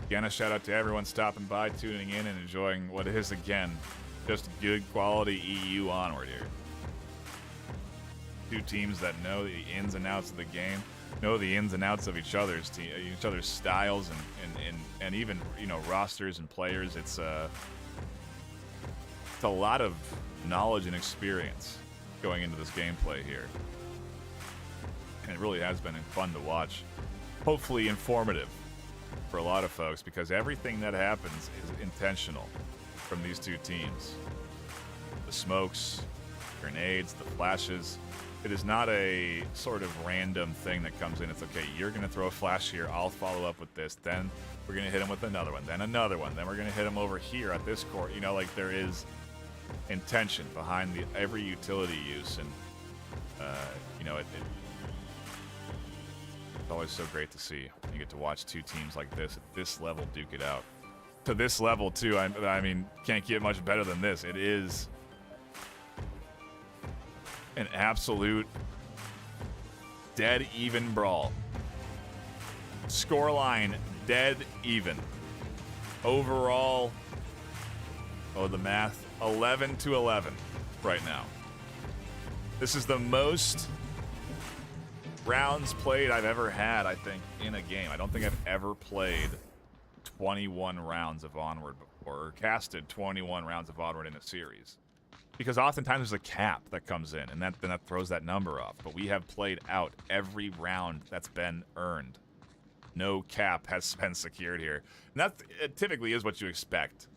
Again, a shout out to everyone stopping by, tuning in, and enjoying what is, again, just good quality EU Onward here. 2 teams that know the ins and outs of the game, know the ins and outs of each other's styles and even, you know, rosters and players. It's a lot of knowledge and experience going into this gameplay here, and it really has been fun to watch. Hopefully informative for a lot of folks, because everything that happens is intentional from these 2 teams. The smokes, grenades, the flashes. It is not a sort of random thing that comes in. It's okay, you're going to throw a flash here, I'll follow up with this, then we're going to hit him with another one, then another one, then we're going to hit him over here at this court. You know, like, there is intention behind every utility use, and you know, it's always so great to see. You get to watch 2 teams like this at this level duke it out. To this level too, I mean, can't get much better than this. It is an absolute dead even brawl. Scoreline dead even. Overall, oh, the math, 11-11 right now. This is the most rounds played I've ever had, I think, in a game. I don't think I've ever played 21 rounds of Onward before, or casted 21 rounds of Onward in a series. Because oftentimes there's a cap that comes in, and then that throws that number off. But we have played out every round that's been earned. No cap has been secured here. And that typically is what you expect,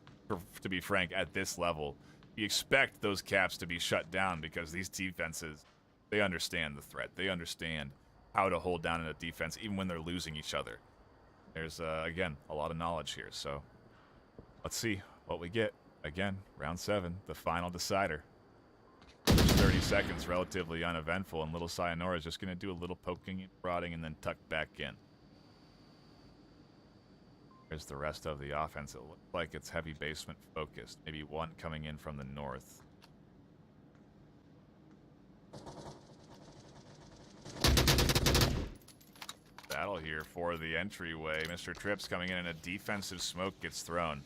to be frank, at this level. You expect those caps to be shut down because these defenses, they understand the threat. They understand how to hold down in a defense even when they're losing each other. There's, again, a lot of knowledge here. So let's see what we get. Again, round 7, the final decider. 30 seconds, relatively uneventful, and little Sayonara is just going to do a little poking and prodding and then tuck back in. There's the rest of the offense. It looks like it's heavy basement focused. Maybe one coming in from the north. battle here for the entryway. Mr. Trips coming in and a defensive smoke gets thrown.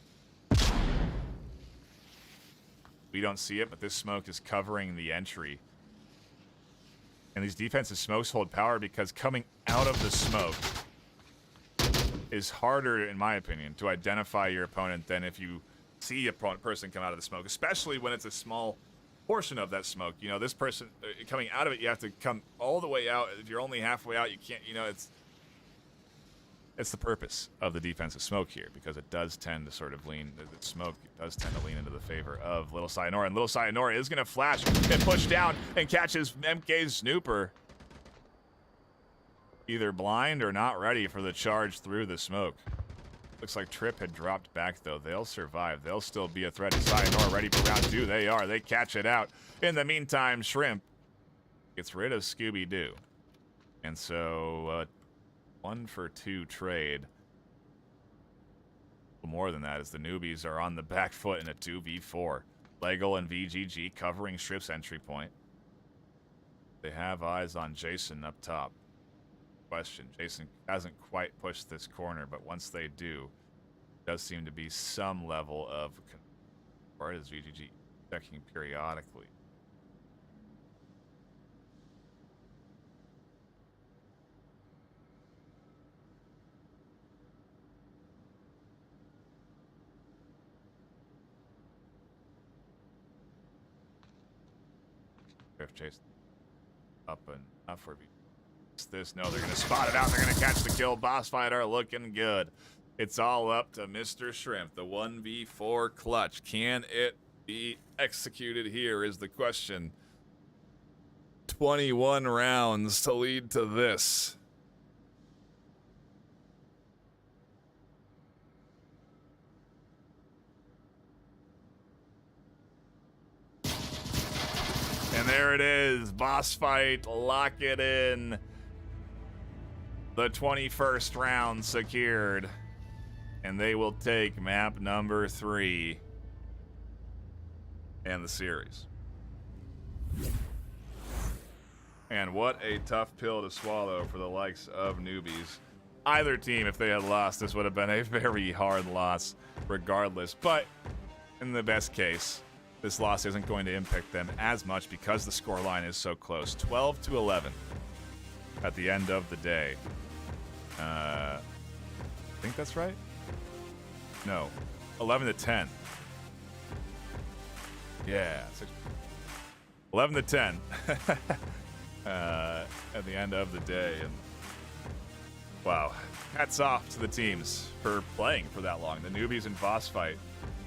We don't see it, but this smoke is covering the entry. And these defensive smokes hold power because coming out of the smoke is harder, in my opinion, to identify your opponent than if you see a person come out of the smoke, especially when it's a small portion of that smoke. You know, this person coming out of it, you have to come all the way out. If you're only halfway out, you can't, you know, it's the purpose of the defensive smoke here, because it does tend to sort of lean, the smoke does tend to lean into the favor of Little Sayonara, and Little Sayonara is going to flash and push down and catches MK's Snooper. Either blind or not ready for the charge through the smoke. Looks like Trip had dropped back, though. They'll survive. They'll still be a threat. Is Sayonara ready for round 2? They are. They catch it out. In the meantime, Shrimp gets rid of Scooby-Doo. And so, 1-for-2 trade. More than that, as the newbies are on the back foot in a 2v4. Lego and VGG covering Strip's entry point. They have eyes on Jason up top. Question. Jason hasn't quite pushed this corner, but once they do, does seem to be some level of, or is VGG checking periodically? If Jason up and up for this, no, they're going to spot it out. They're going to catch the kill. Boss fight are looking good. It's all up to Mr. Shrimp, the 1v4 clutch. Can it be executed here is the question. 21 rounds to lead to this. And there it is. Boss fight. Lock it in. The 21st round secured. And they will take map number 3 and the series. And what a tough pill to swallow for the likes of newbies. Either team, if they had lost, this would have been a very hard loss regardless. But in the best case, this loss isn't going to impact them as much because the scoreline is so close. 12-11 at the end of the day. I think that's right. No, 11-10. Yeah, 11-10 at the end of the day. And wow, hats off to the teams for playing for that long. The newbies in boss fight,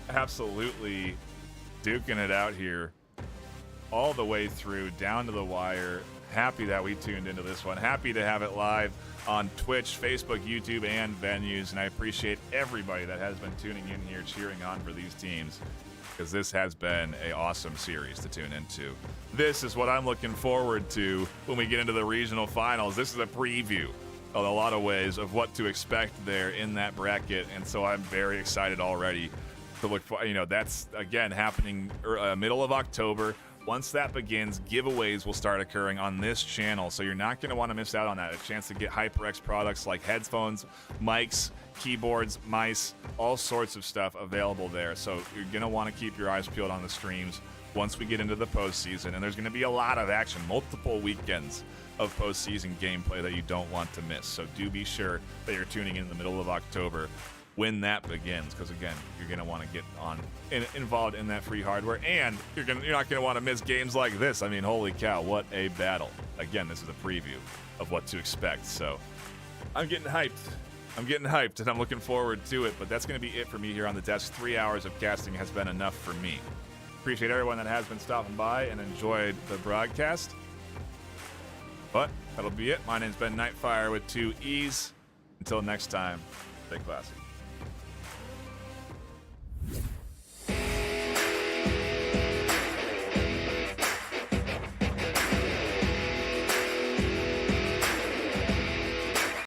absolutely duking it out here all the way through, down to the wire. Happy that we tuned into this one. Happy to have it live on Twitch, Facebook, YouTube, and venues. And I appreciate everybody that has been tuning in here, cheering on for these teams, because this has been an awesome series to tune into. This is what I'm looking forward to when we get into the regional finals. This is a preview of a lot of ways of what to expect there in that bracket. And so I'm very excited already to look for, you know, that's again happening middle of October. Once that begins, giveaways will start occurring on this channel, so you're not going to want to miss out on that. A chance to get HyperX products like headphones, mics, keyboards, mice, all sorts of stuff available there. So you're going to want to keep your eyes peeled on the streams once we get into the postseason. And there's going to be a lot of action, multiple weekends of postseason gameplay that you don't want to miss. So do be sure that you're tuning in the middle of October when that begins, because again, you're going to want to get involved in that free hardware, and you're not going to want to miss games like this. I mean, holy cow, what a battle. Again, this is a preview of what to expect, so I'm getting hyped, and I'm looking forward to it. But that's going to be it for me here on the desk. 3 hours of casting has been enough for me. Appreciate everyone that has been stopping by and enjoyed the broadcast, but that'll be it. My name's been Nightfire with 2 E's. Until next time, stay classy.